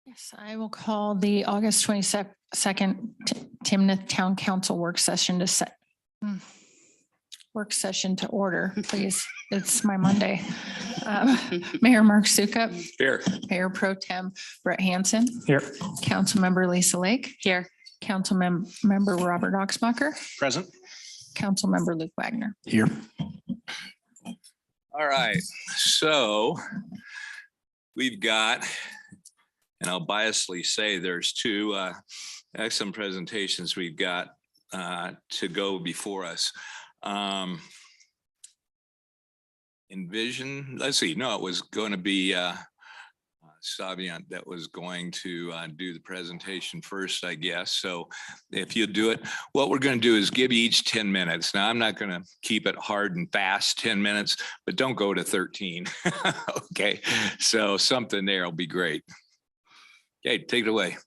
Yes, I will call the August 22nd Timnath Town Council work session to order, please. It's my Monday. Mayor Mark Sukup. Here. Mayor Pro Tem Brett Hansen. Here. Councilmember Lisa Lake. Here. Councilmember Robert Oxbacher. Present. Councilmember Luke Wagner. Here. All right, so we've got, and I'll biasly say there's two excellent presentations we've got to go before us. Envision, let's see, no, it was going to be Saviant that was going to do the presentation first, I guess. So if you do it, what we're going to do is give you each 10 minutes. Now, I'm not going to keep it hard and fast 10 minutes, but don't go to 13. Okay, so something there will be great. Okay, take it away.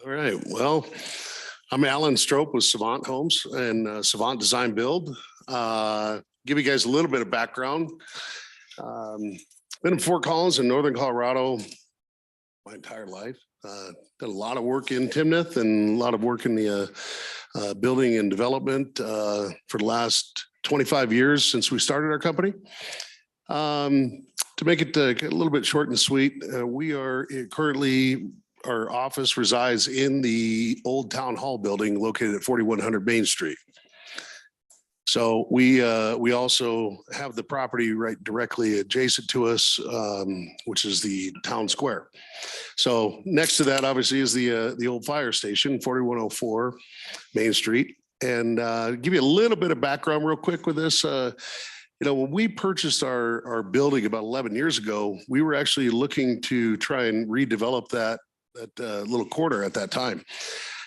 All right, well, I'm Alan Strope with Savant Homes and Savant Design Build. Give you guys a little bit of background. Been in Fort Collins in Northern Colorado my entire life. Did a lot of work in Timnath and a lot of work in the building and development for the last 25 years since we started our company. To make it a little bit short and sweet, we are currently, our office resides in the old town hall building located at 4100 Main Street. So we also have the property right directly adjacent to us, which is the town square. So next to that, obviously, is the old fire station, 4104 Main Street. And give you a little bit of background real quick with this. When we purchased our building about 11 years ago, we were actually looking to try and redevelop that little corner at that time.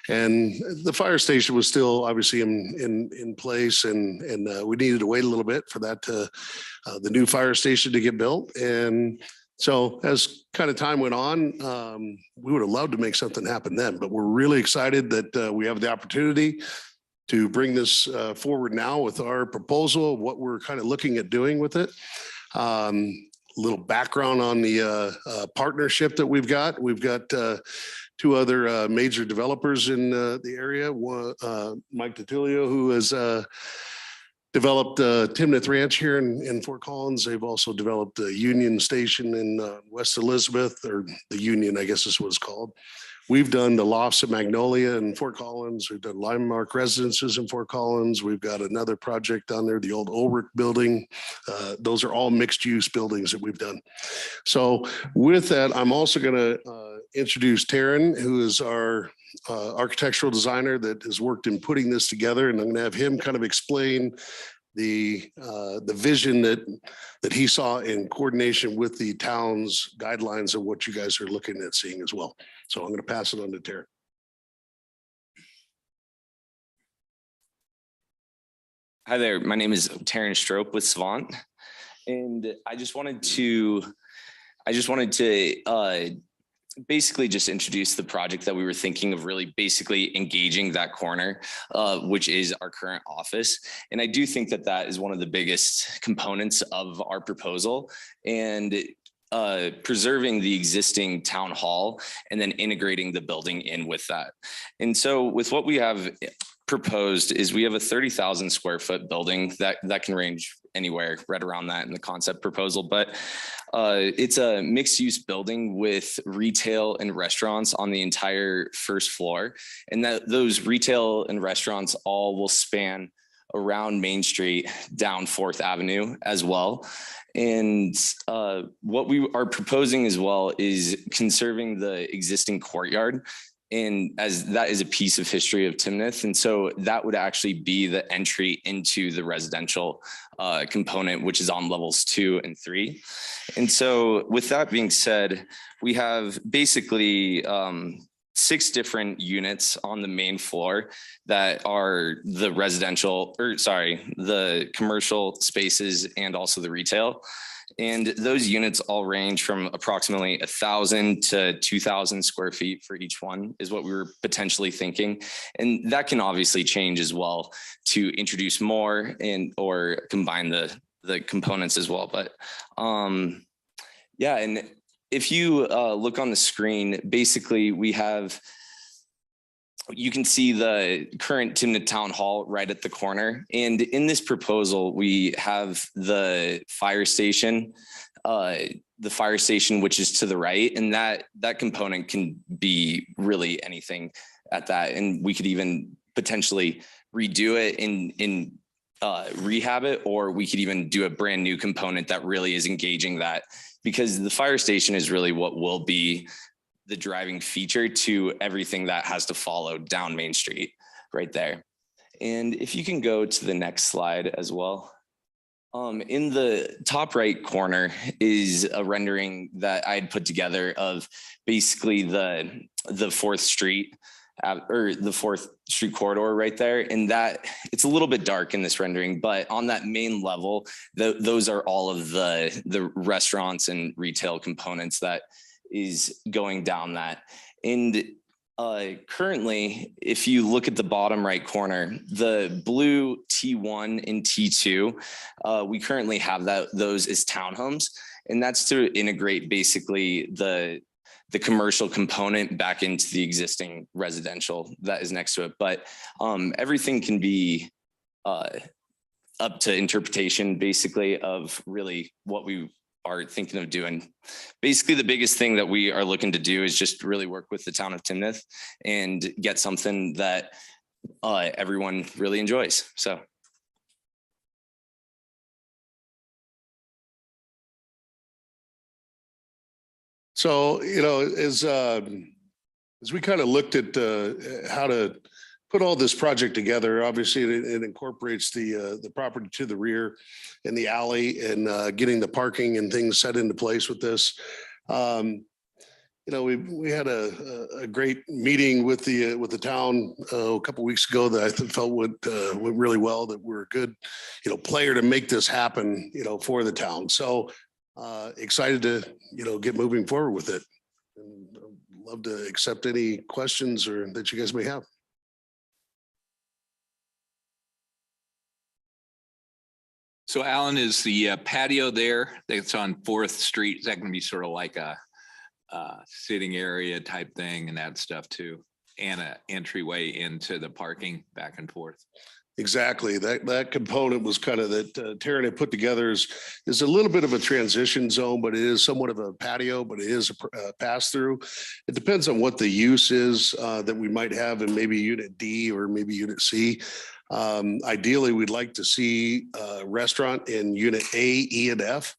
And the fire station was still obviously in place, and we needed to wait a little bit for that the new fire station to get built. And so as kind of time went on, we would have loved to make something happen then, but we're really excited that we have the opportunity to bring this forward now with our proposal, what we're kind of looking at doing with it. A little background on the partnership that we've got. We've got two other major developers in the area. One, Mike DiTilio, who has developed Timnath Ranch here in Fort Collins. They've also developed the Union Station in West Elizabeth, or the Union, I guess is what it's called. We've done the lofts at Magnolia in Fort Collins. We've done Landmark Residences in Fort Collins. We've got another project down there, the old Ulrich building. Those are all mixed use buildings that we've done. So with that, I'm also going to introduce Taryn, who is our architectural designer that has worked in putting this together. And I'm going to have him kind of explain the vision that he saw in coordination with the town's guidelines of what you guys are looking at seeing as well. So I'm going to pass it on to Taryn. Hi there, my name is Taryn Strope with Savant, and I just wanted to basically just introduce the project that we were thinking of, really basically engaging that corner, which is our current office. And I do think that that is one of the biggest components of our proposal, and preserving the existing town hall and then integrating the building in with that. And so with what we have proposed is we have a 30,000 square foot building that can range anywhere right around that in the concept proposal, but it's a mixed use building with retail and restaurants on the entire first floor. And that those retail and restaurants all will span around Main Street down 4th Avenue as well. And what we are proposing as well is conserving the existing courtyard, and as that is a piece of history of Timnath. And so that would actually be the entry into the residential component, which is on levels 2 and 3. And so with that being said, we have basically 6 different units on the main floor that are the the commercial spaces and also the retail. And those units all range from approximately 1,000 to 2,000 square feet for each one is what we were potentially thinking. And that can obviously change as well to introduce more and or combine the components as well. But yeah, and if you look on the screen, basically you can see the current Timnath Town Hall right at the corner. And in this proposal, we have the fire station, which is to the right. And that component can be really anything at that. And we could even potentially redo it in rehab it, or we could even do a brand new component that really is engaging that, because the fire station is really what will be the driving feature to everything that has to follow down Main Street right there. And if you can go to the next slide as well. In the top right corner is a rendering that I had put together of basically the 4th Street or the 4th Street corridor right there. And that it's a little bit dark in this rendering, but on that main level, those are all of the restaurants and retail components that is going down that. And currently, if you look at the bottom right corner, the blue T1 and T2, we currently have those as townhomes, and that's to integrate basically the commercial component back into the existing residential that is next to it. But everything can be up to interpretation basically of really what we are thinking of doing. Basically, the biggest thing that we are looking to do is just really work with the town of Timnath and get something that everyone really enjoys. So. So, as we kind of looked at how to put all this project together, obviously it incorporates the property to the rear and the alley, and getting the parking and things set into place with this. We had a great meeting with the town a couple of weeks ago that I felt went really well. That we're a good player to make this happen for the town. So excited to get moving forward with it. And I'd love to accept any questions or that you guys may have. So Alan, is the patio there that's on 4th Street, is that going to be sort of like a sitting area type thing and that stuff too, and an entryway into the parking back and forth? Exactly. That component was kind of that Taryn had put together is a little bit of a transition zone, but it is somewhat of a patio, but it is a pass through. It depends on what the use is that we might have in maybe unit D or maybe unit C. Ideally, we'd like to see a restaurant in unit A, E, and F,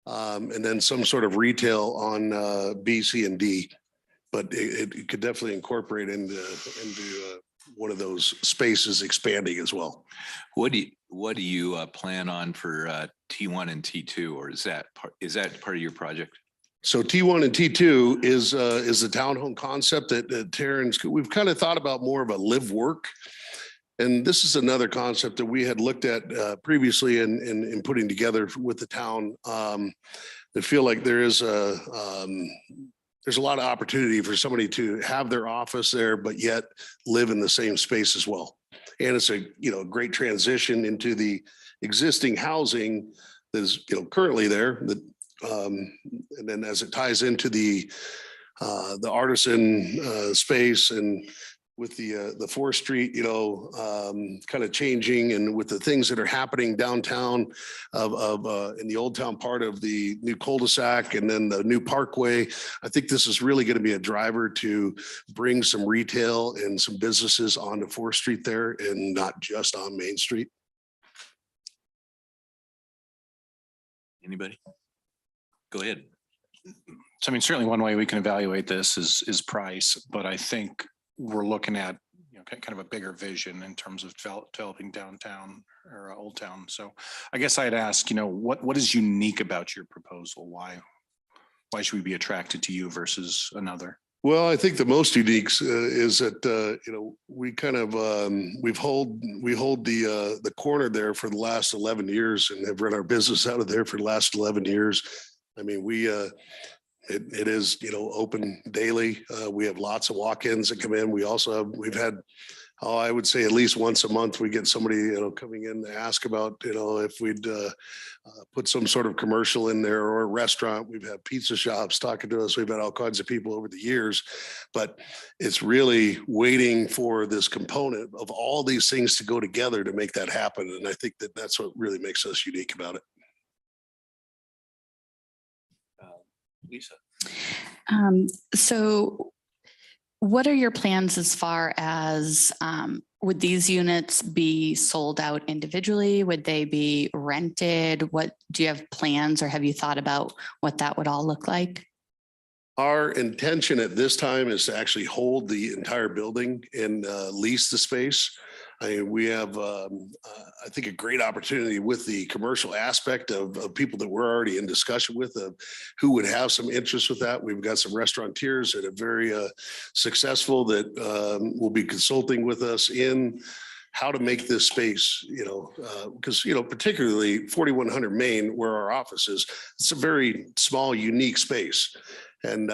and then some sort of retail on B, C, and D. But it could definitely incorporate into one of those spaces expanding as well. What do you plan on for T1 and T2, or is that part of your project? So T1 and T2 is the townhome concept that Taryn's, we've kind of thought about more of a live work. And this is another concept that we had looked at previously in putting together with the town. I feel like there's a lot of opportunity for somebody to have their office there, but yet live in the same space as well. And it's a great transition into the existing housing that is currently there. That and then as it ties into the artisan space, and with the 4th Street, kind of changing, and with the things that are happening downtown in the old town part of the new cul-de-sac and then the new parkway, I think this is really going to be a driver to bring some retail and some businesses onto 4th Street there, and not just on Main Street. Anybody? Go ahead. So, I mean, certainly one way we can evaluate this is price, but I think we're looking at kind of a bigger vision in terms of developing downtown or Old Town. So I guess I'd ask, what is unique about your proposal? Why should we be attracted to you versus another? Well, I think the most unique is that we kind of we hold the corner there for the last 11 years and have run our business out of there for the last 11 years. I mean, it is open daily. We have lots of walk-ins that come in. We've had Oh, I would say at least once a month, we get somebody, coming in to ask about, if we'd put some sort of commercial in there or a restaurant. We've had pizza shops talking to us. We've had all kinds of people over the years, but it's really waiting for this component of all these things to go together to make that happen. And I think that that's what really makes us unique about it. Lisa. So what are your plans as far as, would these units be sold out individually? Would they be rented? What, do you have plans or have you thought about what that would all look like? Our intention at this time is to actually hold the entire building and lease the space. I mean, we have, I think, a great opportunity with the commercial aspect of people that we're already in discussion with, who would have some interest with that. We've got some restaurateurs that are very successful that will be consulting with us in how to make this space, because, particularly 4100 Main, where our office is, it's a very small, unique space. And,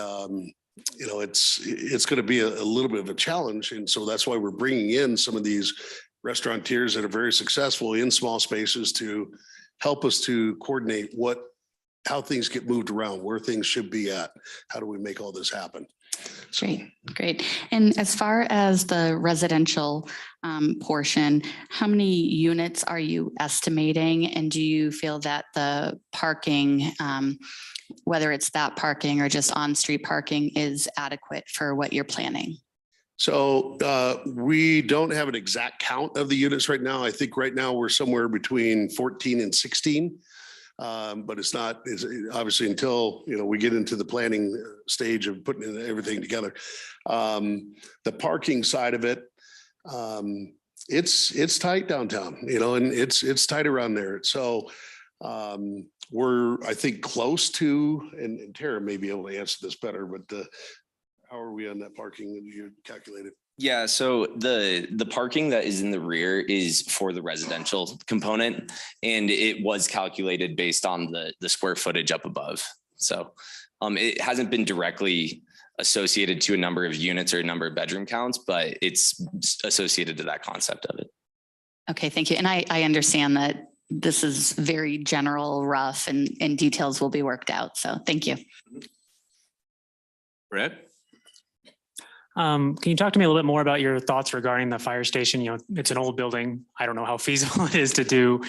it's going to be a little bit of a challenge. And so that's why we're bringing in some of these restaurateurs that are very successful in small spaces to help us to coordinate how things get moved around, where things should be at. How do we make all this happen? Great. And as far as the residential portion, how many units are you estimating? And do you feel that the parking, whether it's that parking or just on-street parking, is adequate for what you're planning? So we don't have an exact count of the units right now. I think right now we're somewhere between 14 and 16. But it's obviously until, we get into the planning stage of putting everything together. The parking side of it, it's tight downtown, and it's tight around there. So we're, I think, close to, and Tara may be able to answer this better, but how are we on that parking that you calculated? Yeah, so the parking that is in the rear is for the residential component, and it was calculated based on the square footage up above. So it hasn't been directly associated to a number of units or a number of bedroom counts, but it's associated to that concept of it. Okay, thank you. And I understand that this is very general, rough, and details will be worked out. So thank you. Brett? Can you talk to me a little bit more about your thoughts regarding the fire station? It's an old building. I don't know how feasible it is to do,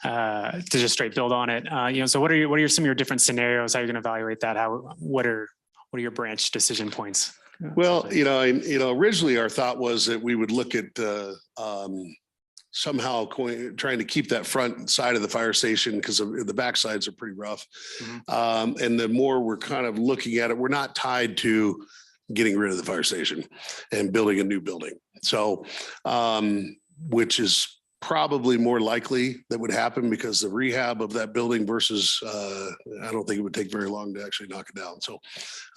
to just straight build on it. So what are some of your different scenarios? How are you going to evaluate that? What are your branch decision points? Well, originally our thought was that we would look at somehow trying to keep that front side of the fire station, because the back sides are pretty rough. Mm-hmm. And the more we're kind of looking at it, we're not tied to getting rid of the fire station and building a new building. So, which is probably more likely that would happen, because the rehab of that building versus, I don't think it would take very long to actually knock it down. So,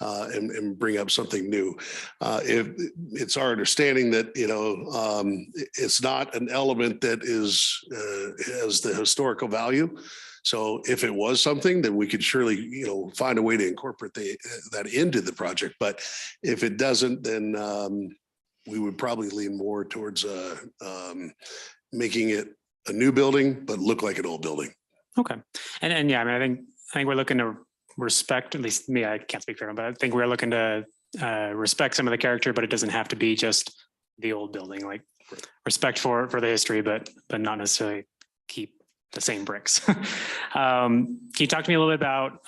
and bring up something new. If it's our understanding that, it's not an element that has the historical value. So if it was something, then we could surely, find a way to incorporate that into the project. But if it doesn't, then we would probably lean more towards making it a new building, but look like an old building. Okay. And yeah, I think we're looking to respect, at least me, I can't speak for him, but I think we're looking to respect some of the character, but it doesn't have to be just the old building, like respect for the history, but not necessarily keep the same bricks. Can you talk to me a little bit about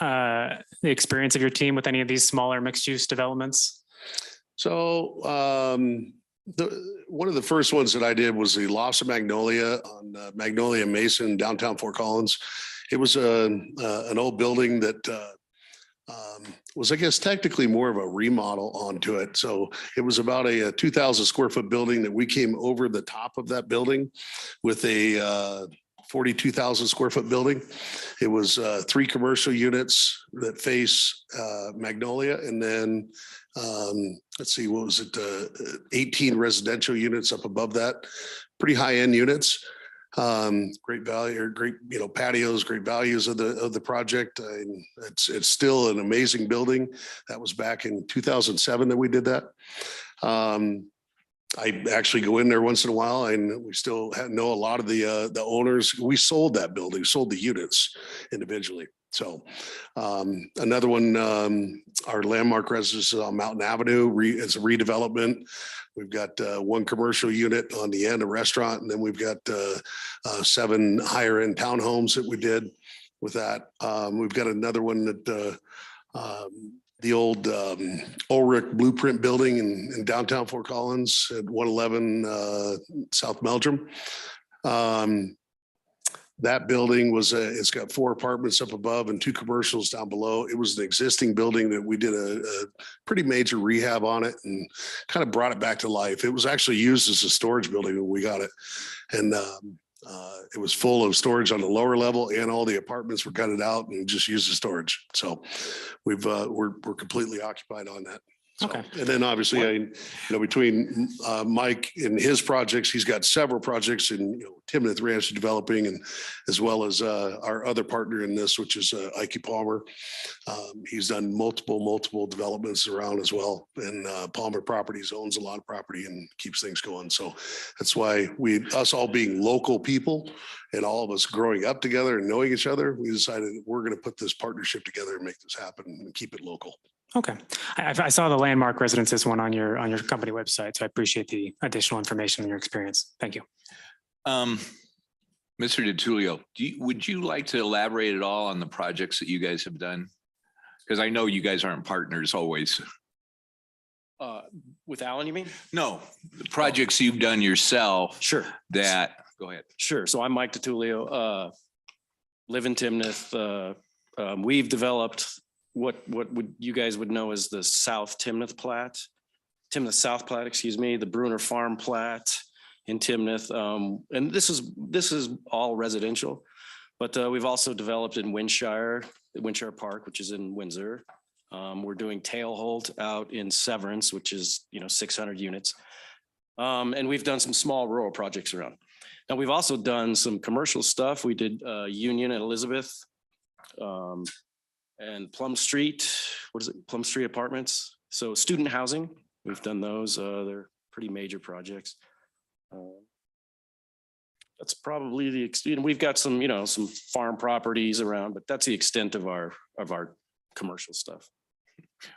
the experience of your team with any of these smaller mixed use developments? So one of the first ones that I did was the Loss of Magnolia on Magnolia Mason, downtown Fort Collins. It was an old building that was, I guess, technically more of a remodel onto it. So it was about a 2,000 square foot building that we came over the top of that building with a 42,000 square foot building. It was 3 commercial units that face Magnolia, and then let's see, what was it? 18 residential units up above that. Pretty high end units. Great value, or great, patios, great values of the project. And it's still an amazing building. That was back in 2007 that we did that. I actually go in there once in a while, and we still know a lot of the owners. We sold that building, sold the units individually. So another one, our landmark residences on Mountain Avenue is a redevelopment. We've got one commercial unit on the end, a restaurant, and then we've got 7 higher end townhomes that we did with that. We've got another one that the old Ulrich Blueprint building in downtown Fort Collins at 111 South Meldrum. That building was, it's got 4 apartments up above and 2 commercials down below. It was an existing building that we did a pretty major rehab on it and kind of brought it back to life. It was actually used as a storage building when we got it. And it was full of storage on the lower level, and all the apartments were gutted out and just used as storage. So we're completely occupied on that. So, Okay. and then obviously, between Mike and his projects, he's got several projects in Timnath Ranch developing, and as well as our other partner in this, which is Ike Palmer. He's done multiple developments around as well. And Palmer Properties owns a lot of property and keeps things going. So that's why us all being local people and all of us growing up together and knowing each other, we decided that we're going to put this partnership together and make this happen and keep it local. Okay. I saw the landmark residences one on your company website, so I appreciate the additional information and your experience. Thank you. Mr. DiTullio, would you like to elaborate at all on the projects that you guys have done? Because I know you guys aren't partners always. With Alan, you mean? No, the projects you've done yourself Sure. go ahead. Sure. So I'm Mike DiTullio, live in Timnath. We've developed what you guys would know as the South Timnath Plat, Timnath South Plat, excuse me, the Bruner Farm Plat in Timnath. And this is all residential, but we've also developed in Windshire Park, which is in Windsor. We're doing Tailholt out in Severance, which is 600 units. And we've done some small rural projects around. Now we've also done some commercial stuff. We did Union at Elizabeth. And Plum Street, Plum Street Apartments. So student housing, we've done those. They're pretty major projects. That's probably the extent. We've got some, some farm properties around, but that's the extent of our commercial stuff.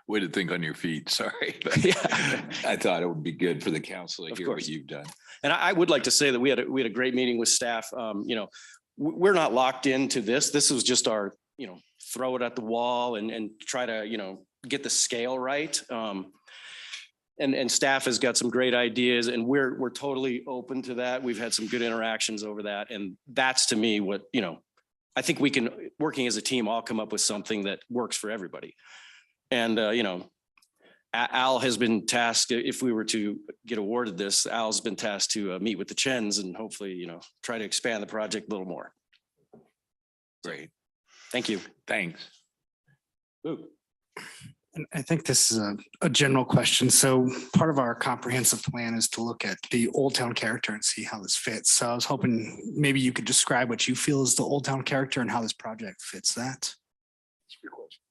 Way to think on your feet. Sorry. Yeah. I thought it would be good for the council to Of hear course. what you've done. And I would like to say that we had a great meeting with staff. We're not locked into this. This was just our, throw it at the wall and try to, get the scale right. And staff has got some great ideas, and we're totally open to that. We've had some good interactions over that. And that's, to me, what, I think we can, working as a team, all come up with something that works for everybody. And, Al has been tasked, if we were to get awarded this, Al's been tasked to meet with the Chens and hopefully, try to expand the project a little more. Great. Thank you. Thanks. Ooh. And I think this is a general question. So part of our comprehensive plan is to look at the Old Town character and see how this fits. So I was hoping maybe you could describe what you feel is the Old Town character and how this project fits that. That's a good question.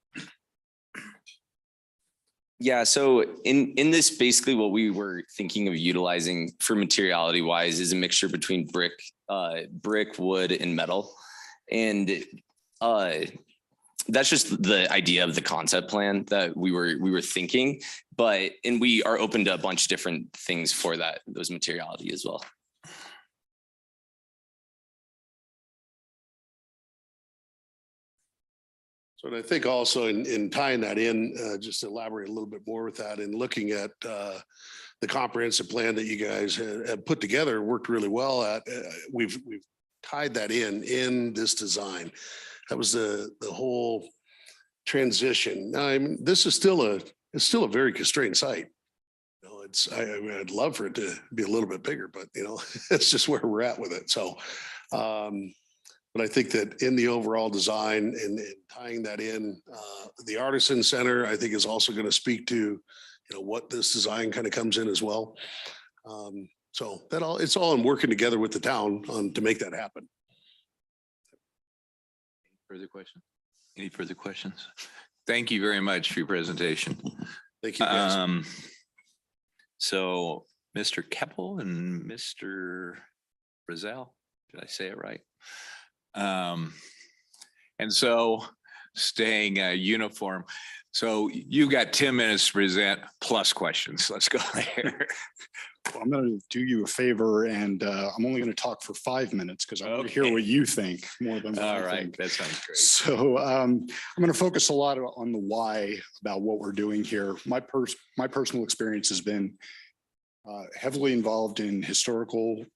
Yeah, so in this, basically what we were thinking of utilizing for materiality wise is a mixture between brick, wood, and metal. And that's just the idea of the concept plan that we were thinking, and we are open to a bunch of different things for those materiality as well. So and I think also in tying that in, just to elaborate a little bit more with that and looking at the comprehensive plan that you guys have put together, worked really well at, we've tied that in this design. That was the whole transition. Now, I mean, this is still a very constrained site. I'd love for it to be a little bit bigger, but that's just where we're at with it. So, but I think that in the overall design and tying that in, the Artisan Center, I think, is also going to speak to, what this design kind of comes in as well. So it's all in working together with the town to make that happen. Further questions? Any further questions? Thank you very much for your presentation. Thank you, guys. So Mr. Keppel and Mr. Brazel. Did I say it right? And so staying uniform. So you've got 10 minutes to present plus questions. Let's go there. Well, I'm going to do you a favor and I'm only going to talk for 5 minutes because I want to hear Okay. what you think more than what All I right, think. that sounds great. So I'm going to focus a lot on the why about what we're doing here. My personal experience has been heavily involved in historical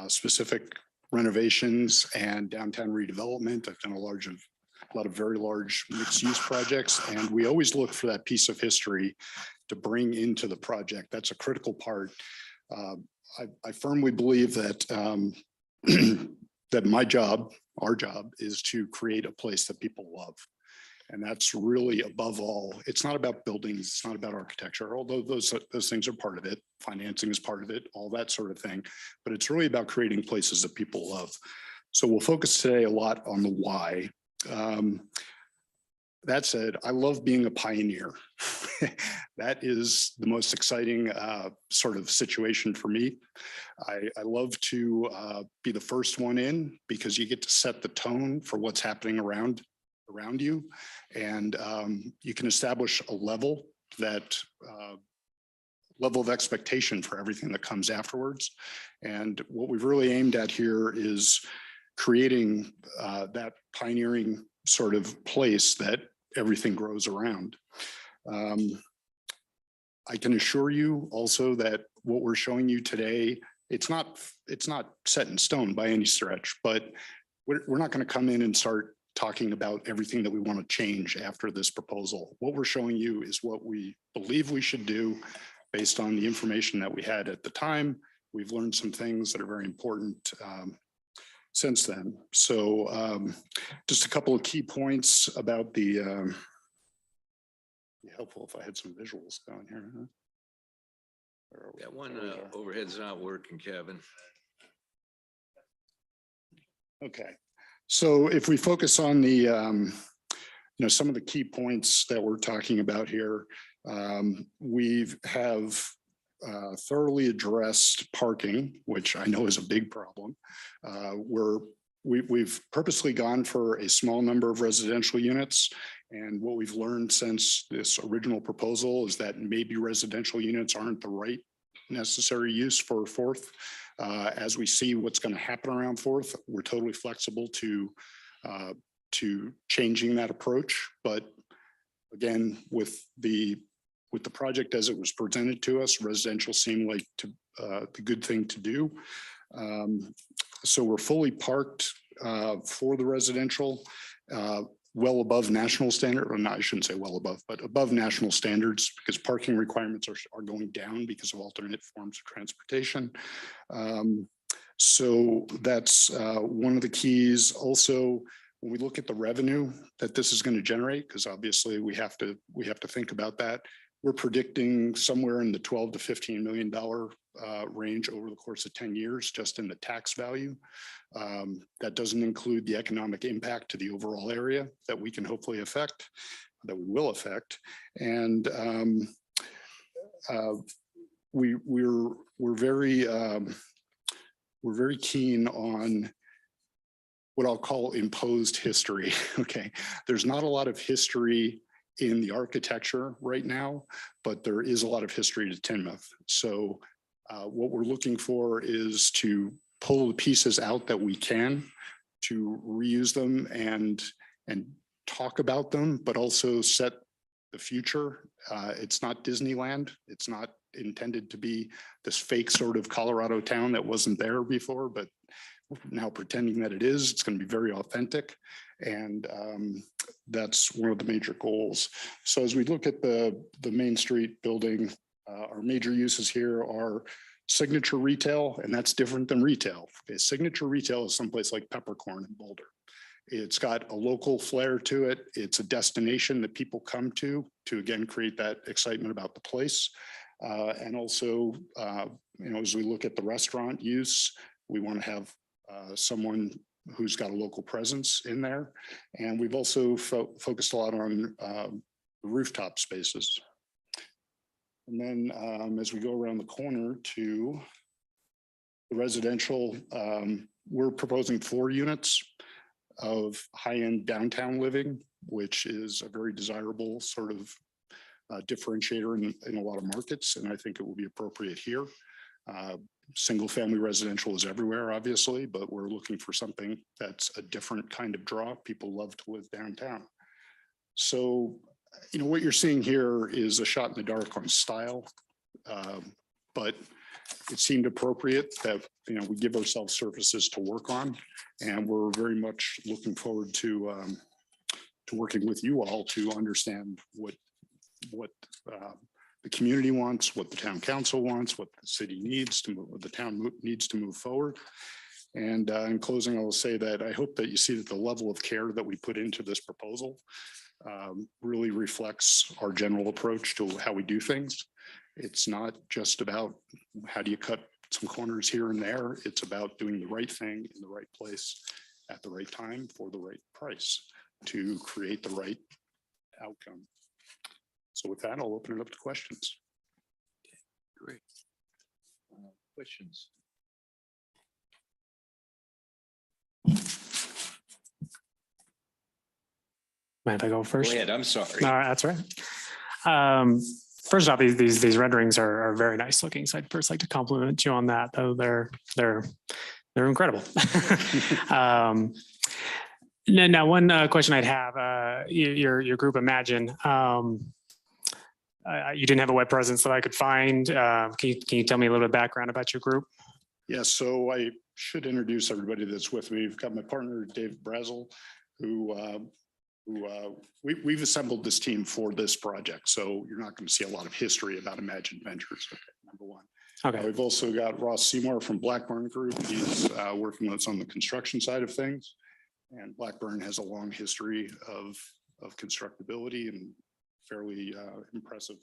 specific renovations and downtown redevelopment. I've done a lot of very large mixed use projects, and we always look for that piece of history to bring into the project. That's a critical part. I firmly believe that that my job, our job, is to create a place that people love. And that's really above all. It's not about buildings, it's not about architecture, although those things are part of it. Financing is part of it, all that sort of thing. But it's really about creating places that people love. So we'll focus today a lot on the why. That said, I love being a pioneer. That is the most exciting sort of situation for me. I love to be the first one in because you get to set the tone for what's happening around you. And you can establish a level of expectation for everything that comes afterwards. And what we've really aimed at here is creating that pioneering sort of place that everything grows around. I can assure you also that what we're showing you today, it's not set in stone by any stretch, but we're not going to come in and start talking about everything that we want to change after this proposal. What we're showing you is what we believe we should do based on the information that we had at the time. We've learned some things that are very important since then. So just a couple of key points about the, be helpful if I had some visuals going here. Huh? That one overhead's not working, Kevin. Okay. So if we focus on the, some of the key points that we're talking about here, we have thoroughly addressed parking, which I know is a big problem. We've purposely gone for a small number of residential units. And what we've learned since this original proposal is that maybe residential units aren't the right necessary use for Fourth. As we see what's going to happen around Fourth, we're totally flexible to changing that approach. But again, with the project as it was presented to us, residential seemed like the good thing to do. So we're fully parked for the residential, well above national standard, or not, I shouldn't say well above, but above national standards, because parking requirements are going down because of alternate forms of transportation. So that's one of the keys. Also, when we look at the revenue that this is going to generate, because obviously we have to think about that. We're predicting somewhere in the $12 to $15 million range over the course of 10 years, just in the tax value. That doesn't include the economic impact to the overall area that we can hopefully affect, that we will affect. And we're very keen on what I'll call imposed history. Okay, there's not a lot of history in the architecture right now, but there is a lot of history to Timnath. So what we're looking for is to pull the pieces out that we can, to reuse them and talk about them, but also set the future. It's not Disneyland. It's not intended to be this fake sort of Colorado town that wasn't there before, but now pretending that it is. It's going to be very authentic. And that's one of the major goals. So as we look at the Main Street building, our major uses here are signature retail, and that's different than retail. Okay, signature retail is someplace like Peppercorn in Boulder. It's got a local flair to it. It's a destination that people come to again, create that excitement about the place. And also, as we look at the restaurant use, we want to have someone who's got a local presence in there. And we've also focused a lot on rooftop spaces. And then as we go around the corner to the residential, we're proposing 4 units of high-end downtown living, which is a very desirable sort of differentiator in a lot of markets. And I think it will be appropriate here. Single family residential is everywhere, obviously, but we're looking for something that's a different kind of draw. People love to live downtown. So, what you're seeing here is a shot in the dark on style, but it seemed appropriate that, we give ourselves surfaces to work on. And we're very much looking forward to working with you all to understand what the community wants, what the town council wants, what the city needs to move, what the town needs to move forward. And in closing, I will say that I hope that you see that the level of care that we put into this proposal really reflects our general approach to how we do things. It's not just about how do you cut some corners here and there. It's about doing the right thing in the right place at the right time for the right price to create the right outcome. So with that, I'll open it up to questions. Great. Questions? Mind if I go Go first? ahead, I'm sorry. No, that's right. First off, these renderings are very nice looking. So I'd first like to compliment you on that. Though they're incredible. Now, one question I'd have, your group Imagine. You didn't have a web presence that I could find. Can you tell me a little bit of background about your group? Yes, so I should introduce everybody that's with me. We've got my partner, Dave Brazel, who we've assembled this team for this project. So you're not going to see a lot of history about Imagine Ventures, number one. Okay. We've also got Ross Seymour from Blackburn Group. He's working with us on the construction side of things. And Blackburn has a long history of constructability and fairly impressive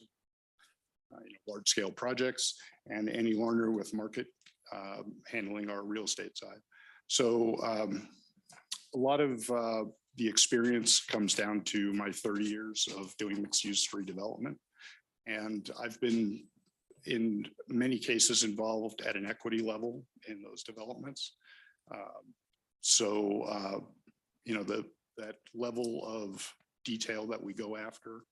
large scale projects. And Annie Larner with Market handling our real estate side. So a lot of the experience comes down to my 30 years of doing mixed use redevelopment. And I've been in many cases involved at an equity level in those developments. That level of detail that we go after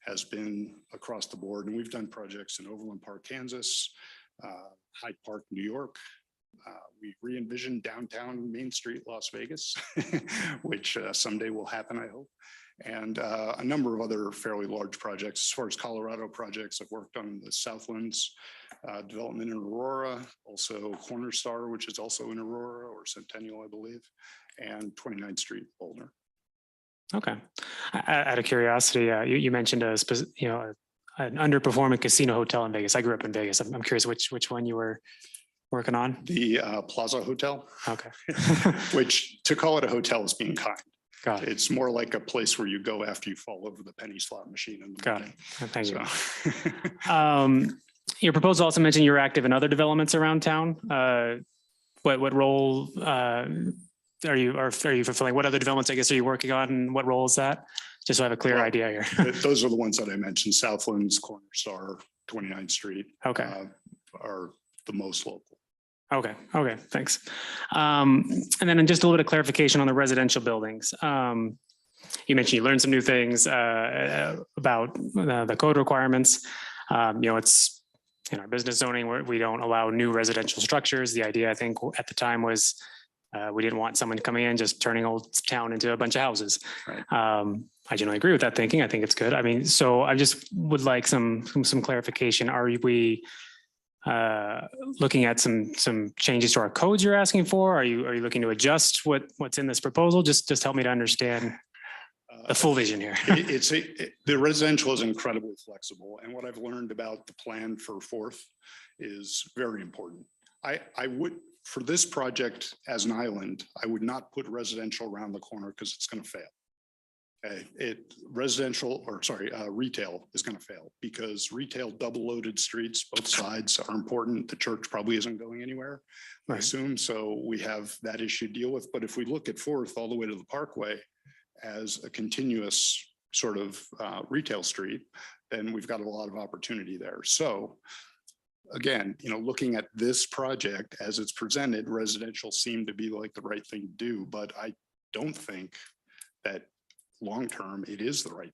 has been across the board. And we've done projects in Overland Park, Kansas, Hyde Park, New York. We re-envisioned downtown Main Street, Las Vegas, which someday will happen, I hope. And a number of other fairly large projects. As far as Colorado projects, I've worked on the Southlands development in Aurora, also Corner Star, which is also in Aurora, or Centennial, I believe, and 29th Street, Boulder. Okay. Out of curiosity, you mentioned an underperforming casino hotel in Vegas. I grew up in Vegas. I'm curious which one you were working on. The Plaza Hotel. Okay. Which, to call it a hotel is being kind. Got it. It's more like a place where you go after you fall over the penny slot machine. In the Got morning. it. Thank you. Your proposal also mentioned you're active in other developments around town. What role are you fulfilling? What other developments, I guess, are you working on, and what role is that? Just so I have a clear idea here. Those are the ones that I mentioned: Southlands, Corner Star, 29th Street. Okay. Are the most local. Okay. Thanks. And then just a little bit of clarification on the residential buildings. You mentioned you learned some new things about the code requirements. It's in our business zoning where we don't allow new residential structures. The idea, I think, at the time was we didn't want someone coming in just turning Old Town into a bunch of houses. Right. I generally agree with that thinking. I think it's good. I mean, so I just would like some clarification. Are we looking at some changes to our codes you're asking for? Are you looking to adjust what's in this proposal? Just help me to understand the full vision here. The residential is incredibly flexible. And what I've learned about the plan for Fourth is very important. I would, for this project as an island, I would not put residential around the corner because it's going to fail. Retail is going to fail because retail double loaded streets, both sides are important. The church probably isn't going anywhere, I assume. So we have that issue to deal with. But if we look at Fourth all the way to the Parkway as a continuous sort of retail street, then we've got a lot of opportunity there. So again, looking at this project as it's presented, residential seemed to be like the right thing to do, but I don't think that long-term it is the right.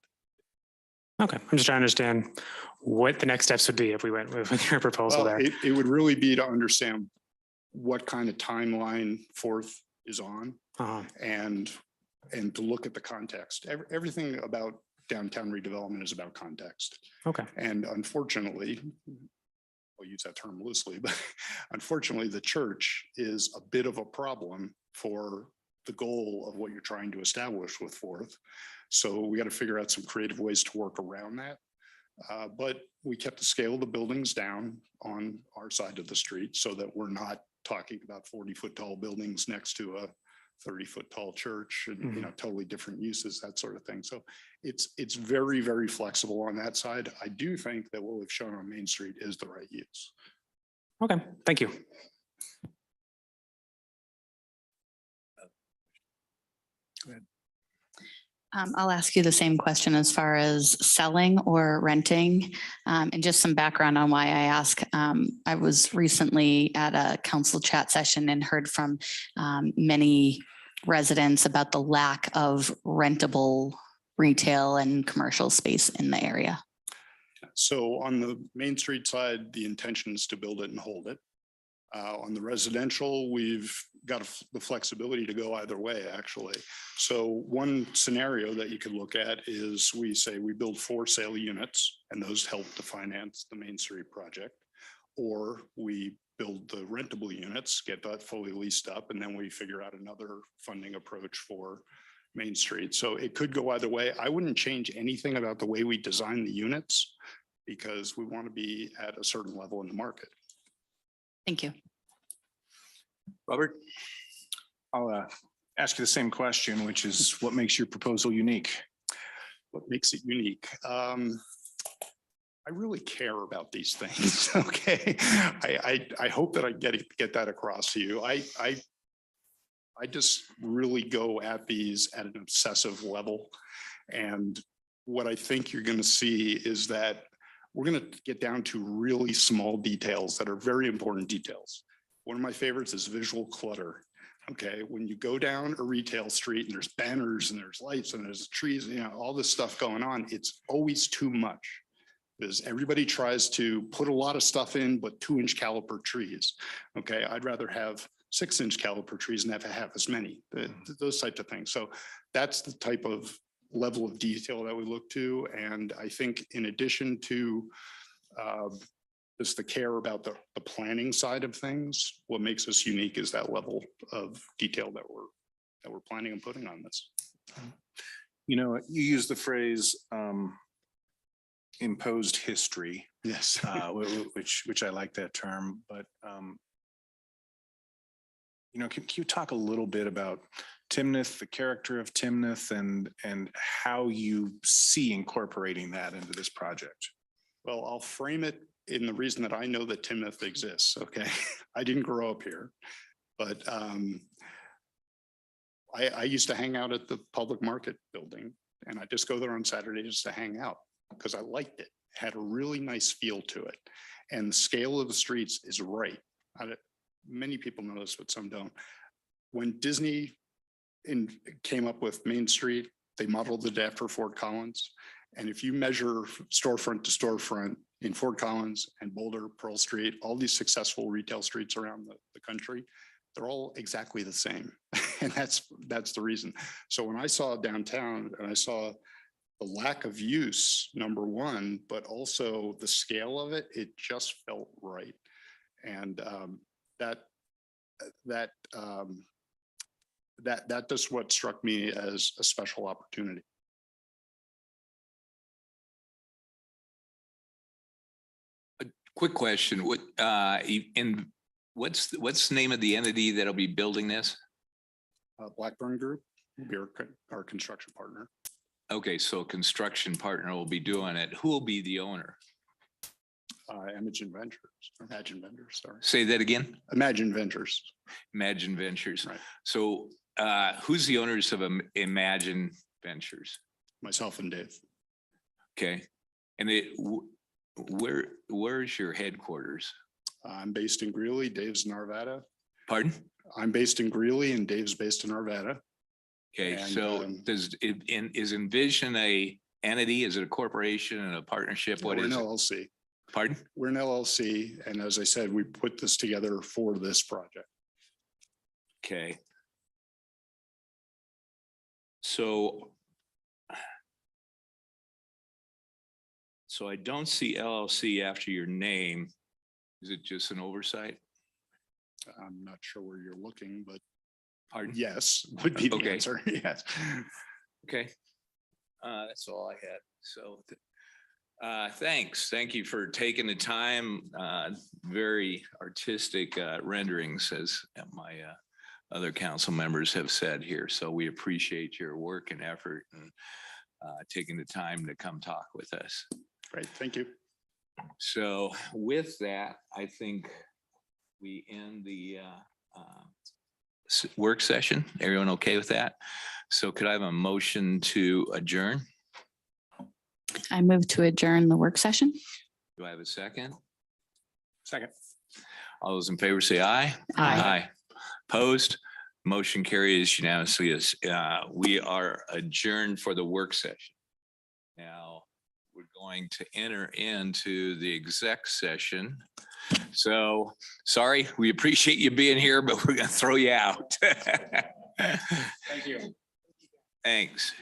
Okay, I'm just trying to understand what the next steps would be if we went with your proposal Well, there. it would really be to understand what kind of timeline Fourth is on Uh-huh. and to look at the context. Everything about downtown redevelopment is about context. Okay, And unfortunately, I'll use that term loosely, but unfortunately, the church is a bit of a problem for the goal of what you're trying to establish with Fourth. So we got to figure out some creative ways to work around that. But we kept the scale of the buildings down on our side of the street so that we're not talking about 40-foot tall buildings next to a 30-foot tall church and totally different uses, that sort of thing. So it's very, very flexible on that side. I do think that what we've shown on Main Street is the right use. okay, thank you. I'll ask you the same question as far as selling or renting. And just some background on why I ask. I was recently at a council chat session and heard from many residents about the lack of rentable retail and commercial space in the area. So on the Main Street side, the intention is to build it and hold it. On the residential, we've got the flexibility to go either way, actually. So one scenario that you could look at is we say we build 4 sale units and those help to finance the Main Street project. Or we build the rentable units, get that fully leased up, and then we figure out another funding approach for Main Street. So it could go either way. I wouldn't change anything about the way we design the units because we want to be at a certain level in the market. Thank you. Robert? I'll ask you the same question, which is what makes your proposal unique? What makes it unique? I really care about these things. Okay. I hope that I get that across to you. I just really go at these at an obsessive level. And what I think you're going to see is that we're going to get down to really small details that are very important details. One of my favorites is visual clutter. Okay, when you go down a retail street and there's banners and there's lights and there's trees, all this stuff going on, it's always too much. Because everybody tries to put a lot of stuff in, but 2-inch caliper trees. Okay, I'd rather have 6-inch caliper trees and have as many, those types of things. So that's the type of level of detail that we look to. And I think in addition to just the care about the planning side of things, what makes us unique is that level of detail that we're planning on putting on this. You use the phrase imposed history, Yes. which I like that term, but can you talk a little bit about Timnath, the character of Timnath, and how you see incorporating that into this project? Well, I'll frame it in the reason that I know that Timnath exists. Okay. I didn't grow up here, but I used to hang out at the public market building and I just go there on Saturdays to hang out because I liked it. It had a really nice feel to it. And the scale of the streets is right. Many people know this, but some don't. When Disney came up with Main Street, they modeled it after Fort Collins. And if you measure storefront to storefront in Fort Collins and Boulder, Pearl Street, all these successful retail streets around the country, they're all exactly the same. And that's the reason. So when I saw downtown and I saw the lack of use, number one, but also the scale of it, it just felt right. And that's what struck me as a special opportunity. Quick question. What's the name of the entity that'll be building this? Blackburn Group will be our construction partner. Okay, so a construction partner will be doing it. Who will be the owner? Imagine Ventures, sorry. Say that again? Imagine Ventures. Imagine Ventures. Right. So who's the owners of Imagine Ventures? myself and Dave. Okay. And where's your headquarters? I'm based in Greeley, Dave's in Arvada. Pardon? I'm based in Greeley and Dave's based in Arvada. Okay, And, so is Envision a entity? Is it a corporation and a partnership? What We're is an it? LLC. Pardon? We're an LLC. And as I said, we put this together for this project. Okay. So I don't see LLC after your name. Is it just an oversight? I'm not sure where you're looking, but Pardon? yes, would be the Okay. answer. Yes. Okay. That's all I had. So thanks. Thank you for taking the time. Very artistic renderings, as my other council members have said here. So we appreciate your work and effort and taking the time to come talk with us. Great. Thank you. So with that, I think we end the work session. Everyone okay with that? So could I have a motion to adjourn? I move to adjourn the work session. Do I have a second? Second. All those in favor say aye. Aye. Opposed? Motion carries unanimously. We are adjourned for the work session. Now, we're going to enter into the exec session. So sorry, we appreciate you being here, but we're going to throw you out. Thank you. Thanks.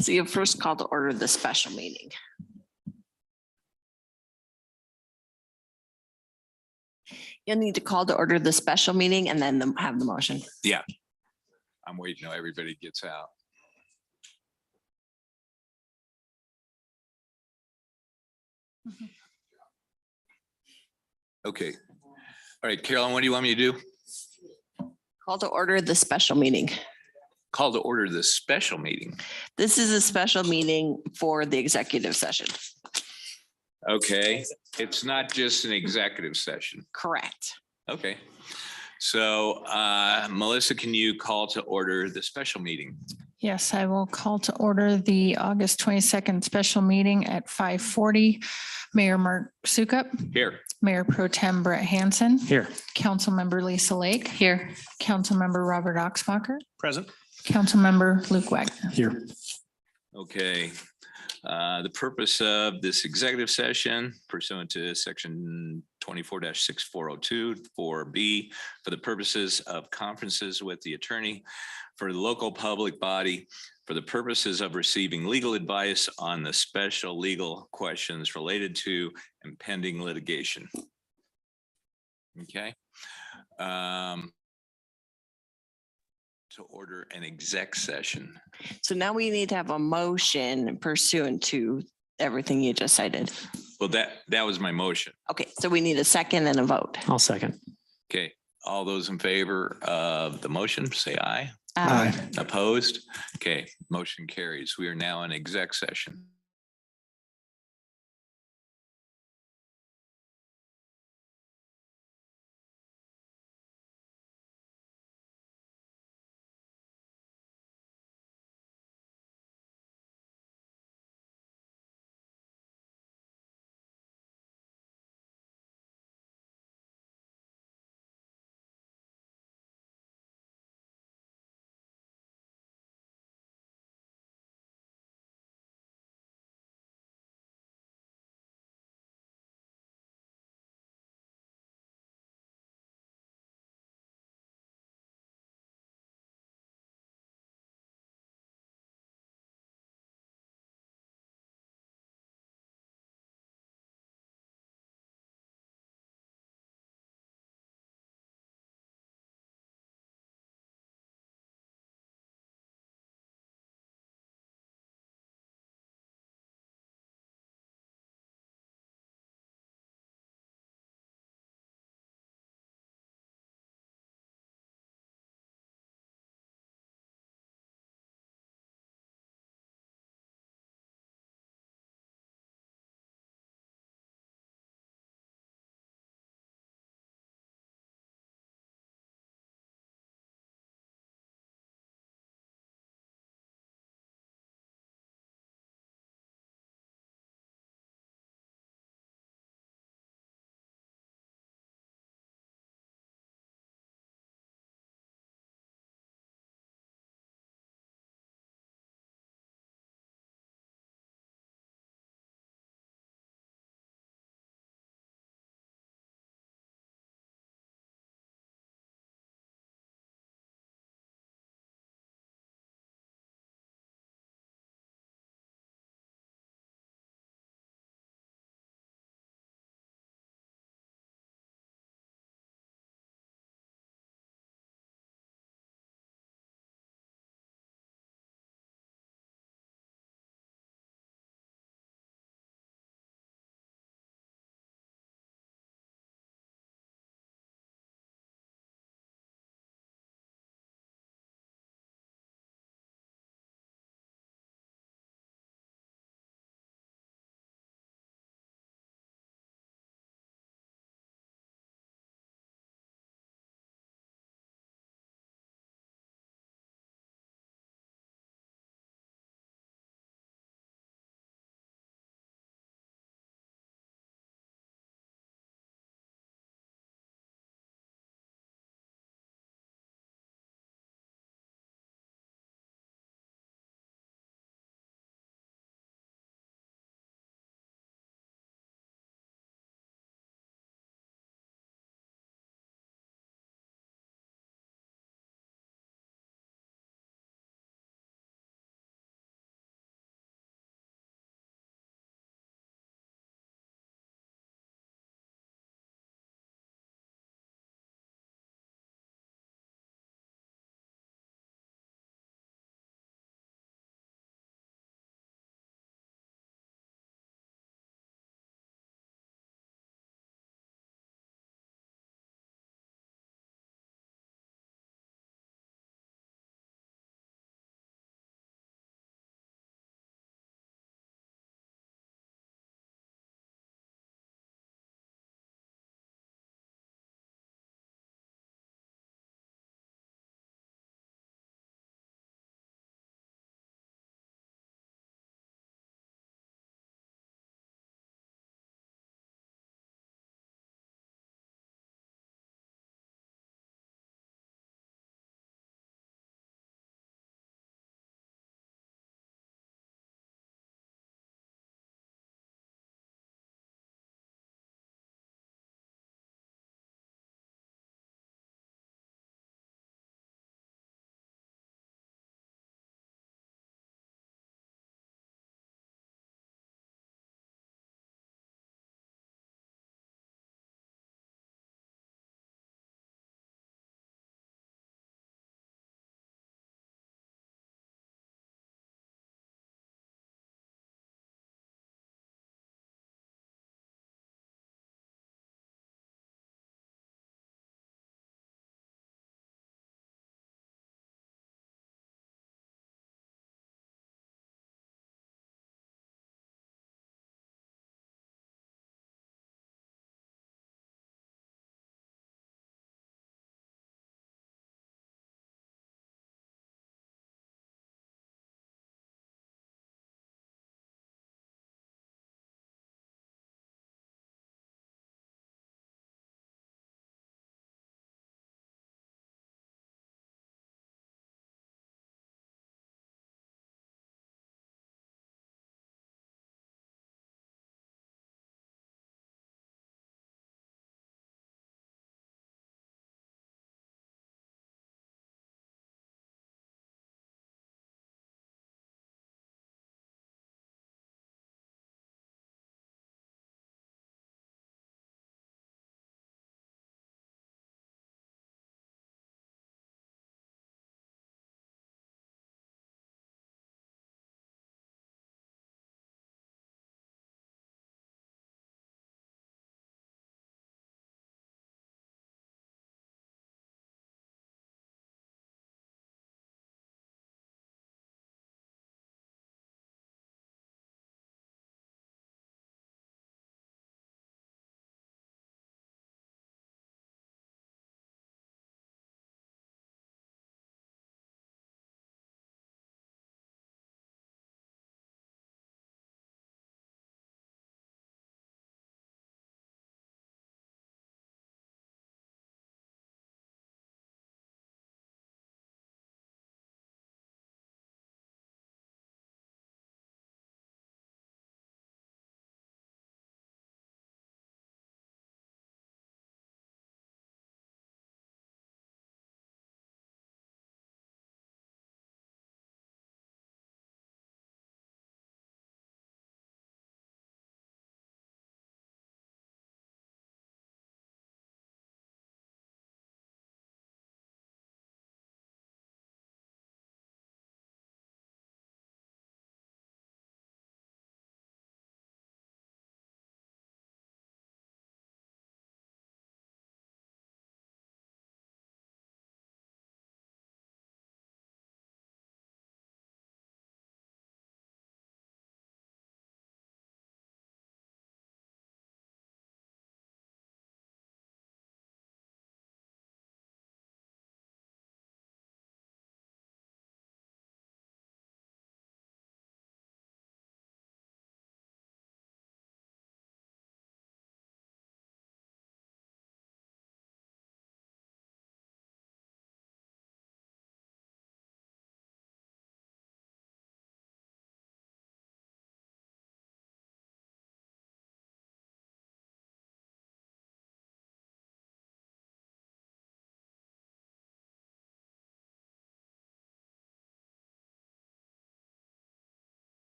So you first call to order the special meeting. You'll need to call to order the special meeting and then have the motion. Yeah. I'm waiting till everybody gets out. Okay. All right, Carolyn, what do you want me to do? Call to order the special meeting. Call to order the special meeting. This is a special meeting for the executive session. Okay, it's not just an executive session. Correct. Okay. So Melissa, can you call to order the special meeting? Yes, I will call to order the August 22nd special meeting at 5:40. Mayor Mark Sukup, Here. Mayor Pro Tem Brett Hansen, Here. Councilmember Lisa Lake. Here. Councilmember Robert Oxbacher, Present. Councilmember Luke Wagner. Here. Okay. The purpose of this executive session pursuant to section 24-6402 4B for the purposes of conferences with the attorney for the local public body for the purposes of receiving legal advice on the special legal questions related to impending litigation. Okay. To order an exec session. So now we need to have a motion pursuant to everything you just cited. Well, that was my motion. Okay, so we need a second and a vote. I'll second. Okay, all those in favor of the motion, say aye. Aye. Opposed? Okay, motion carries. We are now in exec session.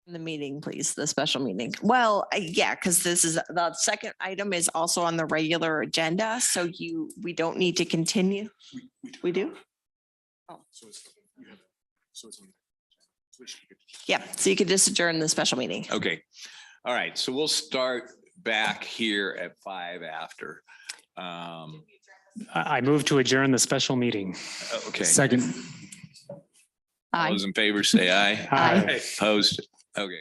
The meeting, please, the special meeting. Well, yeah, because this is, the second item is also on the regular agenda, so we don't need to continue. We do? Yeah, so you could just adjourn the special meeting. Okay. All right. So we'll start back here at 5 after. I move to adjourn the special meeting. Okay. Second. All Aye. those in favor say aye. Aye. Opposed? Okay.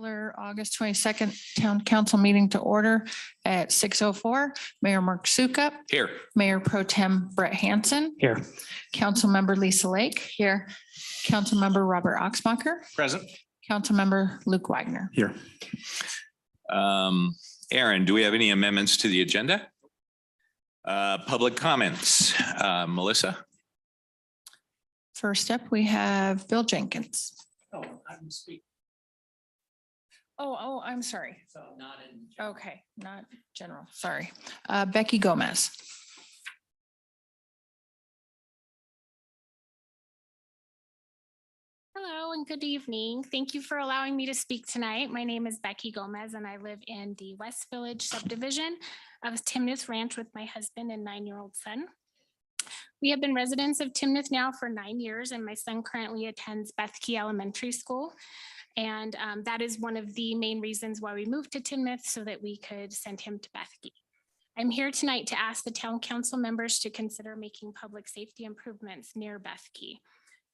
August 22nd Town Council meeting to order at 6:04. Mayor Mark Sukup, Here. Mayor Pro Tem Brett Hansen, Here. Councilmember Lisa Lake here, Councilmember Robert Oxmacher, Present. Councilmember Luke Wagner. Here. Aaron, do we have any amendments to the agenda? Public comments. Melissa? First up, we have Bill Jenkins. Oh, I'm sorry. Okay, not general, sorry. Becky Gomez. Hello and good evening. Thank you for allowing me to speak tonight. My name is Becky Gomez and I live in the West Village subdivision of Timnath Ranch with my husband and 9-year-old son. We have been residents of Timnath now for 9 years and my son currently attends Bethke Elementary School. And that is one of the main reasons why we moved to Timnath, so that we could send him to Bethke. I'm here tonight to ask the town council members to consider making public safety improvements near Bethke.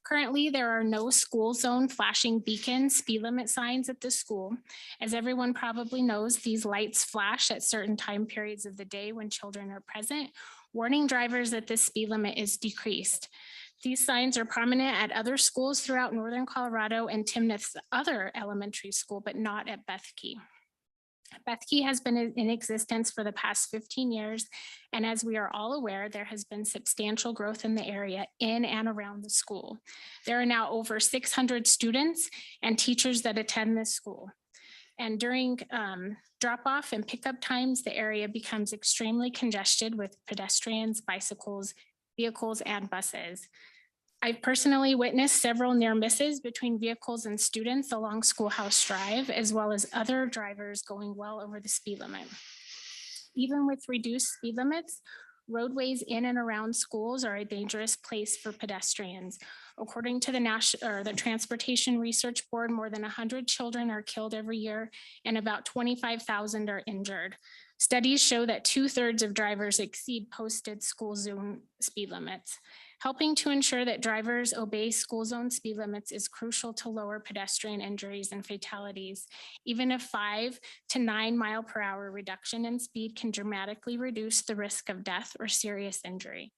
Currently, there are no school zone flashing beacon speed limit signs at the school. As everyone probably knows, these lights flash at certain time periods of the day when children are present, warning drivers that the speed limit is decreased. These signs are prominent at other schools throughout Northern Colorado and Timnath's other elementary school, but not at Bethke. Bethke has been in existence for the past 15 years, and as we are all aware, there has been substantial growth in the area in and around the school. There are now over 600 students and teachers that attend this school. And during drop-off and pickup times, the area becomes extremely congested with pedestrians, bicycles, vehicles, and buses. I've personally witnessed several near misses between vehicles and students along Schoolhouse Drive, as well as other drivers going well over the speed limit. Even with reduced speed limits, roadways in and around schools are a dangerous place for pedestrians. According to the Transportation Research Board, more than 100 children are killed every year and about 25,000 are injured. Studies show that 2/3 of drivers exceed posted school zone speed limits. Helping to ensure that drivers obey school zone speed limits is crucial to lower pedestrian injuries and fatalities. Even a 5 to 9 mile per hour reduction in speed can dramatically reduce the risk of death or serious injury.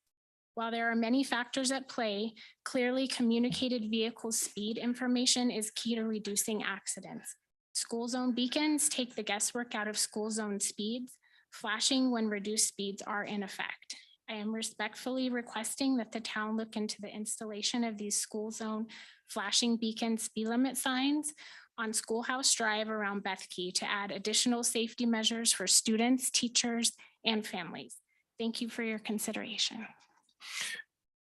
While there are many factors at play, clearly communicated vehicle speed information is key to reducing accidents. School zone beacons take the guesswork out of school zone speeds, flashing when reduced speeds are in effect. I am respectfully requesting that the town look into the installation of these school zone flashing beacon speed limit signs on Schoolhouse Drive around Bethke to add additional safety measures for students, teachers, and families. Thank you for your consideration.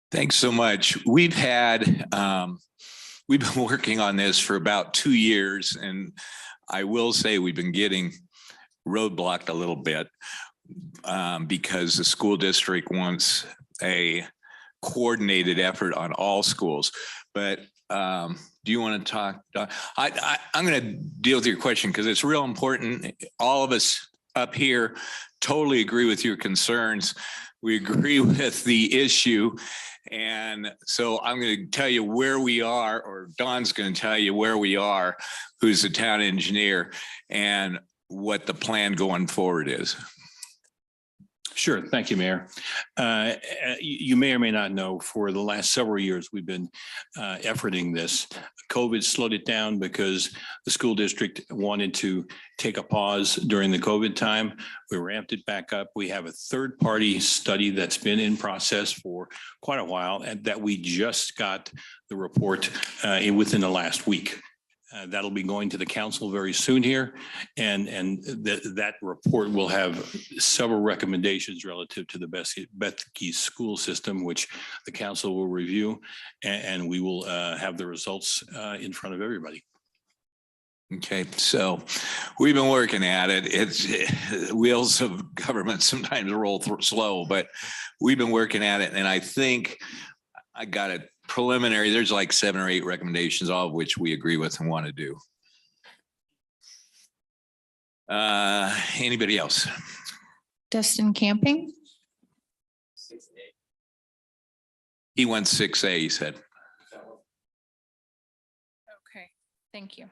Thanks so much. We've been working on this for about 2 years, and I will say we've been getting roadblocked a little bit because the school district wants a coordinated effort on all schools. But do you want to talk? I'm going to deal with your question because it's real important. All of us up here totally agree with your concerns. We agree with the issue. And so I'm going to tell you where we are, or Don's going to tell you where we are, who's the town engineer, and what the plan going forward is. Sure. Thank you, Mayor. You may or may not know, for the last several years, we've been efforting this. COVID slowed it down because the school district wanted to take a pause during the COVID time. We ramped it back up. We have a third-party study that's been in process for quite a while, and that we just got the report within the last week. That'll be going to the council very soon here. And that report will have several recommendations relative to the Bethke school system, which the council will review, and we will have the results in front of everybody. Okay, so we've been working at it. It's wheels of government sometimes roll slow, but we've been working at it. And I think I got it preliminary. There's like 7 or 8 recommendations, all of which we agree with and want to do. Anybody else? Dustin Camping. He went 6A, he said. Okay, thank you.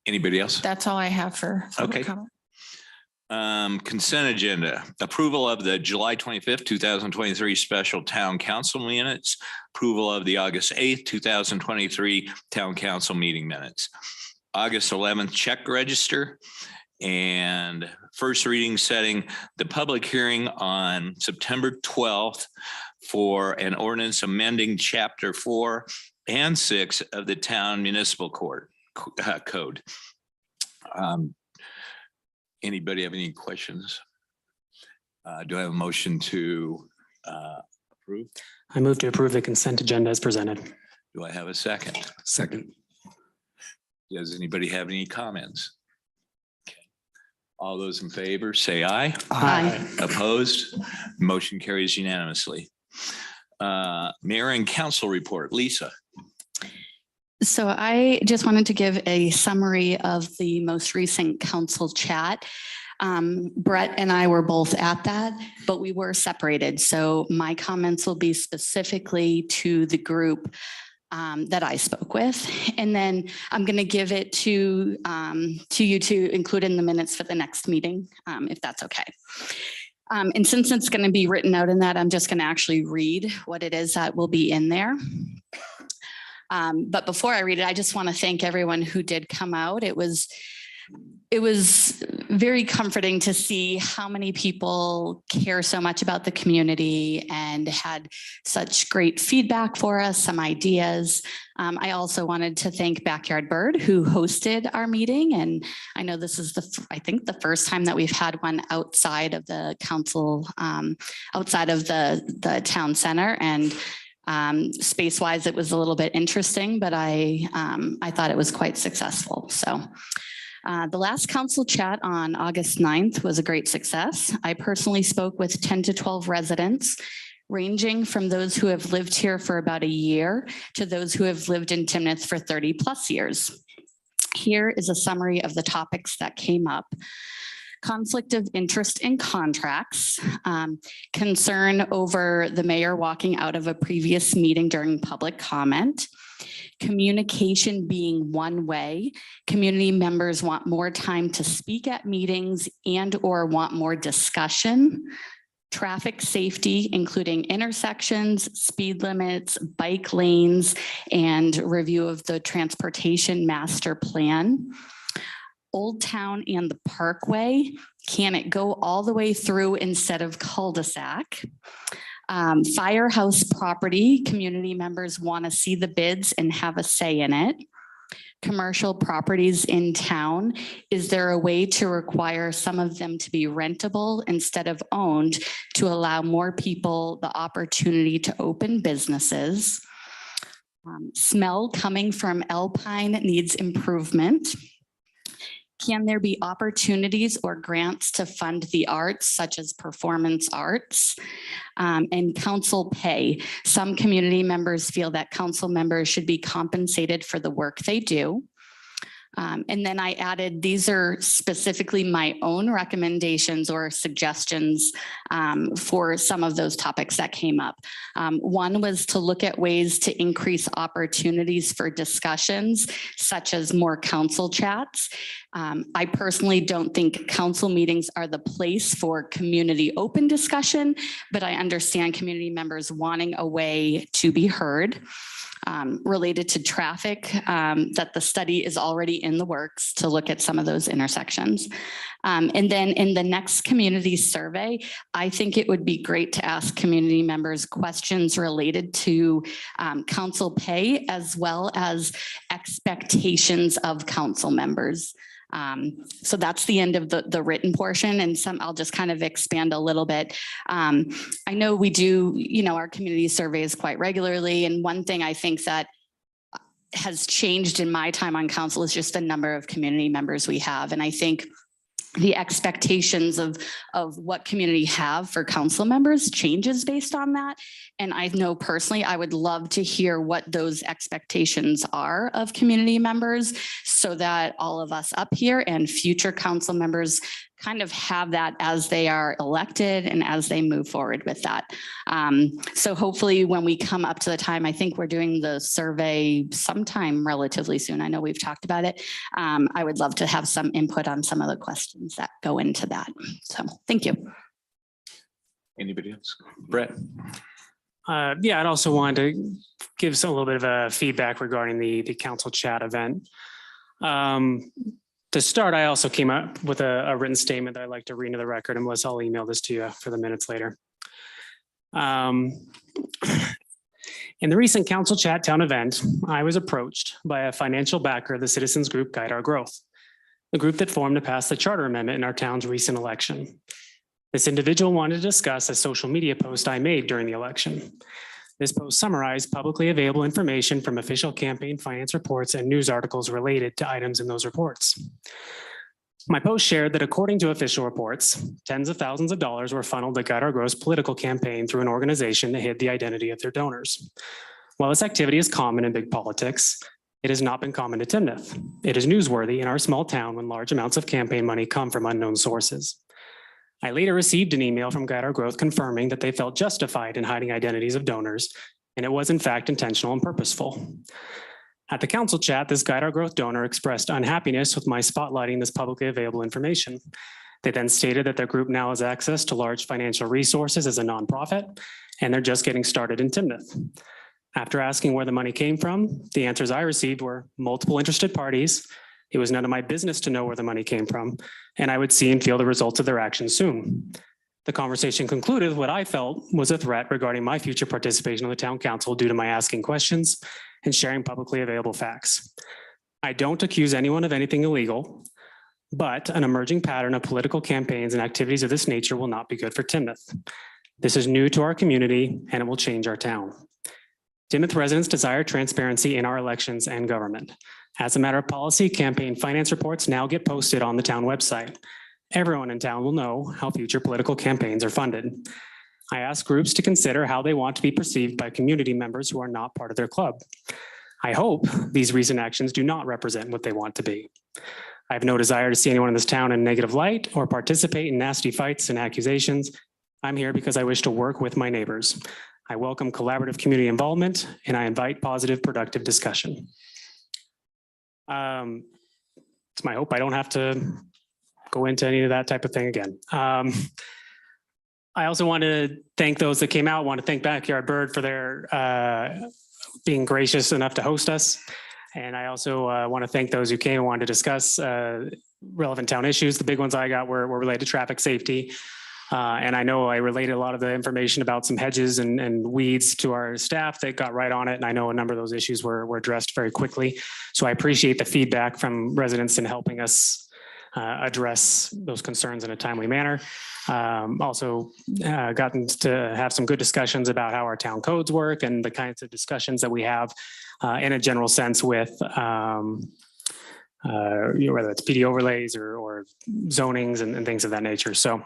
Anybody else? That's all I have for public Okay. comment. Consent agenda, approval of the July 25th, 2023 special town council minutes, approval of the August 8th, 2023 town council meeting minutes, August 11th check register, and first reading setting the public hearing on September 12th for an ordinance amending chapter 4 and 6 of the town municipal code. Anybody have any questions? Do I have a motion to approve? I move to approve the consent agenda as presented. Do I have a second? Second. Does anybody have any comments? Okay. All those in favor, say aye. Aye. Opposed? Motion carries unanimously. Mayor and council report, Lisa. So I just wanted to give a summary of the most recent council chat. Brett and I were both at that, but we were separated. So my comments will be specifically to the group that I spoke with. And then I'm going to give it to you to include in the minutes for the next meeting, if that's okay. And since it's going to be written out in that, I'm just going to actually read what it is that will be in there. But before I read it, I just want to thank everyone who did come out. It was very comforting to see how many people care so much about the community and had such great feedback for us, some ideas. I also wanted to thank Backyard Bird, who hosted our meeting. And I know this is I think the first time that we've had one outside of the council, outside of the town center. And space-wise, it was a little bit interesting, but I thought it was quite successful. So the last council chat on August 9th was a great success. I personally spoke with 10 to 12 residents, ranging from those who have lived here for about a year to those who have lived in Timnath for 30 plus years. Here is a summary of the topics that came up. Conflict of interest in contracts, concern over the mayor walking out of a previous meeting during public comment, communication being one way. Community members want more time to speak at meetings and or want more discussion. Traffic safety, including intersections, speed limits, bike lanes, and review of the transportation master plan. Old Town and the Parkway, can it go all the way through instead of cul-de-sac? Firehouse property, community members want to see the bids and have a say in it. Commercial properties in town, is there a way to require some of them to be rentable instead of owned to allow more people the opportunity to open businesses? Smell coming from Alpine needs improvement. Can there be opportunities or grants to fund the arts, such as performance arts? And council pay. Some community members feel that council members should be compensated for the work they do. And then I added, these are specifically my own recommendations or suggestions for some of those topics that came up. One was to look at ways to increase opportunities for discussions, such as more council chats. I personally don't think council meetings are the place for community open discussion, but I understand community members wanting a way to be heard. Related to traffic, that the study is already in the works to look at some of those intersections. And then in the next community survey, I think it would be great to ask community members questions related to council pay as well as expectations of council members. So that's the end of the written portion, and I'll just kind of expand a little bit. I know we do, our community surveys quite regularly. And one thing I think that has changed in my time on council is just the number of community members we have. And I think the expectations of what community have for council members changes based on that. And I know personally, I would love to hear what those expectations are of community members so that all of us up here and future council members kind of have that as they are elected and as they move forward with that. So hopefully when we come up to the time, I think we're doing the survey sometime relatively soon. I know we've talked about it. I would love to have some input on some of the questions that go into that. So thank you. Anybody else? Brett? Yeah, I'd also want to give a little bit of a feedback regarding the council chat event. To start, I also came up with a written statement that I'd like to read into the record, and Melissa, I'll email this to you for the minutes later. In the recent council chat town event, I was approached by a financial backer of the citizens group Guide Our Growth, the group that formed to pass the charter amendment in our town's recent election. This individual wanted to discuss a social media post I made during the election. This post summarized publicly available information from official campaign finance reports and news articles related to items in those reports. My post shared that according to official reports, tens of thousands of dollars were funneled to Guide Our Growth's political campaign through an organization that hid the identity of their donors. While this activity is common in big politics, it has not been common to Timnath. It is newsworthy in our small town when large amounts of campaign money come from unknown sources. I later received an email from Guide Our Growth confirming that they felt justified in hiding identities of donors, and it was in fact intentional and purposeful. At the council chat, this Guide Our Growth donor expressed unhappiness with my spotlighting this publicly available information. They then stated that their group now has access to large financial resources as a nonprofit, and they're just getting started in Timnath. After asking where the money came from, the answers I received were multiple interested parties. It was none of my business to know where the money came from, and I would see and feel the results of their actions soon. The conversation concluded with what I felt was a threat regarding my future participation on the town council due to my asking questions and sharing publicly available facts. I don't accuse anyone of anything illegal, but an emerging pattern of political campaigns and activities of this nature will not be good for Timnath. This is new to our community, and it will change our town. Timnath residents desire transparency in our elections and government. As a matter of policy, campaign finance reports now get posted on the town website. Everyone in town will know how future political campaigns are funded. I ask groups to consider how they want to be perceived by community members who are not part of their club. I hope these recent actions do not represent what they want to be. I have no desire to see anyone in this town in a negative light or participate in nasty fights and accusations. I'm here because I wish to work with my neighbors. I welcome collaborative community involvement, and I invite positive, productive discussion. It's my hope I don't have to go into any of that type of thing again. I also want to thank those that came out. I want to thank Backyard Bird for their being gracious enough to host us. And I also want to thank those who came and wanted to discuss relevant town issues. The big ones I got were related to traffic safety. And I know I related a lot of the information about some hedges and weeds to our staff that got right on it. And I know a number of those issues were addressed very quickly. So I appreciate the feedback from residents in helping us address those concerns in a timely manner. Also gotten to have some good discussions about how our town codes work and the kinds of discussions that we have in a general sense with whether it's PD overlays or zonings and things of that nature. So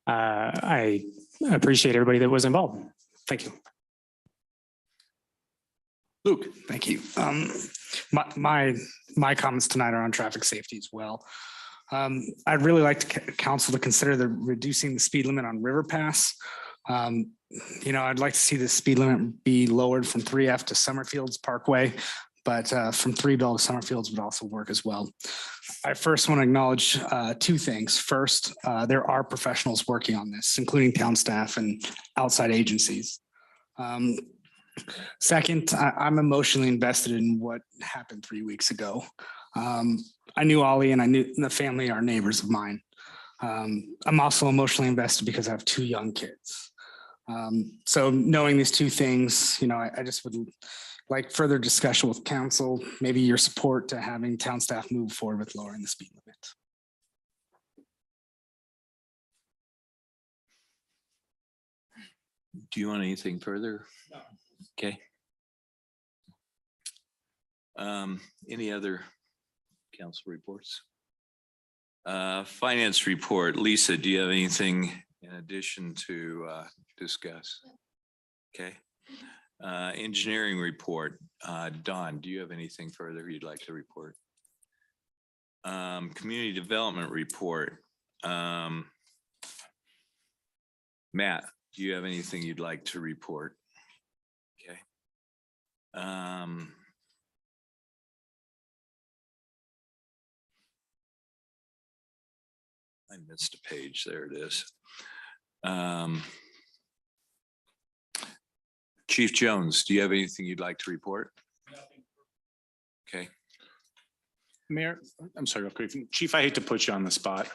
I appreciate everybody that was involved. Thank you. Luke, thank you. My comments tonight are on traffic safety as well. I'd really like council to consider reducing the speed limit on River Pass. I'd like to see the speed limit be lowered from 3F to Summerfields Parkway, but from 3 to Summerfields would also work as well. I first want to acknowledge two things. First, there are professionals working on this, including town staff and outside agencies. Second, I'm emotionally invested in what happened 3 weeks ago. I knew Ollie and I knew the family are neighbors of mine. I'm also emotionally invested because I have 2 young kids. So knowing these two things, I just would like further discussion with council, maybe your support to having town staff move forward with lowering the speed limit. Do you want anything further? No. Okay. Any other council reports? Finance report. Lisa, do you have anything in addition to discuss? Okay. Engineering report. Don, do you have anything further you'd like to report? Community development report. Matt, do you have anything you'd like to report? Okay. I missed a page. There it is. Chief Jones, do you have anything you'd like to report? Okay. Mayor, I'm sorry, real quick. Chief, I hate to put you on the spot.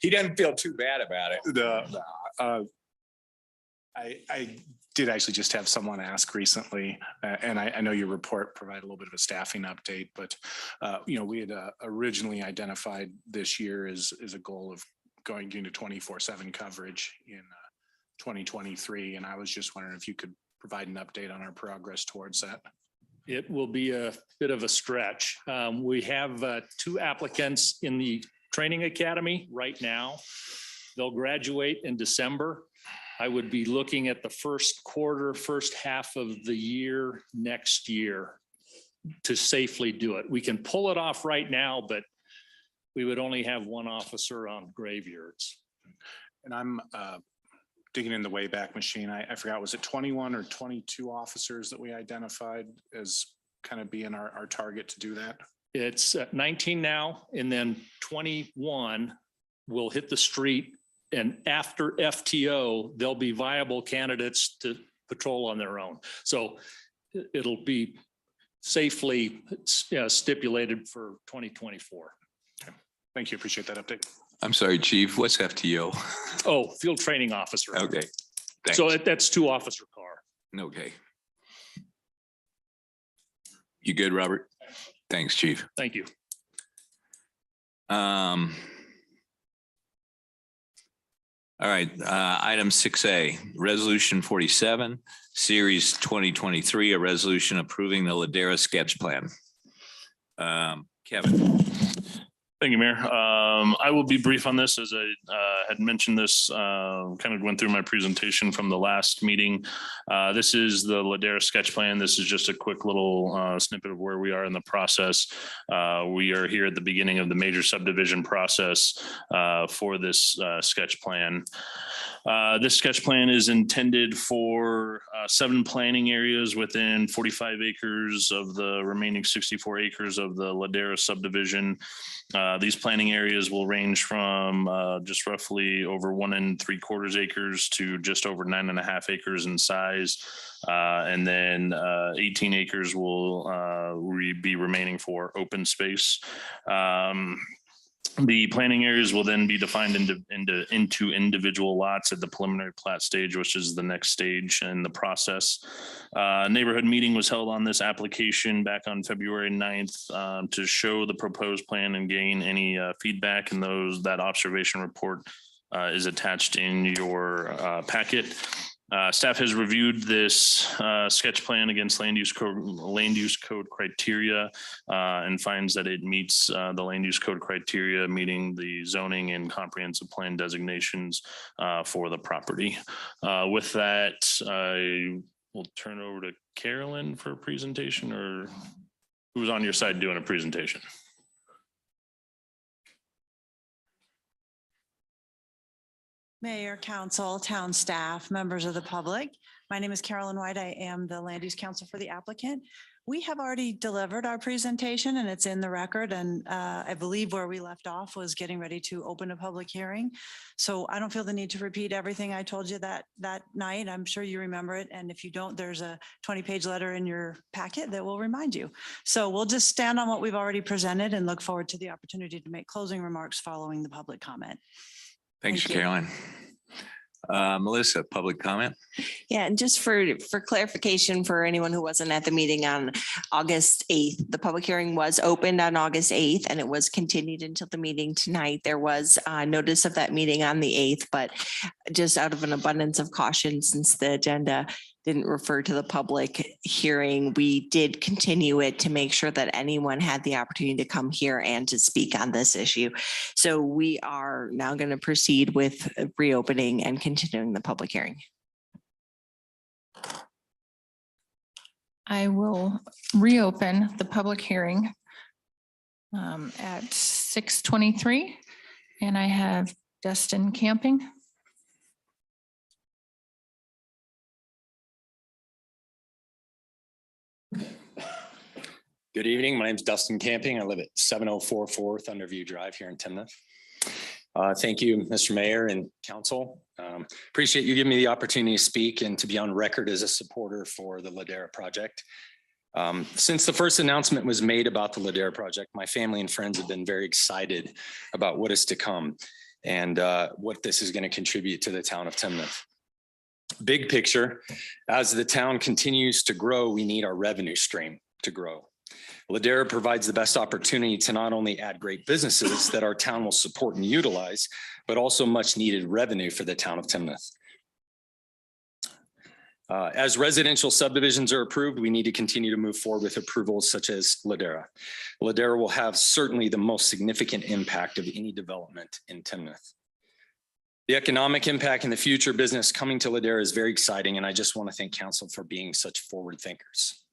He doesn't feel too bad about it. I did actually just have someone ask recently, and I know your report provided a little bit of a staffing update, but we had originally identified this year as a goal of going into 24/7 coverage in 2023. And I was just wondering if you could provide an update on our progress towards that. It will be a bit of a stretch. We have 2 applicants in the training academy right now. They'll graduate in December. I would be looking at the first half of the year next year to safely do it. We can pull it off right now, but we would only have 1 officer on graveyards. And I'm digging in the Wayback Machine. I forgot, was it 21 or 22 officers that we identified as kind of being our target to do that? It's 19 now, and then 21 will hit the street. And after FTO, they'll be viable candidates to patrol on their own. So it'll be safely stipulated for 2024. Okay. Thank you. Appreciate that update. I'm sorry, Chief, what's FTO? Oh, field training officer. Okay. Thanks. So that's 2 officer car. Okay. You good, Robert? Thanks, Chief. Thank you. All right, item 6A, Resolution 47, Series 2023, a resolution approving the Ladera sketch plan. Kevin. Thank you, Mayor. I will be brief on this, as I had mentioned this, kind of went through my presentation from the last meeting. This is the Ladera sketch plan. This is just a quick little snippet of where we are in the process. We are here at the beginning of the major subdivision process for this sketch plan. This sketch plan is intended for 7 planning areas within 45 acres of the remaining 64 acres of the Ladera subdivision. These planning areas will range from just roughly over 1 3/4 acres to just over 9.5 acres in size. And then 18 acres will be remaining for open space. The planning areas will then be defined into individual lots at the preliminary plat stage, which is the next stage in the process. Neighborhood meeting was held on this application back on February 9th to show the proposed plan and gain any feedback, and that observation report is attached in your packet. Staff has reviewed this sketch plan against land use code criteria and finds that it meets the land use code criteria, meeting the zoning and comprehensive plan designations for the property. With that, I will turn it over to Carolyn for a presentation, or who's on your side doing a presentation? Mayor, council, town staff, members of the public. My name is Carolyn White. I am the land use counsel for the applicant. We have already delivered our presentation and it's in the record. And I believe where we left off was getting ready to open a public hearing. So I don't feel the need to repeat everything I told you that night. I'm sure you remember it. And if you don't, there's a 20-page letter in your packet that will remind you. So we'll just stand on what we've already presented and look forward to the opportunity to make closing remarks following the public comment. Thanks, Thank you. Caroline. Melissa, public comment? Yeah, and just for clarification for anyone who wasn't at the meeting on August 8th, the public hearing was opened on August 8th and it was continued until the meeting tonight. There was notice of that meeting on the 8th, but just out of an abundance of caution, since the agenda didn't refer to the public hearing, we did continue it to make sure that anyone had the opportunity to come here and to speak on this issue. So we are now going to proceed with reopening and continuing the public hearing. I will reopen the public hearing at 6:23, and I have Dustin Camping. Good evening. My name is Dustin Camping. I live at 704 4th Underview Drive here in Timnath. Thank you, Mr. Mayor and Council. Appreciate you giving me the opportunity to speak and to be on record as a supporter for the Ladera project. Since the first announcement was made about the Ladera project, my family and friends have been very excited about what is to come and what this is going to contribute to the town of Timnath. Big picture, as the town continues to grow, we need our revenue stream to grow. Ladera provides the best opportunity to not only add great businesses that our town will support and utilize, but also much needed revenue for the town of Timnath. As residential subdivisions are approved, we need to continue to move forward with approvals such as Ladera. Ladera will have certainly the most significant impact of any development in Timnath. The economic impact in the future business coming to Ladera is very exciting, and I just want to thank council for being such forward thinkers.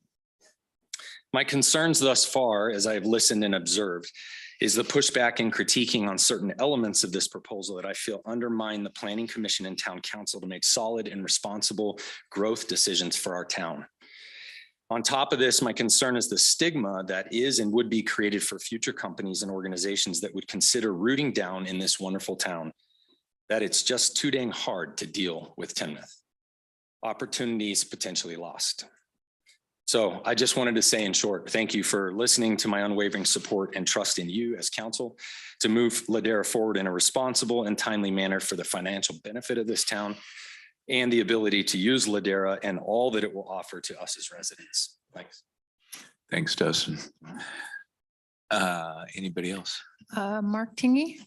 My concerns thus far, as I have listened and observed, is the pushback and critiquing on certain elements of this proposal that I feel undermine the Planning Commission and Town Council to make solid and responsible growth decisions for our town. On top of this, my concern is the stigma that is and would be created for future companies and organizations that would consider rooting down in this wonderful town, that it's just too dang hard to deal with Timnath. Opportunities potentially lost. So I just wanted to say in short, thank you for listening to my unwavering support and trust in you as council to move Ladera forward in a responsible and timely manner for the financial benefit of this town and the ability to use Ladera and all that it will offer to us as residents. Thanks. Thanks, Dustin. Anybody else? Mark Tingy.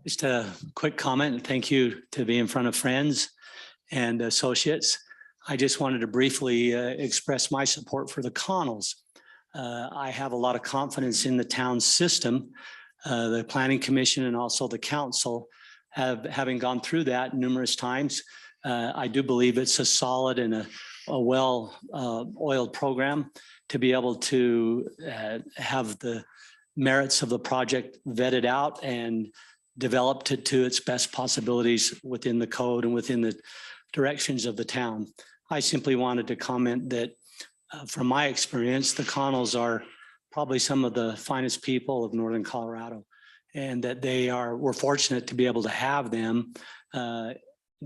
Just a quick comment and thank you to be in front of friends and associates. I just wanted to briefly express my support for the Connells. I have a lot of confidence in the town system, the Planning Commission and also the council having gone through that numerous times. I do believe it's a solid and a well oiled program to be able to have the merits of the project vetted out and developed it to its best possibilities within the code and within the directions of the town. I simply wanted to comment that from my experience, the Connells are probably some of the finest people of Northern Colorado, and that we're fortunate to be able to have them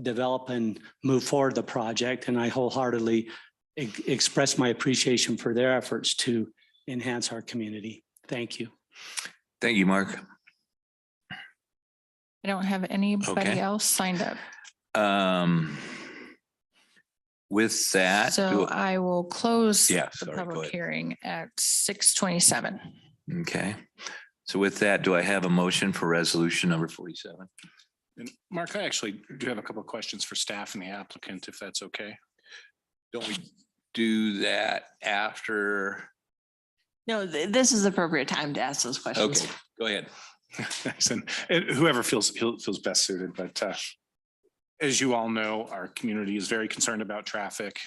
develop and move forward the project. And I wholeheartedly express my appreciation for their efforts to enhance our community. Thank you. Thank you, Mark. I don't have anybody else signed up. With that. So I will close the go public ahead. hearing at 6:27. Okay. So with that, do I have a motion for resolution number 47? And Mark, I actually do have a couple of questions for staff and the applicant, if that's okay. Don't we do that after? No, this is the appropriate time to ask those questions. Okay, go ahead. Thanks. And whoever feels best suited, but as you all know, our community is very concerned about traffic.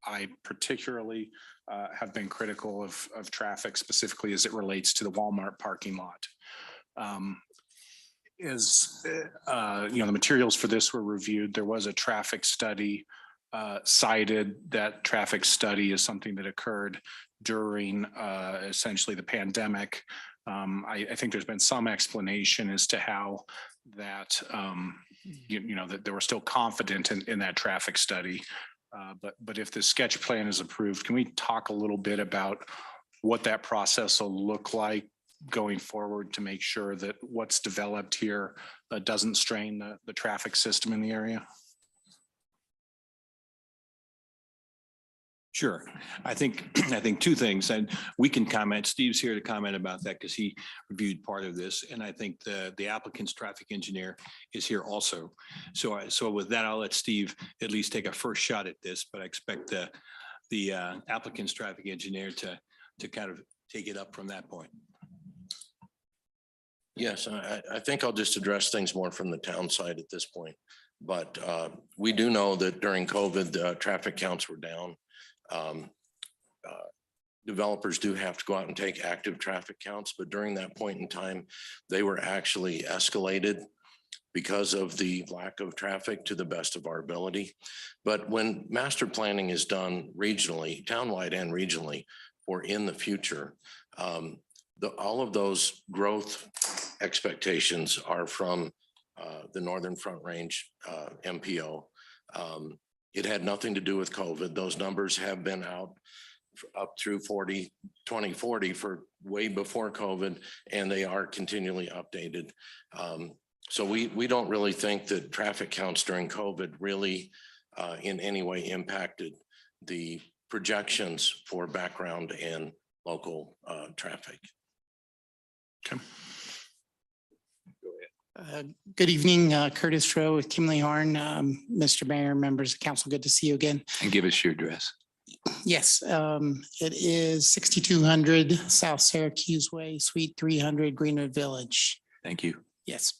I particularly have been critical of traffic, specifically as it relates to the Walmart parking lot. The materials for this were reviewed. There was a traffic study cited. That traffic study is something that occurred during essentially the pandemic. I think there's been some explanation as to how that that they were still confident in that traffic study. But if the sketch plan is approved, can we talk a little bit about what that process will look like going forward to make sure that what's developed here doesn't strain the traffic system in the area? Sure. I think two things, and we can comment. Steve's here to comment about that because he reviewed part of this, and I think the applicant's traffic engineer is here also. So with that, I'll let Steve at least take a first shot at this, but I expect the applicant's traffic engineer to kind of take it up from that point. Yes, I think I'll just address things more from the town side at this point. But we do know that during COVID, traffic counts were down. Developers do have to go out and take active traffic counts, but during that point in time, they were actually escalated because of the lack of traffic to the best of our ability. But when master planning is done regionally, townwide and regionally, or in the future, all of those growth expectations are from the Northern Front Range MPO. It had nothing to do with COVID. Those numbers have been out up through 2040 for way before COVID, and they are continually updated. So we don't really think that traffic counts during COVID really in any way impacted the projections for background and local traffic. Okay. Good evening, Curtis Rowe with Kimley Horn. Mr. Mayor, members of council, good to see you again. And give us your address. Yes, it is 6200 South Syracuse Way, Suite 300, Greenwood Village. Thank you. Yes.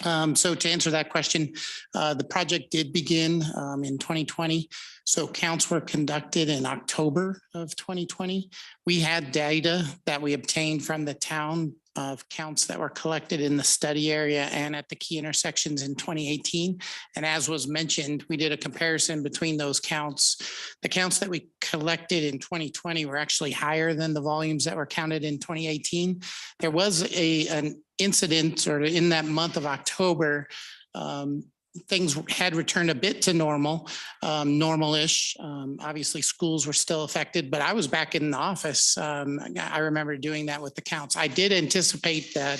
So to answer that question, the project did begin in 2020. So counts were conducted in October of 2020. We had data that we obtained from the town of counts that were collected in the study area and at the key intersections in 2018. And as was mentioned, we did a comparison between those counts. The counts that we collected in 2020 were actually higher than the volumes that were counted in 2018. There was an incident or in that month of October, things had returned a bit to normal, normal-ish. Obviously, schools were still affected, but I was back in the office. I remember doing that with the counts. I did anticipate that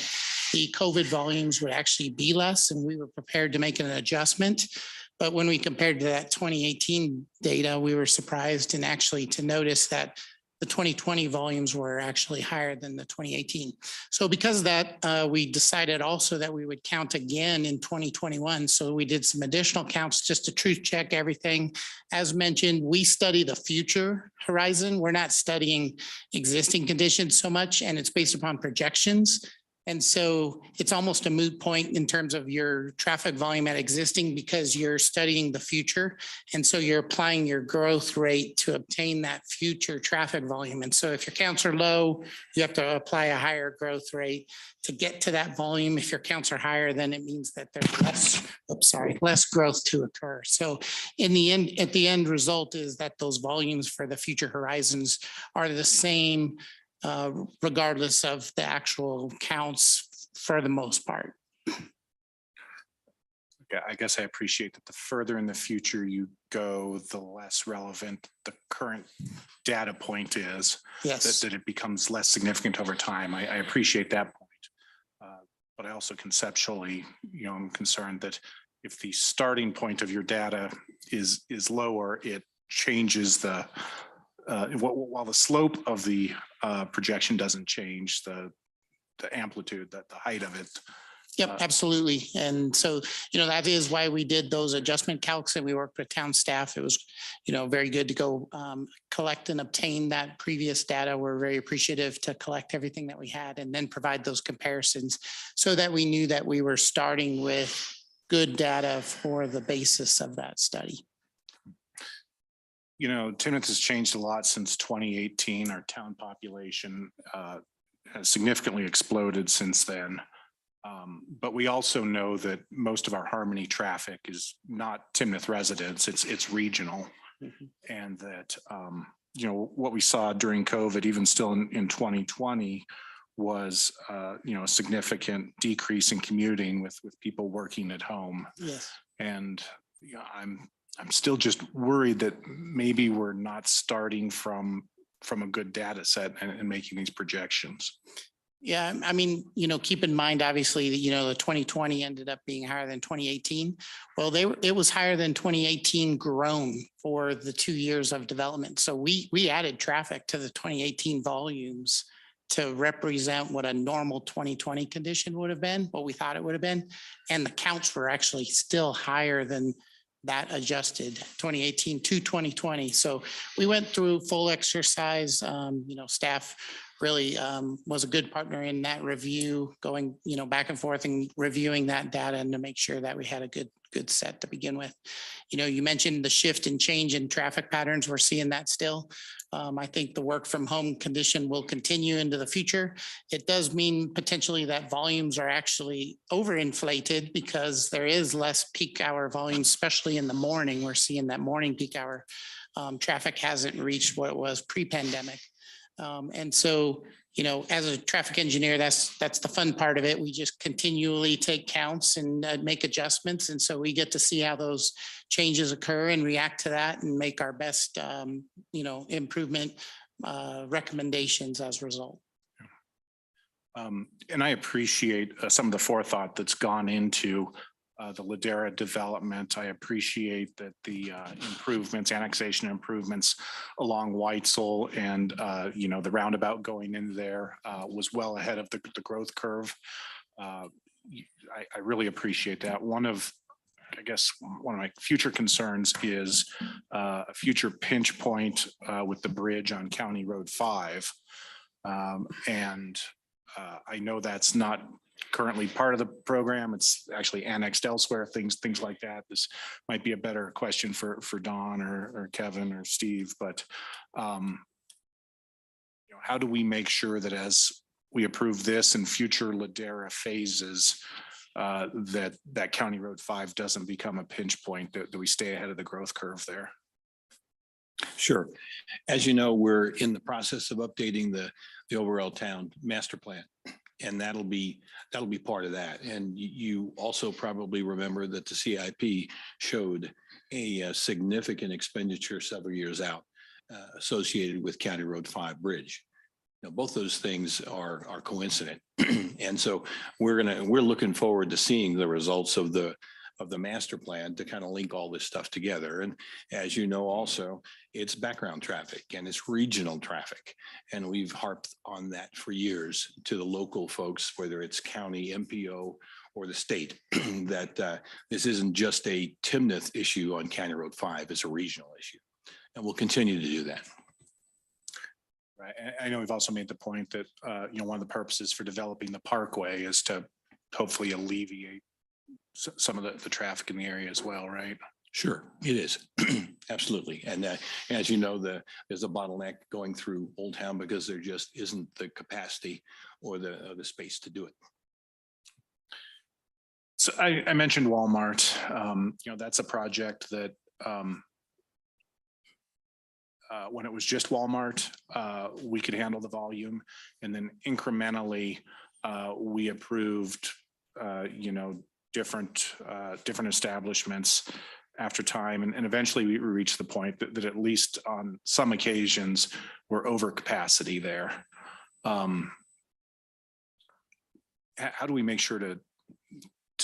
the COVID volumes would actually be less, and we were prepared to make an adjustment. But when we compared to that 2018 data, we were surprised and actually to notice that the 2020 volumes were actually higher than the 2018. So because of that, we decided also that we would count again in 2021. So we did some additional counts just to truth check everything. As mentioned, we study the future horizon. We're not studying existing conditions so much, and it's based upon projections. And so it's almost a moot point in terms of your traffic volume at existing because you're studying the future. And so you're applying your growth rate to obtain that future traffic volume. And so if your counts are low, you have to apply a higher growth rate to get to that volume. If your counts are higher, then it means that there's less growth to occur. So in the end, at the end result is that those volumes for the future horizons are the same regardless of the actual counts for the most part. Yeah, I guess I appreciate that the further in the future you go, the less relevant the current data point is. Yes. That it becomes less significant over time. I appreciate that point. But I also conceptually, I'm concerned that if the starting point of your data is lower, it changes the while the slope of the projection doesn't change, the amplitude, the height of it. Yep, absolutely. And so, that is why we did those adjustment calcs and we worked with town staff. It was, very good to go collect and obtain that previous data. We're very appreciative to collect everything that we had and then provide those comparisons so that we knew that we were starting with good data for the basis of that study. Timnath has changed a lot since 2018. Our town population has significantly exploded since then. But we also know that most of our Harmony traffic is not Timnath residents, it's regional. And that, what we saw during COVID, even still in 2020, was, a significant decrease in commuting with people working at home. Yes. And I'm still just worried that maybe we're not starting from a good data set and making these projections. Yeah, keep in mind, obviously, that, the 2020 ended up being higher than 2018. Well, it was higher than 2018 grown for the 2 years of development. So we added traffic to the 2018 volumes to represent what a normal 2020 condition would have been, what we thought it would have been. And the counts were actually still higher than that adjusted 2018 to 2020. So we went through full exercise. Staff really was a good partner in that review, going back and forth and reviewing that data and to make sure that we had a good good set to begin with. You know, you mentioned the shift and change in traffic patterns. We're seeing that still. I think the work from home condition will continue into the future. It does mean potentially that volumes are actually overinflated because there is less peak hour volume, especially in the morning. We're seeing that morning peak hour traffic hasn't reached what it was pre-pandemic. And so, you know, as a traffic engineer, that's the fun part of it. We just continually take counts and make adjustments. And so we get to see how those changes occur and react to that and make our best, you know, improvement recommendations as a result. And I appreciate some of the forethought that's gone into the Ladera development. I appreciate that the improvements, annexation improvements along Weitzel and, you know, the roundabout going in there was well ahead of the growth curve. I really appreciate that. I guess one of my future concerns is a future pinch point with the bridge on County Road 5. And I know that's not currently part of the program. It's actually annexed elsewhere, things like that. This might be a better question for Don or Kevin or Steve, but you know, how do we make sure that as we approve this and future Ladera phases, that County Road 5 doesn't become a pinch point, that we stay ahead of the growth curve there? Sure. As you know, we're in the process of updating the overall town master plan. And that'll be part of that. And you also probably remember that the CIP showed a significant expenditure several years out associated with County Road 5 bridge. Now, both those things are coincident. And so we're looking forward to seeing the results of the master plan to kind of link all this stuff together. And as you know, also, it's background traffic and it's regional traffic. And we've harped on that for years to the local folks, whether it's county, MPO, or the state, that this isn't just a Timnath issue on County Road 5, it's a regional issue. And we'll continue to do that. Right. And I know we've also made the point that, you know, one of the purposes for developing the parkway is to hopefully alleviate some of the traffic in the area as well, right? Sure, it is. Absolutely. And as you know, there's a bottleneck going through Old Town because there just isn't the capacity or the space to do it. So I mentioned Walmart. You know, that's a project that when it was just Walmart, we could handle the volume, and then incrementally we approved, you know, different establishments after time. And eventually we reached the point that at least on some occasions we're over capacity there. How do we make sure to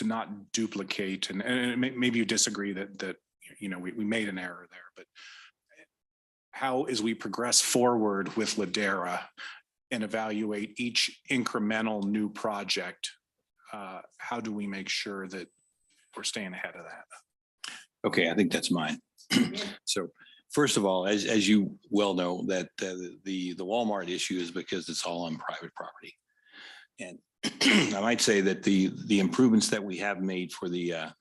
not duplicate? And maybe you disagree that you know, we made an error there, but how, as we progress forward with Ladera and evaluate each incremental new project, how do we make sure that we're staying ahead of that? Okay, I think that's mine. So first of all, as you well know, that the Walmart issue is because it's all on private property. And I might say that the improvements that we have made for the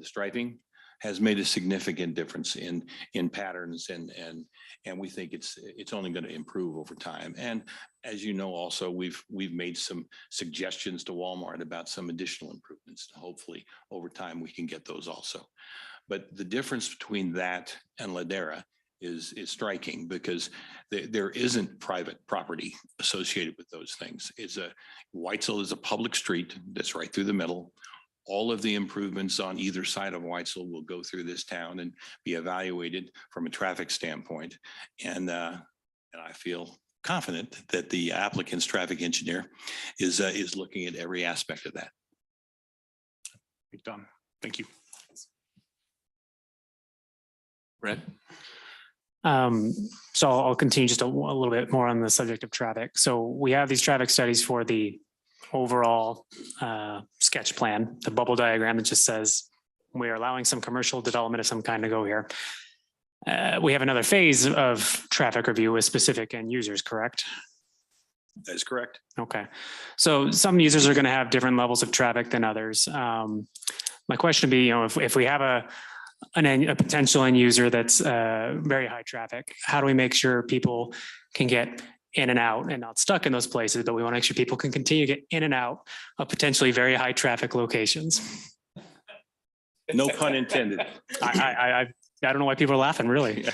striping has made a significant difference in patterns, and we think it's only going to improve over time. And as you know, also we've made some suggestions to Walmart about some additional improvements. Hopefully over time we can get those also. But the difference between that and Ladera is striking, because there isn't private property associated with those things. Weitzel is a public street that's right through the middle. All of the improvements on either side of Weitzel will go through this town and be evaluated from a traffic standpoint. And I feel confident that the applicant's traffic engineer is looking at every aspect of that. Done. Thank you. Brett? So I'll continue just a little bit more on the subject of traffic. So we have these traffic studies for the overall sketch plan, the bubble diagram that just says we are allowing some commercial development of some kind to go here. We have another phase of traffic review with specific end users, correct? That is correct. Okay. So some users are going to have different levels of traffic than others. my question would be, if we have a potential end user that's very high traffic, how do we make sure people can get in and out and not stuck in those places, but we want to make sure people can continue to get in and out of potentially very high traffic locations? No pun intended. I don't know why people are laughing, really.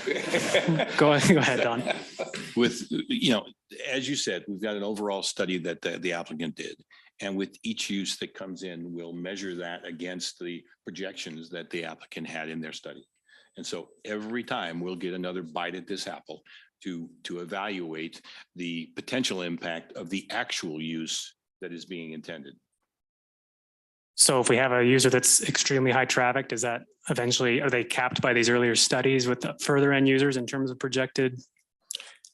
Go ahead, Don. With, as you said, we've got an overall study that the applicant did. And with each use that comes in, we'll measure that against the projections that the applicant had in their study. And so every time we'll get another bite at this apple to evaluate the potential impact of the actual use that is being intended. So if we have a user that's extremely high traffic, does that eventually, are they capped by these earlier studies with the further end users in terms of projected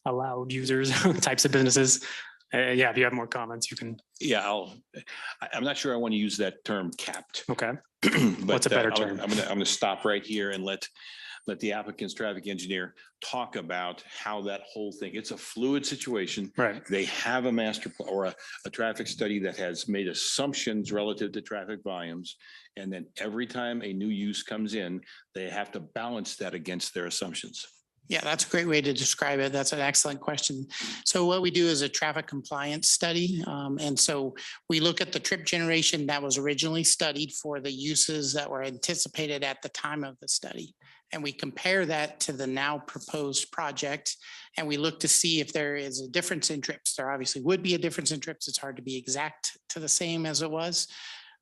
allowed users, types of businesses? Yeah, if you have more comments, you can. Yeah, I'm not sure I want to use that term capped. Okay. But What's a better term? I'm gonna stop right here and let the applicant's traffic engineer talk about how that whole thing, it's a fluid situation. Right. They have a master plan or a traffic study that has made assumptions relative to traffic volumes. And then every time a new use comes in, they have to balance that against their assumptions. Yeah, that's a great way to describe it. That's an excellent question. So what we do is a traffic compliance study. And so we look at the trip generation that was originally studied for the uses that were anticipated at the time of the study. And we compare that to the now proposed project. And we look to see if there is a difference in trips. There obviously would be a difference in trips. It's hard to be exact to the same as it was.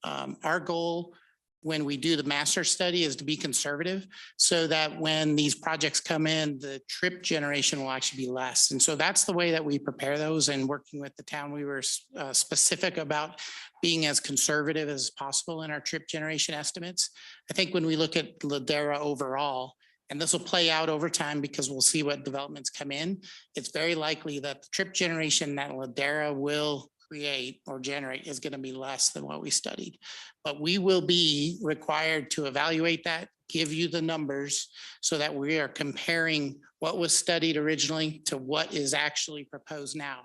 Our goal when we do the master study is to be conservative so that when these projects come in, the trip generation will actually be less. And so that's the way that we prepare those. And working with the town, we were specific about being as conservative as possible in our trip generation estimates. I think when we look at Ladera overall, and this will play out over time because we'll see what developments come in, it's very likely that the trip generation that Ladera will create or generate is going to be less than what we studied. But we will be required to evaluate that, give you the numbers so that we are comparing what was studied originally to what is actually proposed now.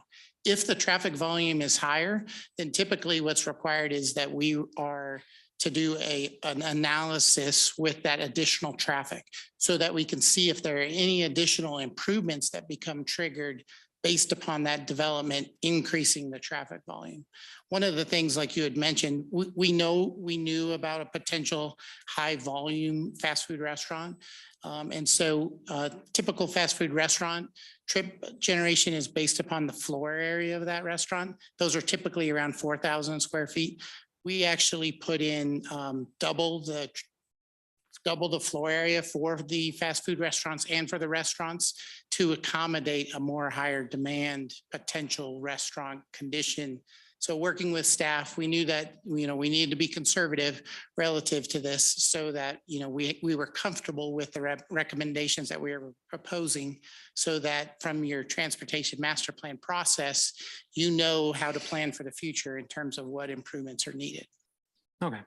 If the traffic volume is higher, then typically what's required is that we are to do an analysis with that additional traffic so that we can see if there are any additional improvements that become triggered based upon that development, increasing the traffic volume. One of the things, like you had mentioned, we knew about a potential high volume fast food restaurant. And so typical fast food restaurant trip generation is based upon the floor area of that restaurant. Those are typically around 4,000 square feet. We actually put in double the floor area for the fast food restaurants and for the restaurants to accommodate a more higher demand potential restaurant condition. So working with staff, we knew that, we needed to be conservative relative to this so that, we were comfortable with the recommendations that we were proposing so that from your transportation master plan process, how to plan for the future in terms of what improvements are needed. Okay.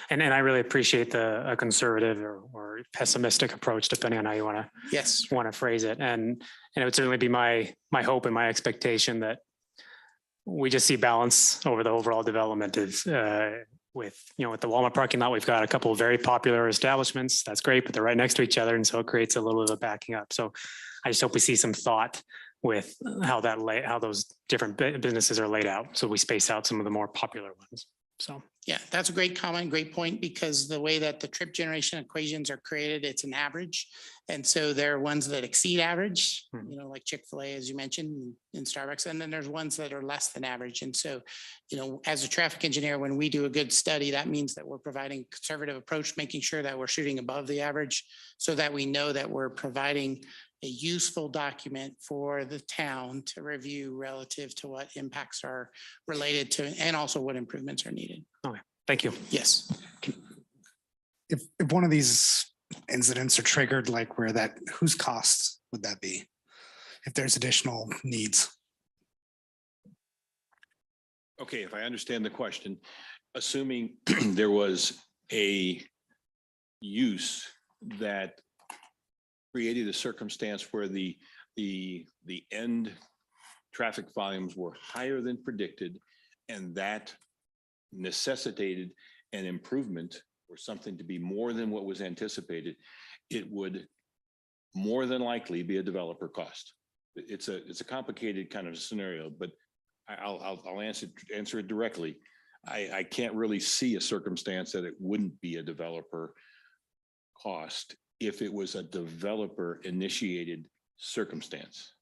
And I really appreciate a conservative or pessimistic approach, depending on how you want to phrase it. And it would certainly be my hope and my expectation that we just see balance over the overall development with the Walmart parking lot. We've got a couple of very popular establishments. That's great, but they're right next to each other. And so it creates a little bit of a backing up. So I just hope we see some thought with how those different businesses are laid out. So we space out some of the more popular ones. So. Yeah, that's a great comment, great point, because the way that the trip generation equations are created, it's an average. And so there are ones that exceed average, like Chick-fil-A, as you mentioned, and Starbucks. And then there's ones that are less than average. And so, as a traffic engineer, when we do a good study, that means that we're providing a conservative approach, making sure that we're shooting above the average so that we know that we're providing a useful document for the town to review relative to what impacts are related to and also what improvements are needed. Okay, thank you. Yes. If one of these incidents are triggered, like whose costs would that be? If there's additional needs? Okay, if I understand the question, assuming there was a use that created a circumstance where the end traffic volumes were higher than predicted, and that necessitated an improvement or something to be more than what was anticipated, it would more than likely be a developer cost. It's a complicated kind of scenario, but I'll answer it directly. I can't really see a circumstance that it wouldn't be a developer cost if it was a developer initiated circumstance.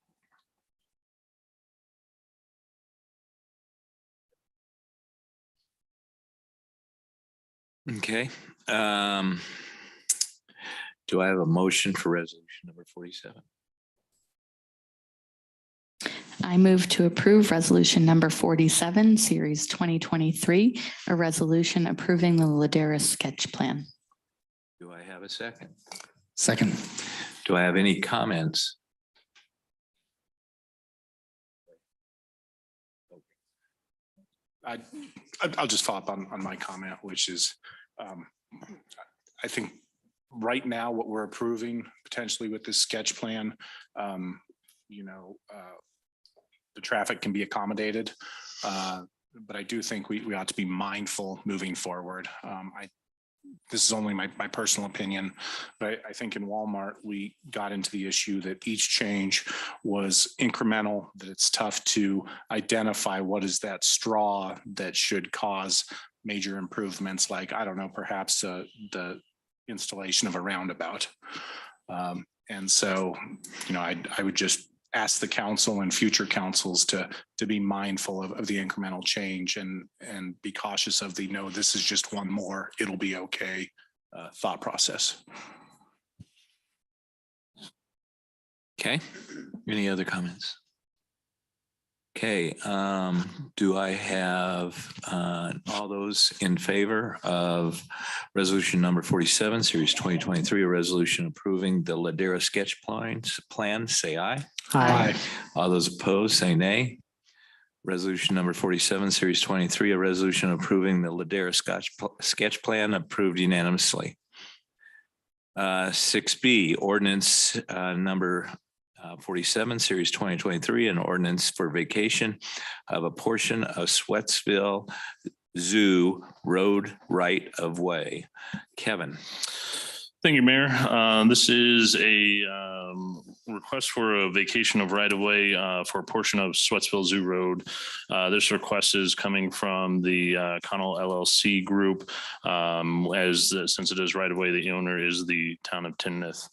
Okay. Do I have a motion for resolution number 47? I move to approve resolution number 47, series 2023, a resolution approving the Ladera sketch plan. Do I have a second? Second. Do I have any comments? I'll just follow up on my comment, which is, I think right now what we're approving potentially with this sketch plan, the traffic can be accommodated. But I do think we ought to be mindful moving forward. This is only my personal opinion, but I think in Walmart, we got into the issue that each change was incremental, that it's tough to identify what is that straw that should cause major improvements, like, I don't know, perhaps the installation of a roundabout. And so, I would just ask the council and future councils to be mindful of the incremental change and be cautious of the, no, this is just one more, it'll be okay thought process. Okay. Any other comments? Okay. Do I have all those in favor of resolution number 47, series 2023, a resolution approving the Ladera sketch plan, say aye. Aye. All those opposed, say nay. Resolution number 47, series 23, a resolution approving the Ladera sketch plan, approved unanimously. 6B, ordinance number 47, series 2023, an ordinance for vacation of a portion of Sweatsville Zoo Road right of way. Kevin. Thank you, Mayor. This is a request for a vacation of right-of-way for a portion of Sweatsville Zoo Road. This request is coming from the Connell LLC group. Since it is right-of-way, the owner is the town of Timnath.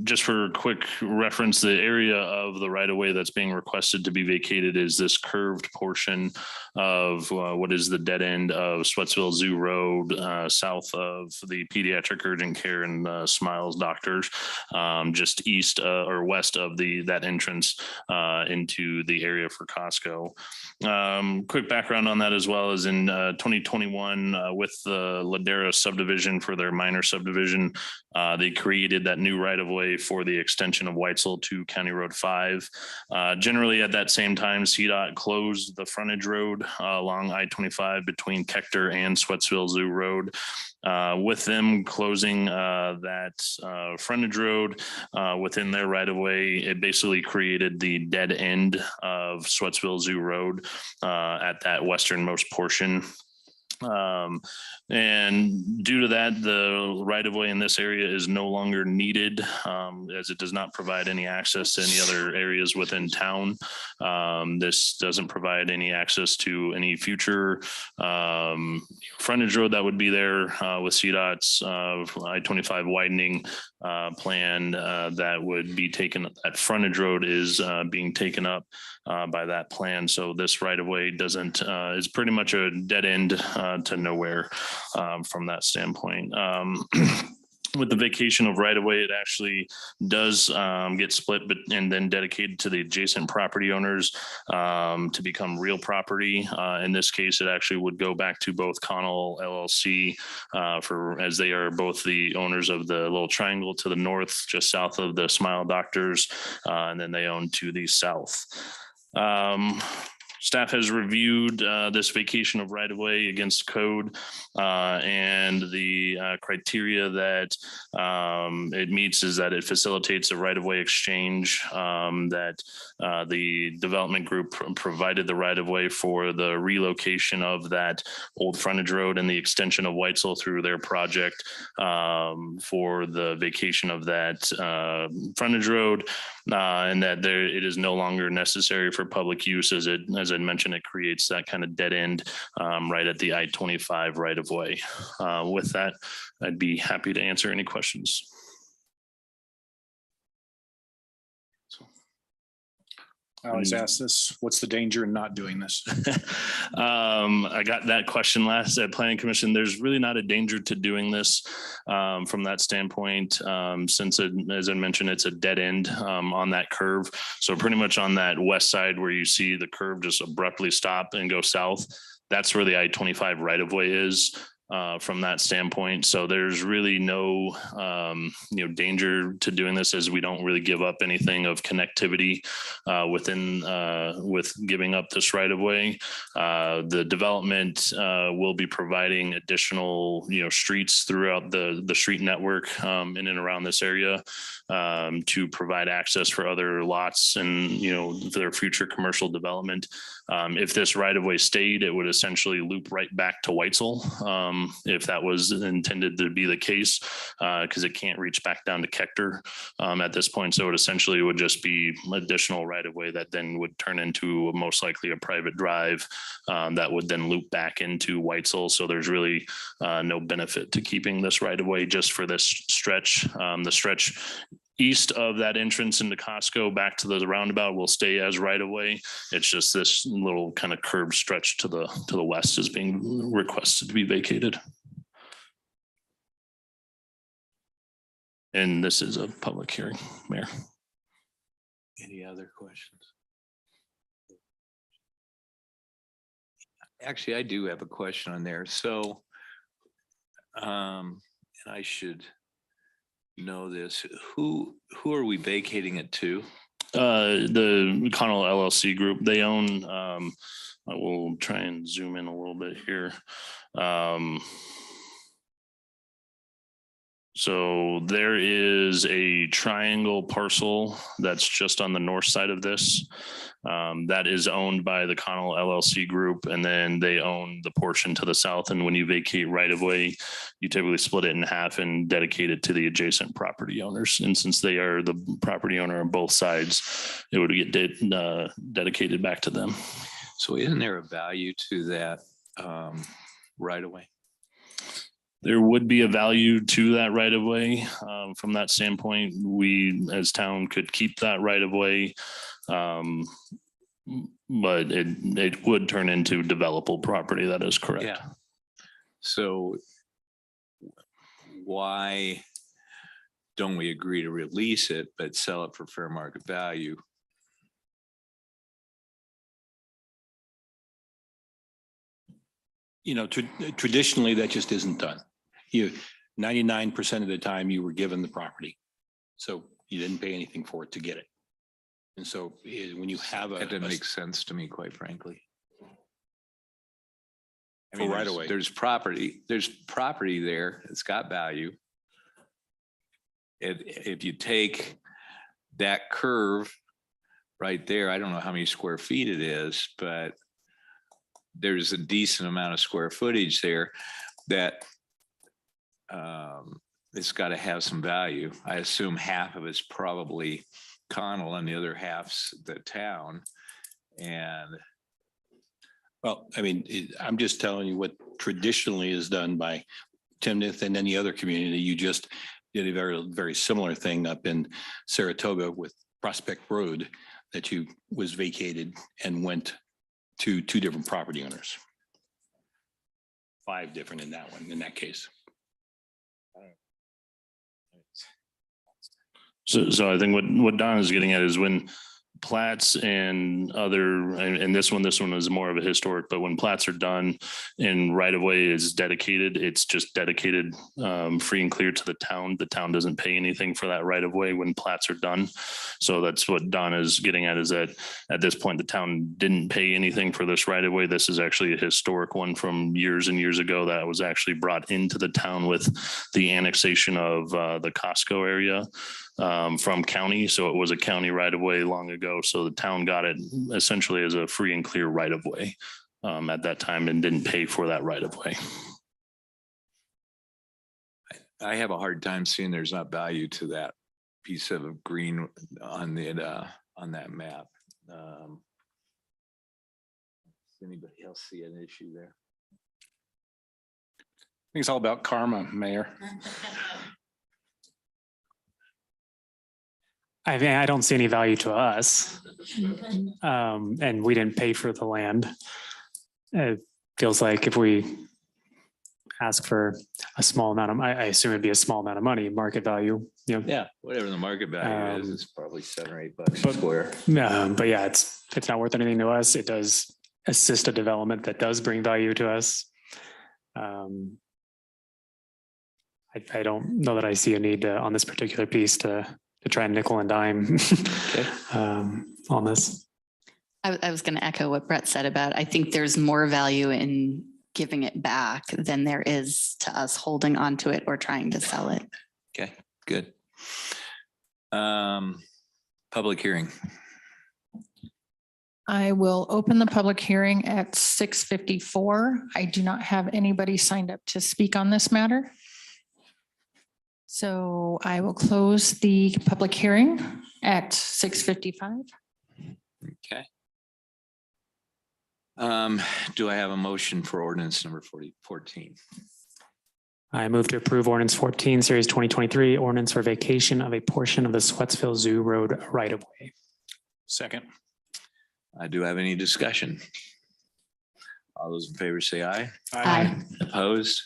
Just for quick reference, the area of the right-of-way that's being requested to be vacated is this curved portion of what is the dead end of Sweatsville Zoo Road, south of the pediatric urgent care and Smiles Doctors, just east or west of that entrance into the area for Costco. Quick background on that as well is in 2021 with the Ladera subdivision for their minor subdivision, they created that new right-of-way for the extension of Whitesville to County Road 5. Generally at that same time, CDOT closed the frontage road along I-25 between Kechter and Sweatsville Zoo Road. With them closing that frontage road within their right-of-way, it basically created the dead end of Sweatsville Zoo Road at that westernmost portion. And due to that, the right-of-way in this area is no longer needed as it does not provide any access to any other areas within town. This doesn't provide any access to any future frontage road that would be there with CDOT's I-25 widening plan that would be taken. That frontage road is being taken up by that plan. So this right-of-way doesn't is pretty much a dead end to nowhere from that standpoint. With the vacation of right-of-way, it actually does get split and then dedicated to the adjacent property owners to become real property. In this case, it actually would go back to both Connell LLC as they are both the owners of the little triangle to the north, just south of the Smile Doctors, and then they own to the south. Staff has reviewed this vacation of right-of-way against code and the criteria that it meets is that it facilitates a right-of-way exchange, that the development group provided the right-of-way for the relocation of that old frontage road and the extension of Whitesell through their project for the vacation of that frontage road, and that it is no longer necessary for public use as I mentioned, it creates that kind of dead end right at the I-25 right of way. With that, I'd be happy to answer any questions. I always ask this, what's the danger in not doing this? I got that question last at Planning Commission. There's really not a danger to doing this from that standpoint, since as I mentioned, it's a dead end on that curve. So pretty much on that west side where you see the curve just abruptly stop and go south, that's where the I-25 right of way is. From that standpoint. So there's really no, danger to doing this, as we don't really give up anything of connectivity with giving up this right of way. The development will be providing additional, streets throughout the street network in and around this area to provide access for other lots and, for their future commercial development. If this right of way stayed, it would essentially loop right back to Whitesell. If that was intended to be the case, because it can't reach back down to Kechter at this point. So it essentially would just be additional right of way that then would turn into most likely a private drive that would then loop back into Whitesell. So there's really no benefit to keeping this right of way just for this stretch. The stretch east of that entrance into Costco back to the roundabout will stay as right of way. It's just this little kind of curved stretch to the west is being requested to be vacated. And this is a public hearing, Mayor. Any other questions? Actually, I do have a question on there. So, and I should know this. Who are we vacating it to? The Connell LLC group. They own. I will try and zoom in a little bit here. So there is a triangle parcel that's just on the north side of this. That is owned by the Connell LLC group, and then they own the portion to the south. And when you vacate right of way, you typically split it in half and dedicate it to the adjacent property owners. And since they are the property owner on both sides, it would get dedicated back to them. So isn't there a value to that right of way? There would be a value to that right of way. From that standpoint, we as town could keep that right of way. But it would turn into developable property. That is correct. Yeah. So why don't we agree to release it, but sell it for fair market value? Traditionally, that just isn't done. 99% of the time you were given the property. So you didn't pay anything for it to get it. And so when you have it doesn't make sense to me, quite frankly. I For mean, right away. There's property there. It's got value. If you take that curve right there, I don't know how many square feet it is, but there's a decent amount of square footage there that it's got to have some value. I assume half of it's probably Connell and the other half's the town. And well, I mean, I'm just telling you what traditionally is done by Timnath and any other community. You just did a very, very similar thing up in Saratoga with Prospect Road that was vacated and went to 2 different property owners. 5 different in that one, in that case. So I think what Don is getting at is when plats and other, and this one is more of a historic, but when plats are done and right of way is dedicated, it's just dedicated free and clear to the town. The town doesn't pay anything for that right of way when plats are done. So that's what Don is getting at, is that at this point, the town didn't pay anything for this right of way. This is actually a historic one from years and years ago that was actually brought into the town with the annexation of the Costco area from county. So it was a county right of way long ago. So the town got it essentially as a free and clear right of way at that time and didn't pay for that right of way. I have a hard time seeing there's not value to that piece of green on that map. Does anybody else see an issue there? I think it's all about karma, Mayor. I mean, I don't see any value to us. And we didn't pay for the land. It feels like if we ask for a small amount of, I assume it'd be a small amount of money, market value, you know. Yeah, whatever the market value is, it's probably $7 or $8 a square. But yeah, it's not worth anything to us. It does assist a development that does bring value to us. I don't know that I see a need on this particular piece to try and nickel and dime on this. I was going to echo what Brett said about, I think there's more value in giving it back than there is to us holding on to it or trying to sell it. Okay, good. Public hearing. I will open the public hearing at 6:54. I do not have anybody signed up to speak on this matter. So I will close the public hearing at 6:55. Okay. Do I have a motion for ordinance number 14? I move to approve ordinance 14, series 2023, ordinance for vacation of a portion of the Sweatsville Zoo Road right of way. Second. I do have any discussion. All those in favor say aye. Aye. Opposed?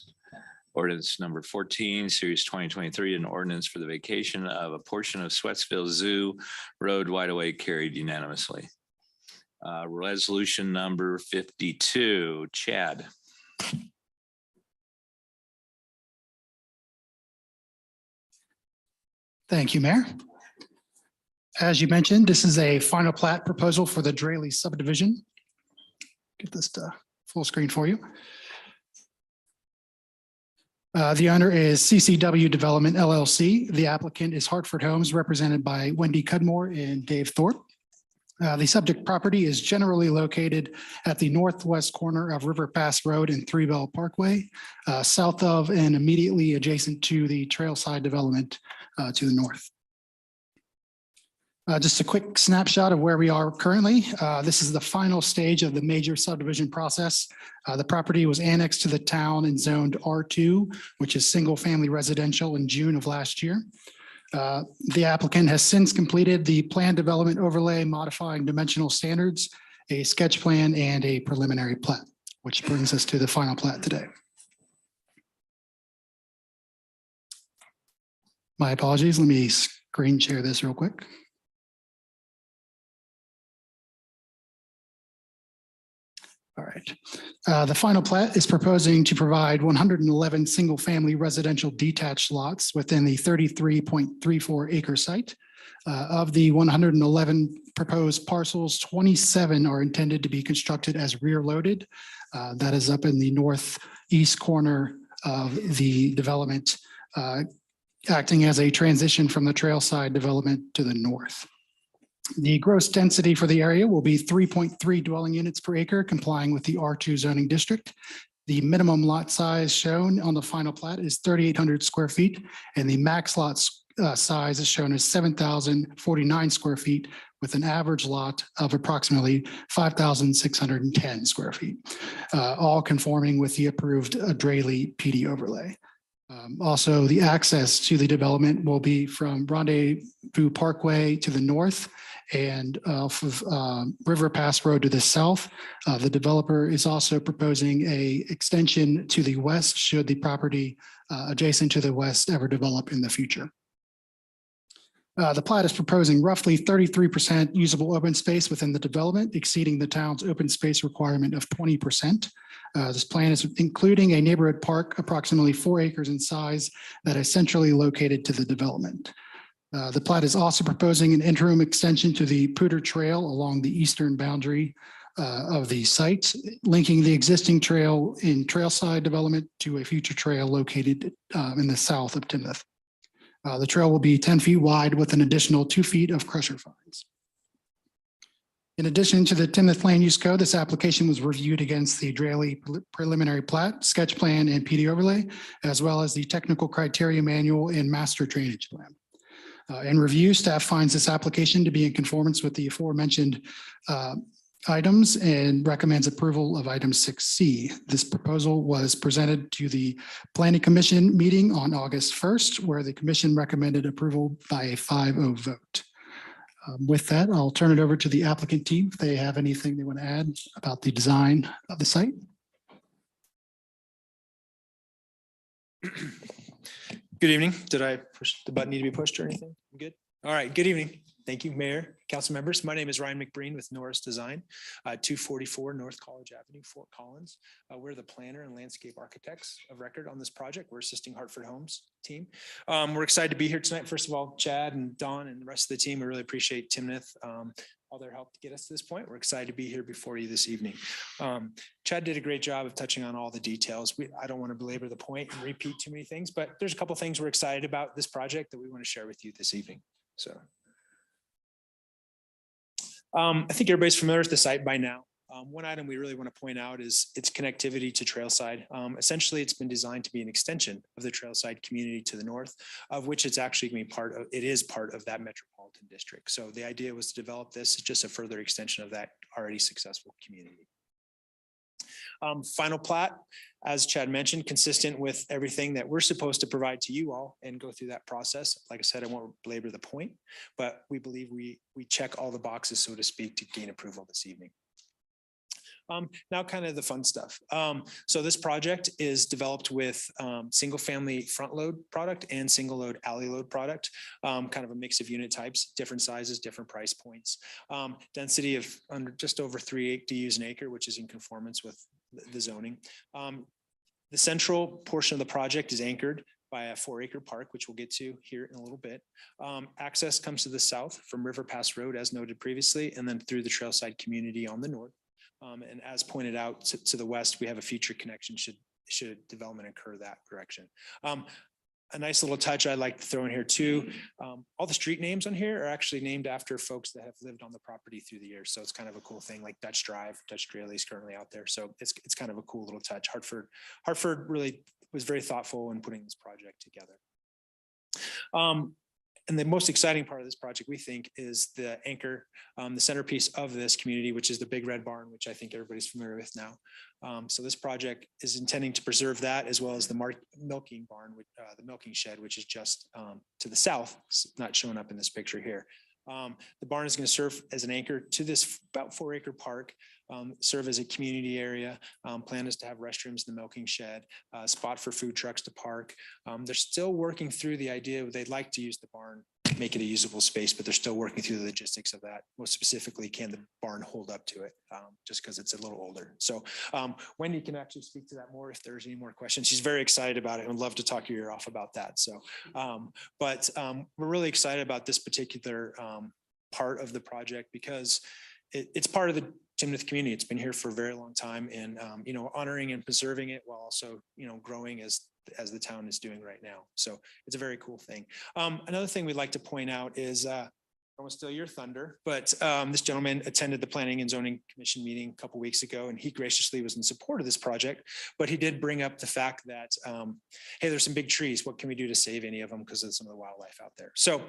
Ordinance number 14, series 2023, an ordinance for the vacation of a portion of Sweatsville Zoo Road right of way carried unanimously. Resolution number 52, Chad. Thank you, Mayor. As you mentioned, this is a final plat proposal for the Draley subdivision. Get this to full screen for you. The owner is CCW Development LLC. The applicant is Hartford Homes, represented by Wendy Cudmore and Dave Thorpe. The subject property is generally located at the northwest corner of River Pass Road and Three Bell Parkway, south of and immediately adjacent to the Trailside development to the north. Just a quick snapshot of where we are currently. This is the final stage of the major subdivision process. The property was annexed to the town and zoned R2, which is single family residential, in June of last year. The applicant has since completed the plan development overlay modifying dimensional standards, a sketch plan, and a preliminary plat, which brings us to the final plat today. My apologies. Let me screen share this real quick. All right. The final plat is proposing to provide 111 single-family residential detached lots within the 33.34 acre site. Of the 111 proposed parcels, 27 are intended to be constructed as rear loaded. That is up in the northeast corner of the development, acting as a transition from the Trailside development to the north. The gross density for the area will be 3.3 dwelling units per acre, complying with the R2 zoning district. The minimum lot size shown on the final plat is 3,800 square feet, and the max lot size is shown as 7,049 square feet, with an average lot of approximately 5,610 square feet, all conforming with the approved Draley PD overlay. Also, the access to the development will be from Rendezvous Parkway to the north and off of River Pass Road to the south. The developer is also proposing a extension to the west should the property adjacent to the west ever develop in the future. The plat is proposing roughly 33% usable open space within the development, exceeding the town's open space requirement of 20%. This plan is including a neighborhood park approximately 4 acres in size that is centrally located to the development. The plat is also proposing an interim extension to the Pooter Trail along the eastern boundary of the site, linking the existing trail in trailside development to a future trail located in the south of Timnath. The trail will be 10 feet wide with an additional 2 feet of crusher fines. In addition to the Timnath Land Use Code, this application was reviewed against the Israeli preliminary plat, sketch plan, and PD overlay, as well as the technical criteria manual and master drainage plan. In review, staff finds this application to be in conformance with the aforementioned items and recommends approval of item 6C. This proposal was presented to the Planning Commission meeting on August 1st, where the commission recommended approval by a 5-0 vote. With that, I'll turn it over to the applicant team if they have anything they want to add about the design of the site. Good evening. Did I push the button need to be pushed or anything? I'm good. All right. Good evening. Thank you, Mayor, council members. My name is Ryan McBreen with Norris Design, 244 North College Avenue, Fort Collins. We're the planner and landscape architects of record on this project. We're assisting Hartford Homes team. We're excited to be here tonight. First of all, Chad and Don and the rest of the team, we really appreciate Timnath, all their help to get us to this point. We're excited to be here before you this evening. Chad did a great job of touching on all the details. I don't want to belabor the point and repeat too many things, but there's a couple of things we're excited about this project that we want to share with you this evening. So. I think everybody's familiar with the site by now. One item we really want to point out is its connectivity to Trailside. Essentially, it's been designed to be an extension of the Trailside community to the north, of which it's actually going to be part of. It is part of that metropolitan district. So the idea was to develop this as just a further extension of that already successful community. Final plat, as Chad mentioned, consistent with everything that we're supposed to provide to you all and go through that process. Like I said, I won't belabor the point, but we believe we check all the boxes, so to speak, to gain approval this evening. Now kind of the fun stuff. So this project is developed with single family front load product and single load alley load product, kind of a mix of unit types, different sizes, different price points. Density of under just over 3 DUs an acre, which is in conformance with the zoning. The central portion of the project is anchored by a 4-acre park, which we'll get to here in a little bit. Access comes to the south from River Pass Road, as noted previously, and then through the Trailside community on the north. And as pointed out to the west, we have a future connection should development occur that direction. A nice little touch I'd like to throw in here too. All the street names on here are actually named after folks that have lived on the property through the years. So it's kind of a cool thing, like Dutch Drive, Dutch Draley is currently out there. So it's kind of a cool little touch. Hartford really was very thoughtful in putting this project together. And the most exciting part of this project, we think, is the anchor, the centerpiece of this community, which is the Big Red Barn, which I think everybody's familiar with now. So this project is intending to preserve that, as well as the milking barn, the milking shed, which is just to the south, not showing up in this picture here. The barn is going to serve as an anchor to this about 4-acre park, serve as a community area. Plan is to have restrooms in the milking shed, spot for food trucks to park. They're still working through the idea they'd like to use the barn, make it a usable space, but they're still working through the logistics of that. Most specifically, can the barn hold up to it, just because it's a little older. So Wendy can actually speak to that more if there's any more questions. She's very excited about it and would love to talk your ear off about that. So, but we're really excited about this particular part of the project because it's part of the Timnath community. It's been here for a very long time, and honoring and preserving it while also growing as the town is doing right now. So it's a very cool thing. Another thing we'd like to point out is I want to steal your thunder, but this gentleman attended the Planning and Zoning Commission meeting a couple weeks ago, and he graciously was in support of this project. But he did bring up the fact that, hey, there's some big trees. What can we do to save any of them because of some of the wildlife out there? So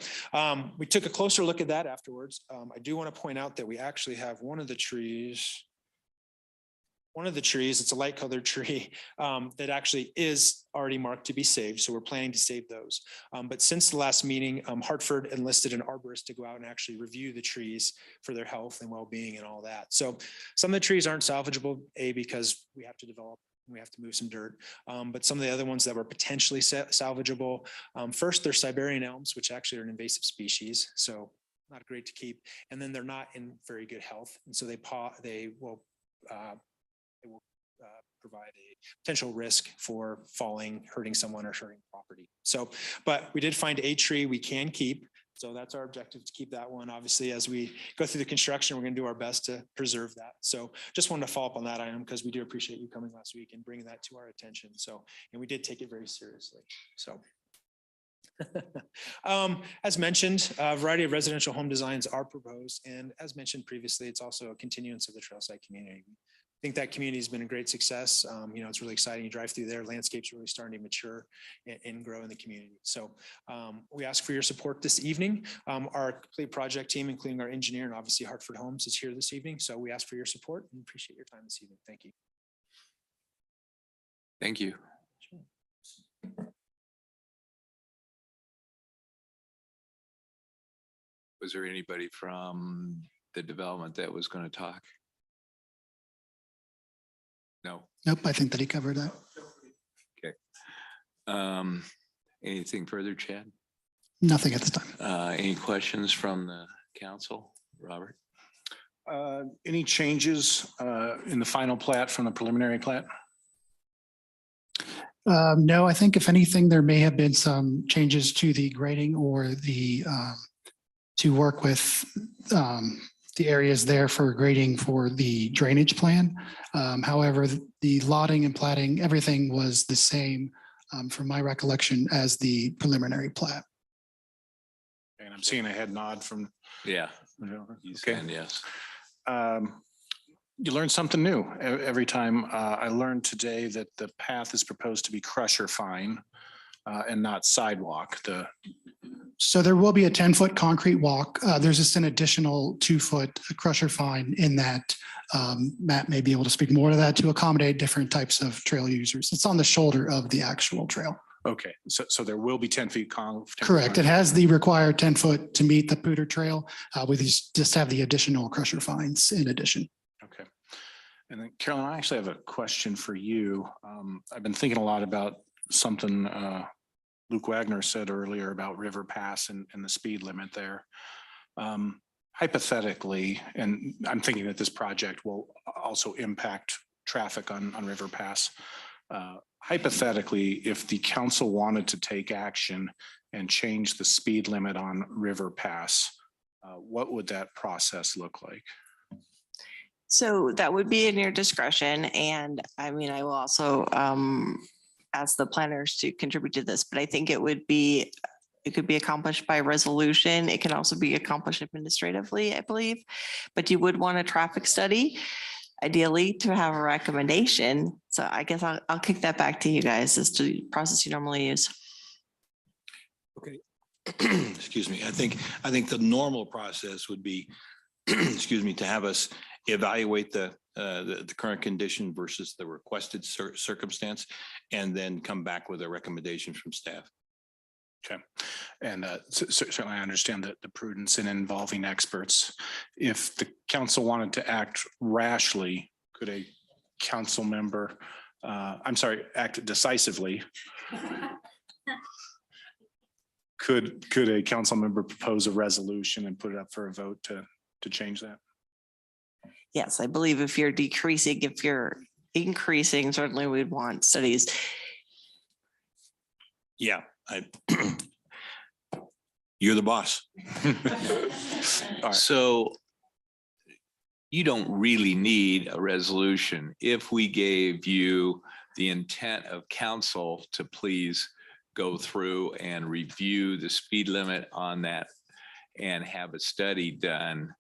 we took a closer look at that afterwards. I do want to point out that we actually have one of the trees, it's a light colored tree that actually is already marked to be saved. So we're planning to save those. But since the last meeting, Hartford enlisted an arborist to go out and actually review the trees for their health and well-being and all that. So some of the trees aren't salvageable, because we have to develop We have to move some dirt. But some of the other ones that were potentially salvageable, first, they're Siberian elms, which actually are an invasive species. So not great to keep. And then they're not in very good health. And so they will provide a potential risk for falling, hurting someone or hurting property. So, but we did find a tree we can keep. So that's our objective, to keep that one. Obviously, as we go through the construction, we're going to do our best to preserve that. So just wanted to follow up on that item because we do appreciate you coming last week and bringing that to our attention. So, and we did take it very seriously. So. As mentioned, a variety of residential home designs are proposed. And as mentioned previously, it's also a continuance of the trailside community. I think that community has been a great success. It's really exciting. You drive through there, landscape's really starting to mature and grow in the community. So we ask for your support this evening. Our complete project team, including our engineer and obviously Hartford Homes, is here this evening. So we ask for your support and appreciate your time this evening. Thank you. Thank you. Was there anybody from the development that was going to talk? No. Nope, I think that he covered that. Okay. Anything further, Chad? Nothing at this time. Any questions from the council, Robert? Any changes in the final plat from the preliminary plat? No, I think if anything, there may have been some changes to the grading or the to work with the areas there for grading for the drainage plan. However, the lotting and platting, everything was the same from my recollection as the preliminary plat. And I'm seeing a head nod from. Yeah. Okay. Yes. You learn something new every time. I learned today that the path is proposed to be crusher fine and not sidewalk. So there will be a 10-foot concrete walk. There's just an additional 2-foot crusher fine in that. Matt may be able to speak more to that to accommodate different types of trail users. It's on the shoulder of the actual trail. Okay, so there will be 10 feet. Correct. It has the required 10-foot to meet the Pooter Trail. We just have the additional crusher fines in addition. Okay. And then Carolyn, I actually have a question for you. I've been thinking a lot about something Luke Wagner said earlier about River Pass and the speed limit there. Hypothetically, and I'm thinking that this project will also impact traffic on River Pass. Hypothetically, if the council wanted to take action and change the speed limit on River Pass, what would that process look like? So that would be in your discretion. And I mean, I will also ask the planners to contribute to this, but I think it could be accomplished by resolution. It can also be accomplished administratively, I believe, but you would want a traffic study, ideally, to have a recommendation. So I guess I'll kick that back to you guys as to the process you normally use. Okay. Excuse me. I think the normal process would be, excuse me, to have us evaluate the current condition versus the requested circumstance, and then come back with a recommendation from staff. Okay. And certainly I understand that the prudence in involving experts. If the council wanted to act rashly, could a council member, act decisively? Could a council member propose a resolution and put it up for a vote to change that? Yes, I believe if you're decreasing, if you're increasing, certainly we'd want studies. Yeah, you're the boss. So you don't really need a resolution if we gave you the intent of council to please go through and review the speed limit on that and have a study done.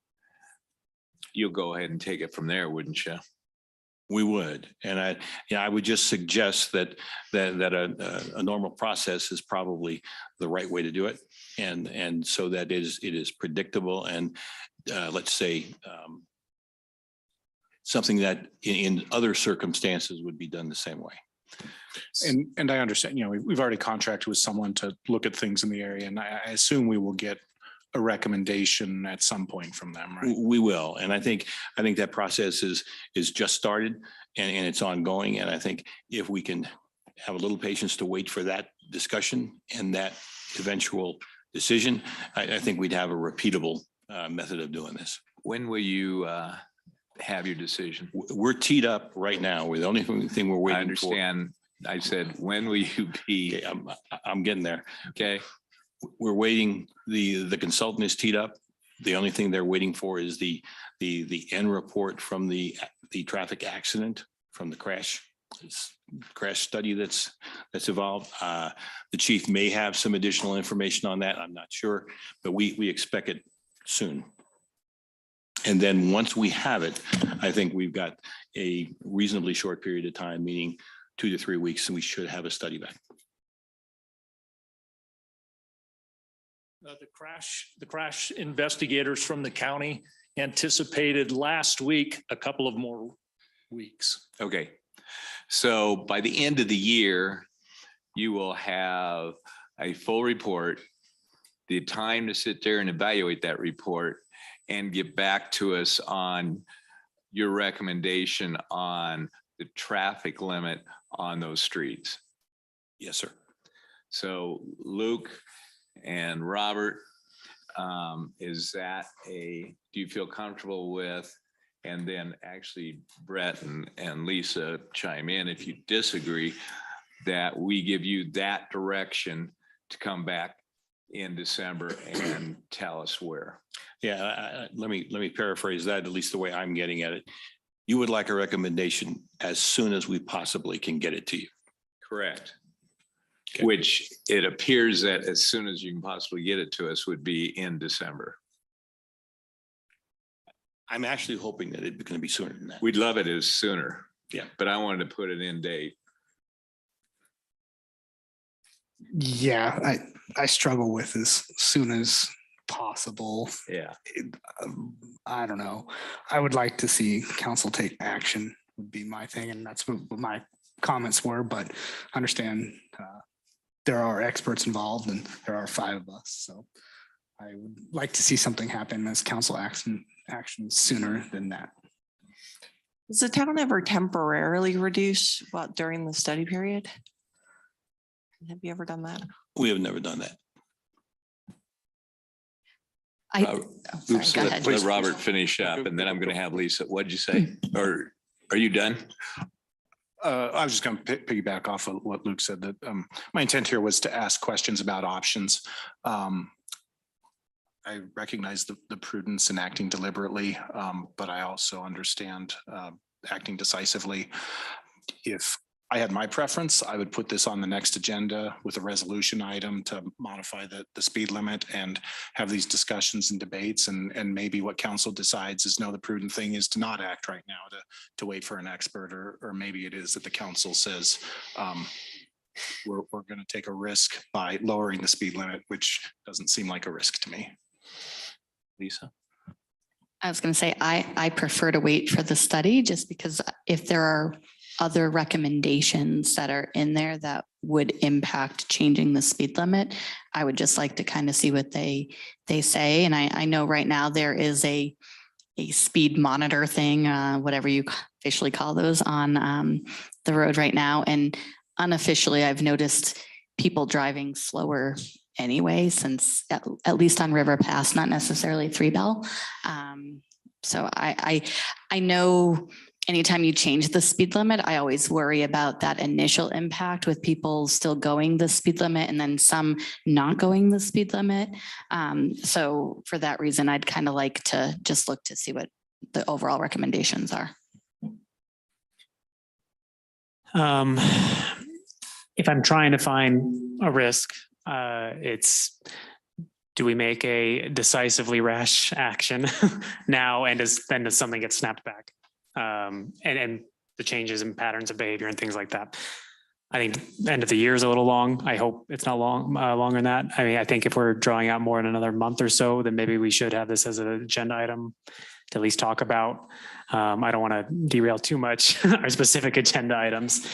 You'll go ahead and take it from there, wouldn't you? We would, and I would just suggest that a normal process is probably the right way to do it, and so that it is predictable, and let's say something that in other circumstances would be done the same way. And I understand, we've already contracted with someone to look at things in the area, and I assume we will get a recommendation at some point from them, right? We will. And I think that process is just started and it's ongoing. And I think if we can have a little patience to wait for that discussion and that eventual decision, I think we'd have a repeatable method of doing this. When will you have your decision? We're teed up right now. We're the only thing we're waiting for. I understand. I said, when will you be? Okay, I'm getting there. Okay. We're waiting. The consultant is teed up. The only thing they're waiting for is the end report from the traffic accident, from the crash study that's evolved. The chief may have some additional information on that. I'm not sure, but we expect it soon. And then once we have it, I think we've got a reasonably short period of time, meaning 2 to 3 weeks, and we should have a study back. The crash investigators from the county anticipated last week a couple of more weeks. Okay. So by the end of the year, you will have a full report, the time to sit there and evaluate that report and get back to us on your recommendation on the traffic limit on those streets. Yes, sir. So Luke and Robert, is that do you feel comfortable with? And then actually Brett and Lisa chime in if you disagree, that we give you that direction to come back in December and tell us where. Yeah, let me paraphrase that, at least the way I'm getting at it. You would like a recommendation as soon as we possibly can get it to you. Correct. Okay. Which it appears that as soon as you can possibly get it to us would be in December. I'm actually hoping that it's going to be sooner than that. We'd love it as sooner. Yeah. But I wanted to put it in date. Yeah, I struggle with as soon as possible. Yeah. I don't know. I would like to see council take action would be my thing. And that's what my comments were, but understand there are experts involved and there are 5 of us. So I would like to see something happen as council action sooner than that. Does the town ever temporarily reduce during the study period? Have you ever done that? We have never done that. Oops, Go ahead. let Robert finish up and then I'm going to have Lisa. What'd you say? Or are you done? I was just going to piggyback off of what Luke said, that my intent here was to ask questions about options. I recognize the prudence in acting deliberately, but I also understand acting decisively. If I had my preference, I would put this on the next agenda with a resolution item to modify the speed limit and have these discussions and debates. And maybe what council decides is, no, the prudent thing is to not act right now, to wait for an expert, or maybe it is that the council says we're going to take a risk by lowering the speed limit, which doesn't seem like a risk to me. Lisa? I was going to say, I prefer to wait for the study, just because if there are other recommendations that are in there that would impact changing the speed limit, I would just like to kind of see what they say. And I know right now there is a speed monitor thing, whatever you officially call those, on the road right now. And unofficially, I've noticed people driving slower anyway, since at least on River Pass, not necessarily 3 Bell. So I know anytime you change the speed limit, I always worry about that initial impact with people still going the speed limit and then some not going the speed limit. So for that reason, I'd kind of like to just look to see what the overall recommendations are. If I'm trying to find a risk, it's, do we make a decisively rash action now, and does something get snapped back? And the changes in patterns of behavior and things like that. I think the end of the year is a little long. I hope it's not longer than that. I mean, I think if we're drawing out more in another month or so, then maybe we should have this as an agenda item to at least talk about. I don't want to derail too much our specific agenda items.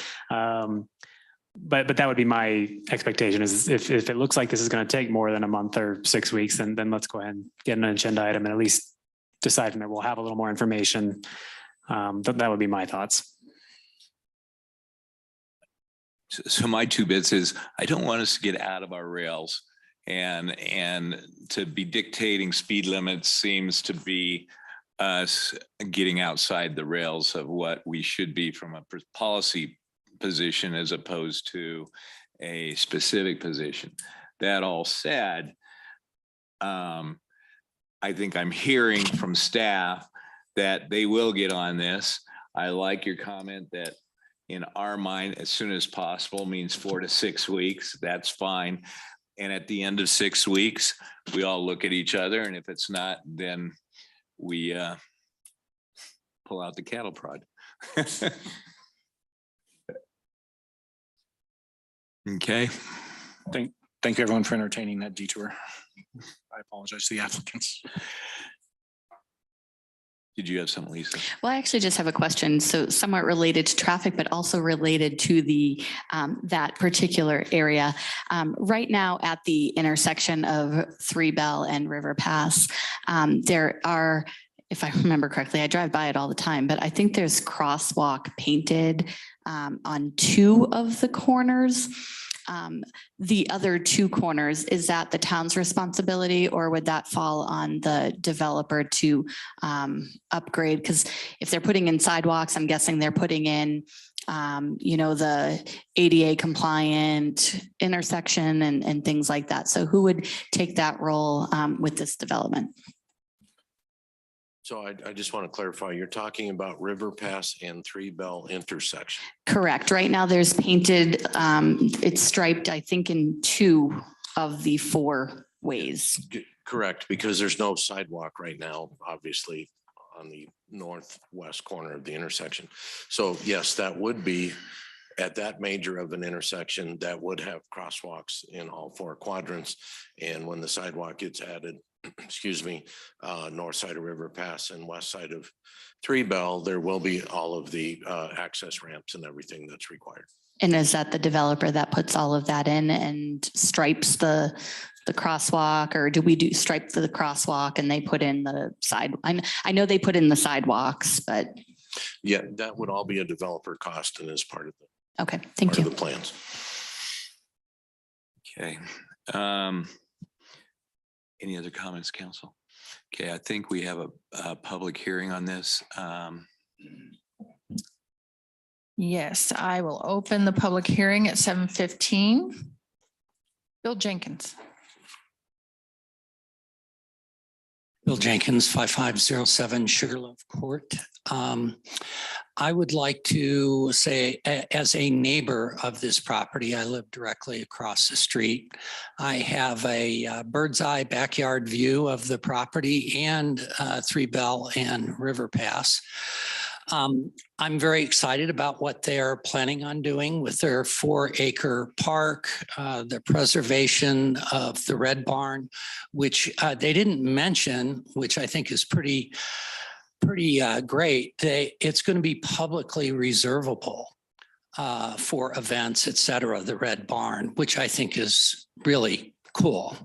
but that would be my expectation is if it looks like this is going to take more than a month or 6 weeks, then let's go ahead and get an agenda item and at least decide from there. We'll have a little more information. That would be my thoughts. So my two bits is I don't want us to get out of our rails and to be dictating speed limits seems to be us getting outside the rails of what we should be from a policy position as opposed to a specific position. That all said, I think I'm hearing from staff that they will get on this. I like your comment that in our mind, as soon as possible means 4 to 6 weeks. That's fine. And at the end of 6 weeks, we all look at each other. And if it's not, then we pull out the cattle prod. Okay. Thank you everyone for entertaining that detour. I apologize to the applicants. Did you have something, Lisa? Well, I actually just have a question. So somewhat related to traffic, but also related to the that particular area. Right now at the intersection of Three Bell and River Pass, there are, if I remember correctly, I drive by it all the time, but I think there's crosswalk painted on 2 of the corners. The other 2 corners, is that the town's responsibility or would that fall on the developer to upgrade? Because if they're putting in sidewalks, I'm guessing they're putting in, the ADA compliant intersection and things like that. So who would take that role with this development? So I just want to clarify, you're talking about River Pass and Three Bell intersection. Correct. Right now there's painted, it's striped, I think in 2 of the 4 ways. Correct, because there's no sidewalk right now, obviously, on the northwest corner of the intersection. So yes, that would be at that major of an intersection that would have crosswalks in all 4 quadrants. And when the sidewalk gets added, excuse me, north side of River Pass and west side of Three Bell, there will be all of the access ramps and everything that's required. And is that the developer that puts all of that in and stripes the crosswalk, or do we stripe the crosswalk and they put in the side? I know they put in the sidewalks, but. Yeah, that would all be a developer cost and is part of the. Okay, thank you. Part of the plans. Okay. Any other comments, council? Okay, I think we have a public hearing on this. Yes, I will open the public hearing at 7:15. Bill Jenkins. Bill Jenkins, 5507 Sugarloaf Court. I would like to say, as a neighbor of this property, I live directly across the street. I have a bird's eye backyard view of the property and Three Bell and River Pass. I'm very excited about what they're planning on doing with their 4-acre park, the preservation of the Red Barn, which they didn't mention, which I think is pretty great. It's going to be publicly reservable for events, et cetera, the Red Barn, which I think is really cool.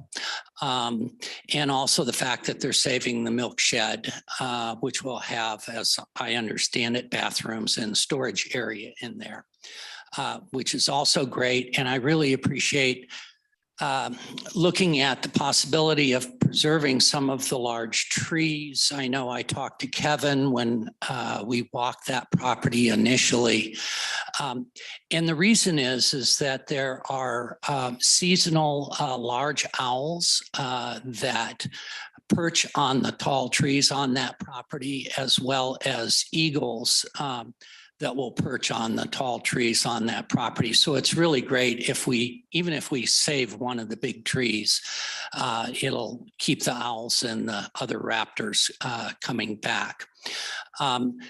And also the fact that they're saving the milk shed, which will have, as I understand it, bathrooms and storage area in there, which is also great. And I really appreciate looking at the possibility of preserving some of the large trees. I know I talked to Kevin when we walked that property initially. And the reason is that there are seasonal large owls that perch on the tall trees on that property, as well as eagles that will perch on the tall trees on that property. So it's really great if even if we save one of the big trees, it'll keep the owls and the other raptors coming back.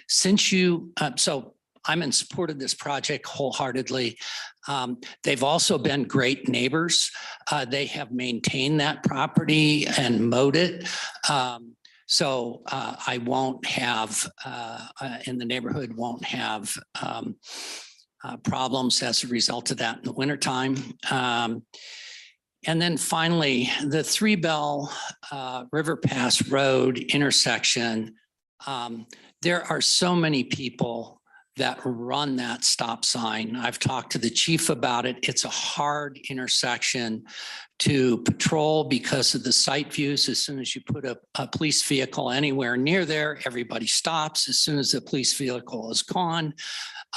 So I'm in support of this project wholeheartedly. They've also been great neighbors. They have maintained that property and mowed it. So I won't have, in the neighborhood, won't have problems as a result of that in the wintertime. And then finally, the Three Bell River Pass Road intersection. There are so many people that run that stop sign. I've talked to the chief about it. It's a hard intersection to patrol because of the sight views. As soon as you put a police vehicle anywhere near there, everybody stops. As soon as the police vehicle is gone,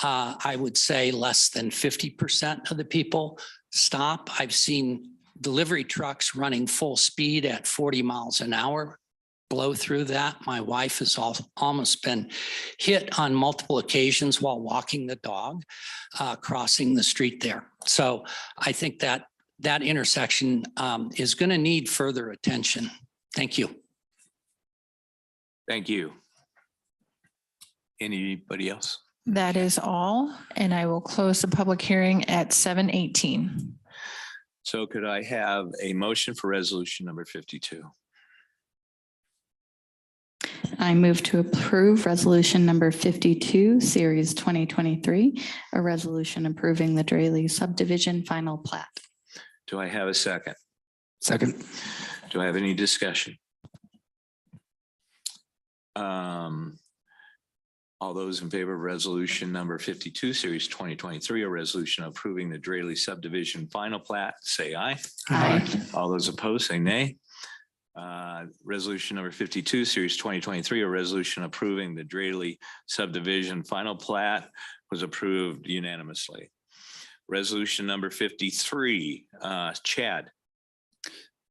I would say less than 50% of the people stop. I've seen delivery trucks running full speed at 40 miles an hour blow through that. My wife has almost been hit on multiple occasions while walking the dog, crossing the street there. So I think that intersection is going to need further attention. Thank you. Thank you. Anybody else? That is all, and I will close the public hearing at 7:18. So could I have a motion for resolution number 52? I move to approve resolution number 52, series 2023, a resolution approving the Draley subdivision final plat. Do I have a second? Second. Do I have any discussion? All those in favor of resolution number 52, series 2023, a resolution approving the Draley subdivision final plat, say aye. Aye. All those opposed, say nay. Resolution number 52, series 2023, a resolution approving the Draley subdivision final plat was approved unanimously. Resolution number 53, Chad.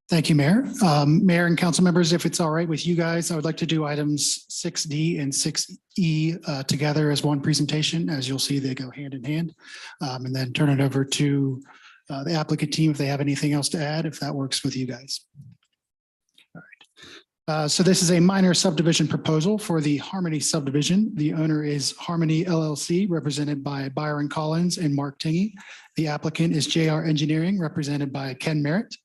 Thank you, Mayor. Mayor and council members, if it's all right with you guys, I would like to do items 6D and 6E together as one presentation. As you'll see, they go hand in hand. And then turn it over to the applicant team if they have anything else to add, if that works with you guys. All right. So this is a minor subdivision proposal for the Harmony subdivision. The owner is Harmony LLC, represented by Byron Collins and Mark Tingey. The applicant is JR Engineering, represented by Ken Merritt.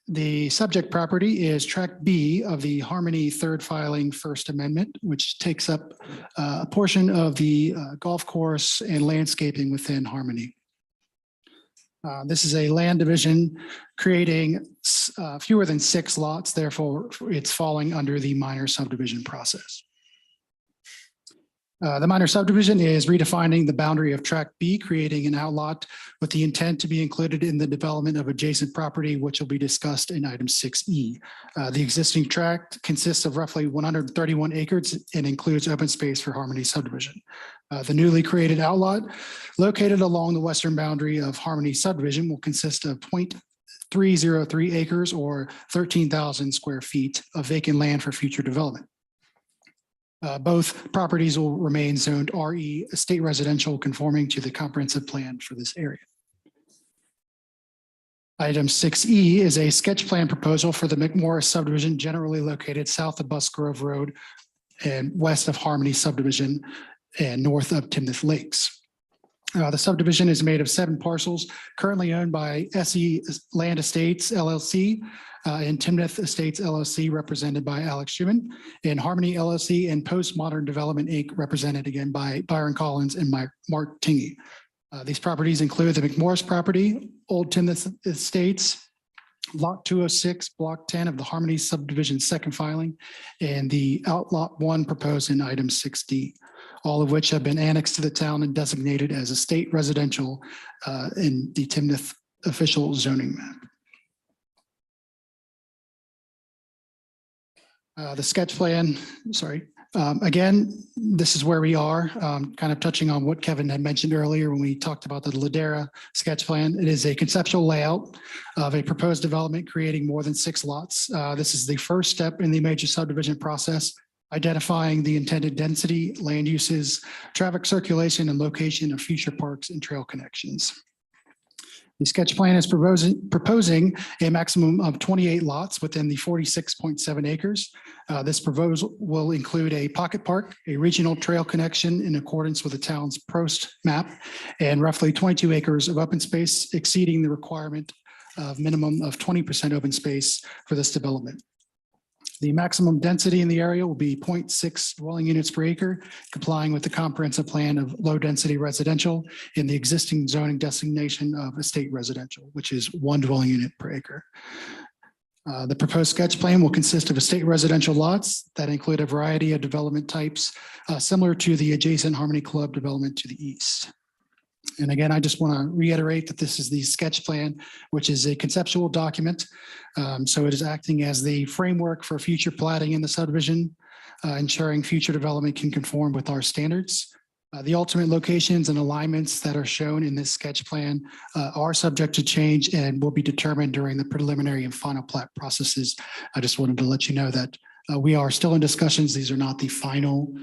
The subject property is Tract B of the Harmony Third Filing First Amendment, which takes up a portion of the golf course and landscaping within Harmony. This is a land division creating fewer than 6 lots, therefore it's falling under the minor subdivision process. The minor subdivision is redefining the boundary of Tract B, creating an outlot with the intent to be included in the development of adjacent property, which will be discussed in item 6E. The existing tract consists of roughly 131 acres and includes open space for Harmony subdivision. The newly created outlot located along the western boundary of Harmony subdivision will consist of 0.303 acres or 13,000 square feet of vacant land for future development. Both properties will remain zoned RE estate residential, conforming to the comprehensive plan for this area. Item 6E is a sketch plan proposal for the McMorris subdivision, generally located south of Busk Grove Road and west of Harmony subdivision and north of Timnath Lakes. The subdivision is made of 7 parcels currently owned by SE Land Estates LLC and Timnath Estates LLC, represented by Alex Schuman, and Harmony LLC and Postmodern Development Inc., represented again by Byron Collins and Mark Tingey. These properties include the McMorris property, Old Timnath Estates, Lot 206, Block 10 of the Harmony subdivision second filing, and the Outlot 1 proposed in item 6D, all of which have been annexed to the town and designated as estate residential in the Timnath official zoning map. The sketch plan, again, this is where we are, kind of touching on what Kevin had mentioned earlier when we talked about the Ladera sketch plan. It is a conceptual layout of a proposed development creating more than 6 lots. This is the first step in the major subdivision process, identifying the intended density, land uses, traffic circulation, and location of future parks and trail connections. The sketch plan is proposing a maximum of 28 lots within the 46.7 acres. This proposal will include a pocket park, a regional trail connection in accordance with the town's Prost map, and roughly 22 acres of open space, exceeding the requirement of minimum of 20% open space for this development. The maximum density in the area will be 0.6 dwelling units per acre, complying with the comprehensive plan of low-density residential in the existing zoning designation of estate residential, which is 1 dwelling unit per acre. The proposed sketch plan will consist of estate residential lots that include a variety of development types, similar to the adjacent Harmony Club development to the east. And again, I just want to reiterate that this is the sketch plan, which is a conceptual document. So it is acting as the framework for future platting in the subdivision, ensuring future development can conform with our standards. The ultimate locations and alignments that are shown in this sketch plan are subject to change and will be determined during the preliminary and final plat processes. I just wanted to let you know that we are still in discussions. These are not the final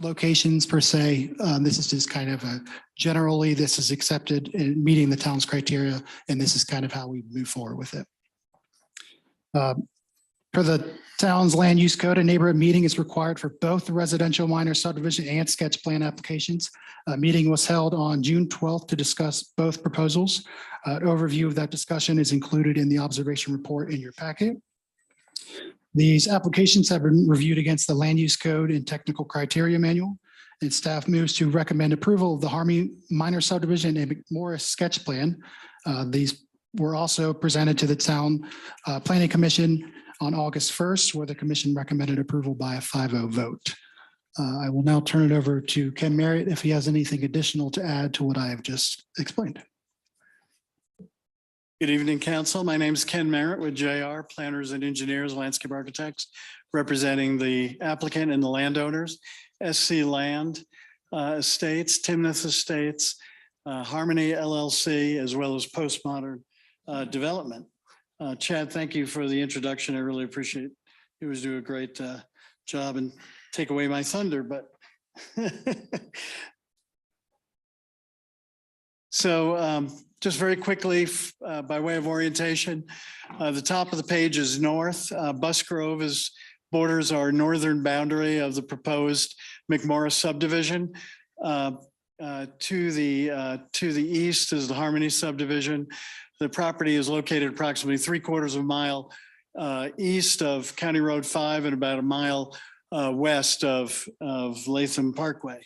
locations per se. This is just kind of generally this is accepted in meeting the town's criteria, and this is kind of how we move forward with it. Per the town's land use code, a neighborhood meeting is required for both the residential minor subdivision and sketch plan applications. A meeting was held on June 12th to discuss both proposals. An overview of that discussion is included in the observation report in your packet. These applications have been reviewed against the land use code and technical criteria manual, and staff moves to recommend approval of the Harmony minor subdivision and McMorris sketch plan. These were also presented to the town planning commission on August 1st, where the commission recommended approval by a 5-0 vote. I will now turn it over to Ken Merritt if he has anything additional to add to what I have just explained. Good evening, council. My name is Ken Merritt with JR Planners and Engineers, Landscape Architects, representing the applicant and the landowners, SC Land Estates, Timnath Estates, Harmony LLC, as well as Postmodern Development. Chad, thank you for the introduction. I really appreciate it. He was doing a great job and take away my thunder, but so just very quickly, by way of orientation, the top of the page is north. Busgrove borders our northern boundary of the proposed McMorris subdivision. To the east is the Harmony subdivision. The property is located approximately 3/4 of a mile east of County Road 5 and about a mile west of Latham Parkway.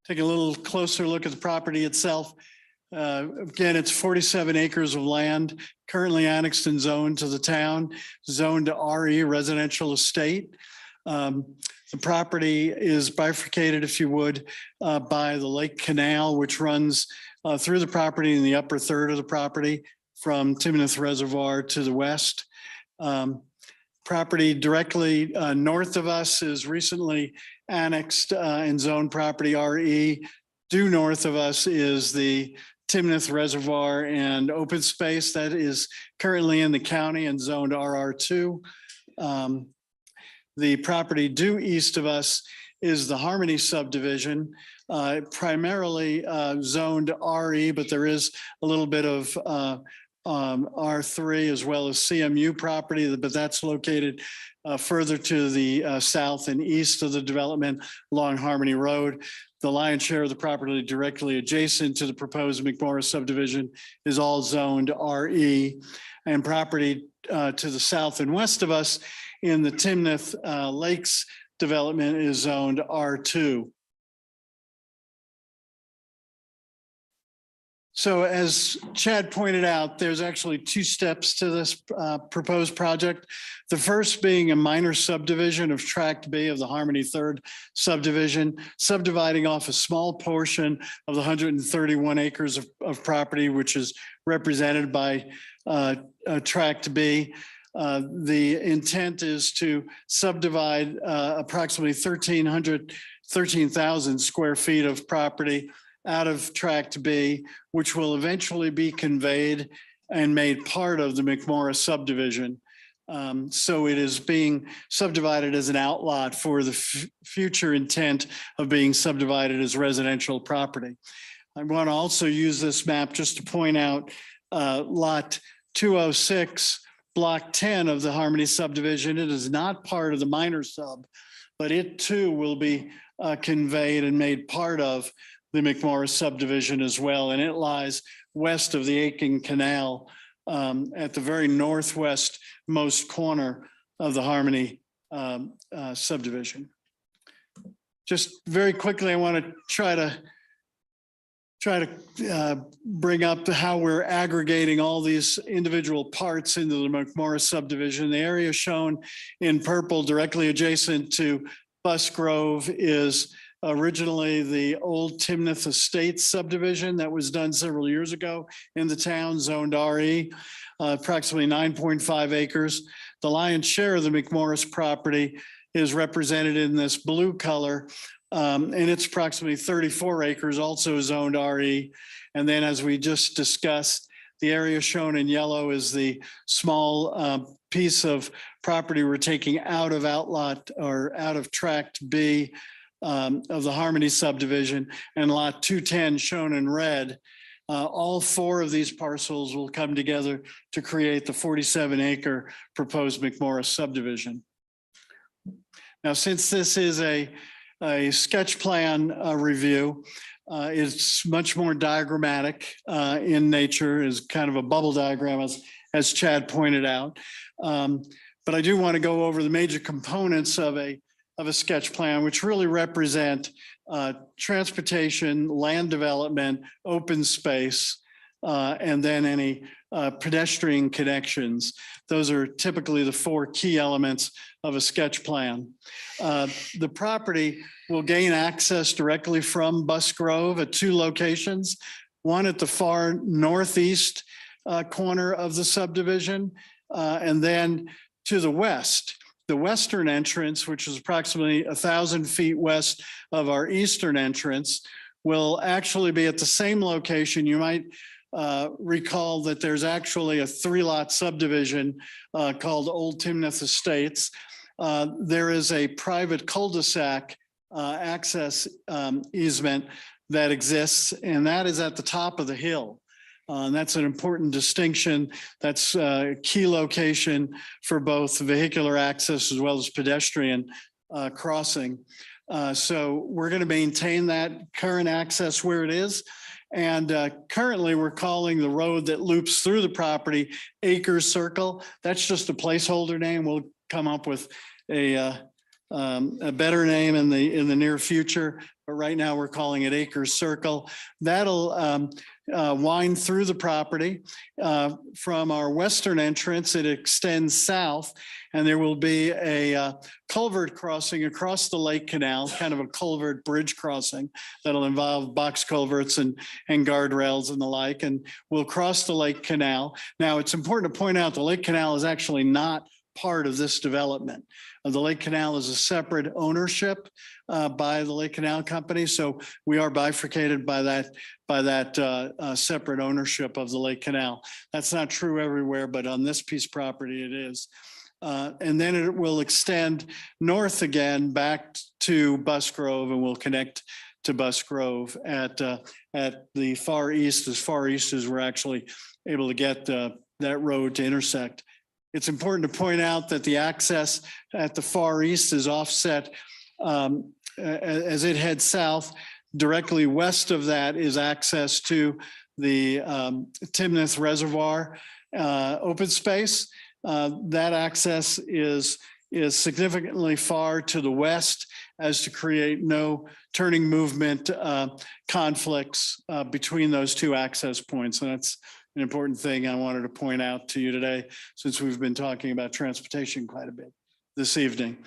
Take a little closer look at the property itself. Again, it's 47 acres of land currently annexed and zoned to the town, zoned to RE, residential estate. The property is bifurcated, if you would, by the Lake Canal, which runs through the property in the upper third of the property from Timnath Reservoir to the west. Property directly north of us is recently annexed and zoned property RE. Due north of us is the Timnath Reservoir and open space that is currently in the county and zoned RR2. The property due east of us is the Harmony subdivision, primarily zoned RE, but there is a little bit of R3 as well as CMU property, but that's located further to the south and east of the development along Harmony Road. The lion's share of the property directly adjacent to the proposed McMorris subdivision is all zoned RE, and property to the south and west of us in the Timnath Lakes development is zoned R2. So as Chad pointed out, there's actually 2 steps to this proposed project. The first being a minor subdivision of Tract B of the Harmony 3rd subdivision, subdividing off a small portion of the 131 acres of property, which is represented by Tract B. The intent is to subdivide approximately 13,000 square feet of property out of Tract B, which will eventually be conveyed and made part of the McMorris subdivision. So it is being subdivided as an outlot for the future intent of being subdivided as residential property. I want to also use this map just to point out lot 206, block 10 of the Harmony subdivision. It is not part of the minor sub, but it too will be conveyed and made part of the McMorris subdivision as well. And it lies west of the Aiken Canal at the very northwest most corner of the Harmony subdivision. Just very quickly, I want to try to bring up how we're aggregating all these individual parts into the McMorris subdivision. The area shown in purple directly adjacent to Bus Grove is originally the old Timnath Estates subdivision that was done several years ago in the town, zoned RE, approximately 9.5 acres. The lion's share of the McMorris property is represented in this blue color, and it's approximately 34 acres, also zoned RE. And then, as we just discussed, the area shown in yellow is the small piece of property we're taking out of outlot or out of tract B of the Harmony subdivision, and lot 210 shown in red. All four of these parcels will come together to create the 47-acre proposed McMorris subdivision. Now, since this is a sketch plan review, it's much more diagrammatic in nature, is kind of a bubble diagram, as Chad pointed out. But I do want to go over the major components of a sketch plan, which really represent transportation, land development, open space, and then any pedestrian connections. Those are typically the four key elements of a sketch plan. The property will gain access directly from Bus Grove at two locations, one at the far northeast corner of the subdivision, and then to the west. The western entrance, which is approximately 1,000 feet west of our eastern entrance, will actually be at the same location. You might recall that there's actually a 3-lot subdivision called Old Timnath Estates. There is a private cul-de-sac access easement that exists, and that is at the top of the hill. And that's an important distinction. That's a key location for both vehicular access as well as pedestrian crossing. So we're going to maintain that current access where it is. And currently we're calling the road that loops through the property Acres Circle. That's just a placeholder name. We'll come up with a better name in the near future. But right now we're calling it Acres Circle. That'll wind through the property. From our western entrance, it extends south, and there will be a culvert crossing across the Lake Canal, kind of a culvert bridge crossing that'll involve box culverts and guardrails and the like, and we'll cross the Lake Canal. Now, it's important to point out the Lake Canal is actually not part of this development. The Lake Canal is a separate ownership by the Lake Canal Company. So we are bifurcated by that separate ownership of the Lake Canal. That's not true everywhere, but on this piece of property it is. And then it will extend north again back to Bus Grove, and will connect to Bus Grove at the far east as we're actually able to get that road to intersect. It's important to point out that the access at the far east is offset as it heads south. Directly west of that is access to the Timnath Reservoir open space. That access is significantly far to the west as to create no turning movement conflicts between those two access points. And that's an important thing I wanted to point out to you today, since we've been talking about transportation quite a bit this evening.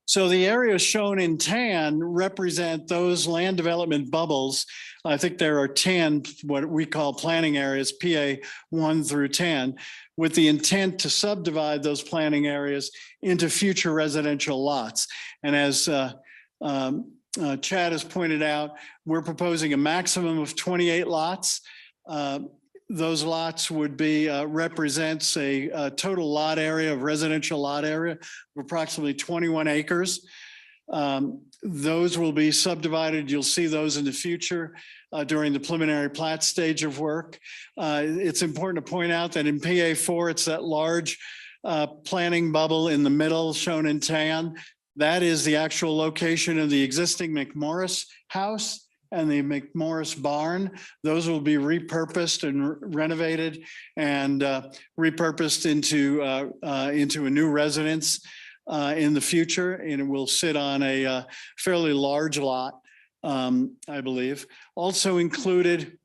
So the areas shown in tan represent those land development bubbles. I think there are 10, what we call planning areas, PA 1 through 10, with the intent to subdivide those planning areas into future residential lots. And as Chad has pointed out, we're proposing a maximum of 28 lots. Those lots would be represents a total lot area of residential lot area of approximately 21 acres. Those will be subdivided. You'll see those in the future during the preliminary plat stage of work. It's important to point out that in PA4, it's that large planning bubble in the middle shown in tan. That is the actual location of the existing McMorris house and the McMorris barn. Those will be repurposed and renovated and repurposed into a new residence in the future, and it will sit on a fairly large lot, I believe. Also included,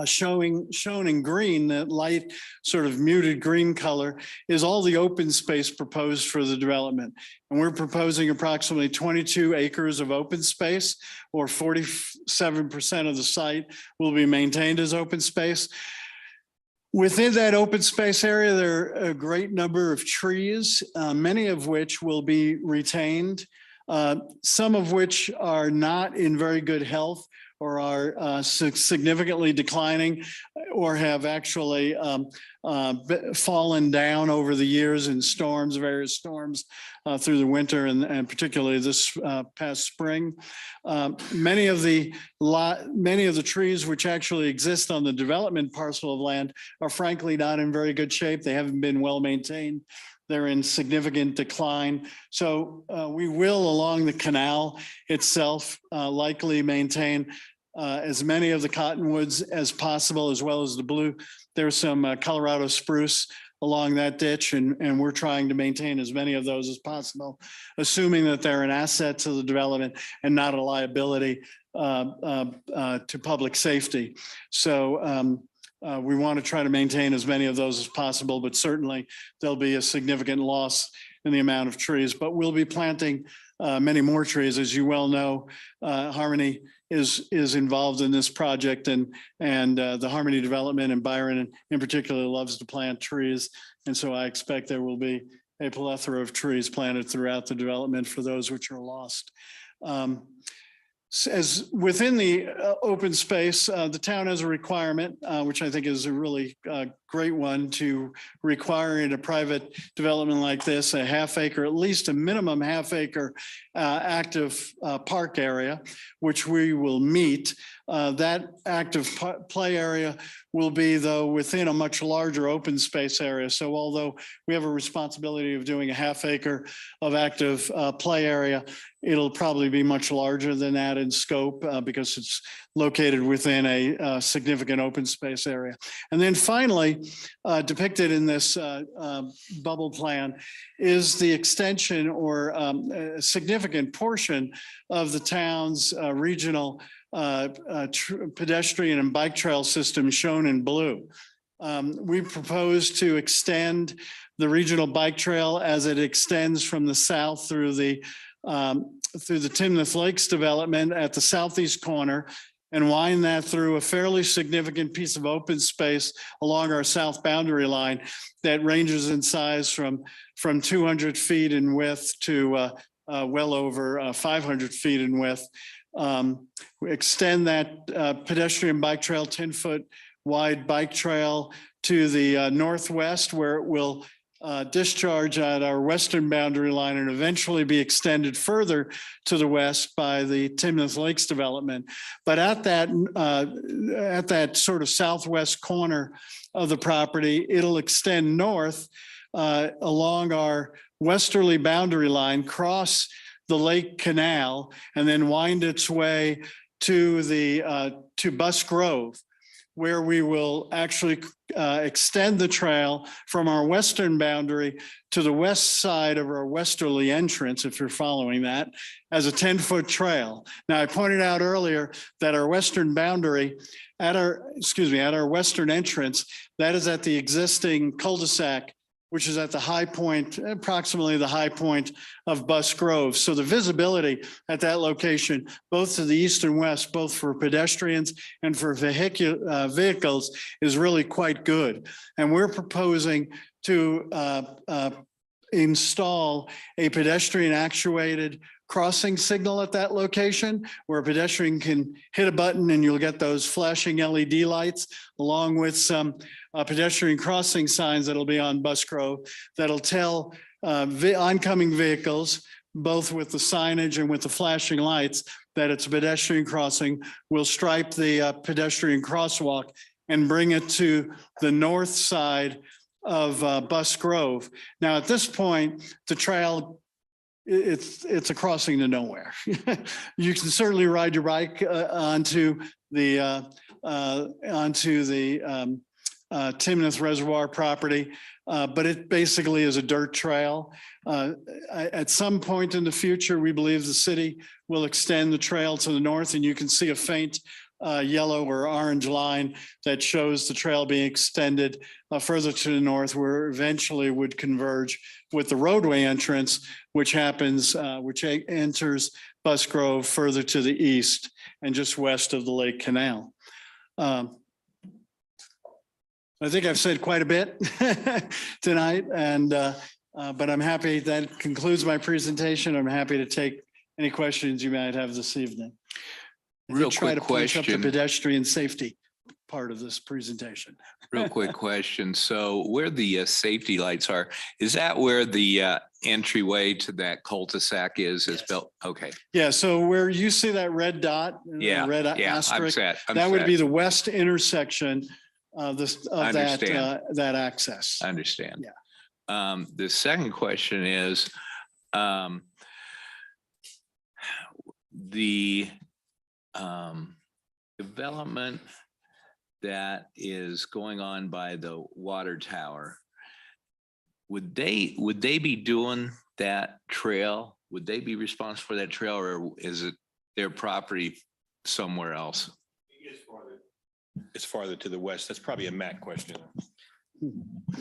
shown in green, that light sort of muted green color, is all the open space proposed for the development. And we're proposing approximately 22 acres of open space, or 47% of the site will be maintained as open space. Within that open space area, there are a great number of trees, many of which will be retained, some of which are not in very good health or are significantly declining, or have actually fallen down over the years in storms, various storms through the winter, and particularly this past spring. Many of the trees which actually exist on the development parcel of land are frankly not in very good shape. They haven't been well maintained. They're in significant decline. So we will, along the canal itself, likely maintain as many of the cottonwoods as possible, as well as the blue. There's some Colorado spruce along that ditch, and we're trying to maintain as many of those as possible, assuming that they're an asset to the development and not a liability to public safety. So we want to try to maintain as many of those as possible, but certainly there'll be a significant loss in the amount of trees. But we'll be planting many more trees. As you well know, Harmony is involved in this project, and the Harmony Development, and Byron in particular loves to plant trees. And so I expect there will be a plethora of trees planted throughout the development for those which are lost. As within the open space, the town has a requirement, which I think is a really great one, to require in a private development like this, a half acre, at least a minimum half acre active park area, which we will meet. That active play area will be, though, within a much larger open space area. So although we have a responsibility of doing a half acre of active play area, it'll probably be much larger than that in scope because it's located within a significant open space area. And then finally, depicted in this bubble plan is the extension, or a significant portion of the town's regional pedestrian and bike trail system, shown in blue. We propose to extend the regional bike trail as it extends from the south through the Timnath Lakes development at the southeast corner, and wind that through a fairly significant piece of open space along our south boundary line that ranges in size from 200 feet in width to well over 500 feet in width. We extend that pedestrian bike trail, 10-foot wide bike trail, to the northwest, where it will discharge at our western boundary line and eventually be extended further to the west by the Timnath Lakes development. But at that sort of southwest corner of the property, it'll extend north along our westerly boundary line, cross the Lake Canal, and then wind its way to Bus Grove, where we will actually extend the trail from our western boundary to the west side of our westerly entrance, if you're following that, as a 10-foot trail. Now, I pointed out earlier that our western boundary, at our western entrance, that is at the existing cul-de-sac, which is at the high point, approximately the high point of Bus Grove. So the visibility at that location, both to the east and west, both for pedestrians and for vehicles, is really quite good. And we're proposing to install a pedestrian actuated crossing signal at that location, where a pedestrian can hit a button and you'll get those flashing LED lights, along with some pedestrian crossing signs that'll be on Bus Grove that'll tell oncoming vehicles, both with the signage and with the flashing lights, that it's a pedestrian crossing. We'll stripe the pedestrian crosswalk and bring it to the north side of Bus Grove. Now, at this point, the trail it's a crossing to nowhere. You can certainly ride your bike onto the Timnath Reservoir property, but it basically is a dirt trail. At some point in the future, we believe the city will extend the trail to the north, and you can see a faint yellow or orange line that shows the trail being extended further to the north, where eventually would converge with the roadway entrance, which happens, which enters Busgrove further to the east and just west of the Lake Canal. I think I've said quite a bit tonight, and but I'm happy that concludes my presentation. I'm happy to take any questions you might have this evening. Real Try quick to punch up the question. pedestrian safety part of this presentation. Real quick question. So where the safety lights are, is that where the entryway to that cul-de-sac is built? Okay. Yeah, so where you see that red dot, Yeah, red yeah, I'm asterisk, set. I'm that would set. be the west intersection of this, I of that, understand. that access. I understand. Yeah. The second question is, the development that is going on by the water tower, would they be doing that trail? Would they be responsible for that trail, or is it their property somewhere else? It's farther to the west. That's probably a Matt question.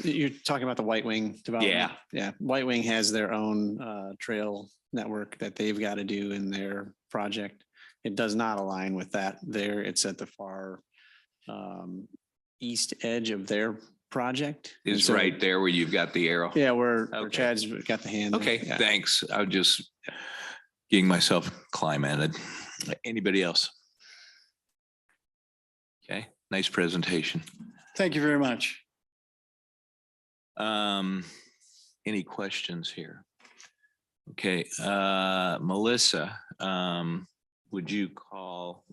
You're talking about the White Wing development? Yeah. Yeah, White Wing has their own trail network that they've got to do in their project. It does not align with that there. It's at the far east edge of their project. And Is so- right there where you've got the arrow? Yeah, where Okay. Chad's got the hand. there. Okay, Yeah. thanks. I was just getting myself climated. Anybody else? Okay, nice presentation. Thank you very much. Any questions here? Okay, Melissa, would you call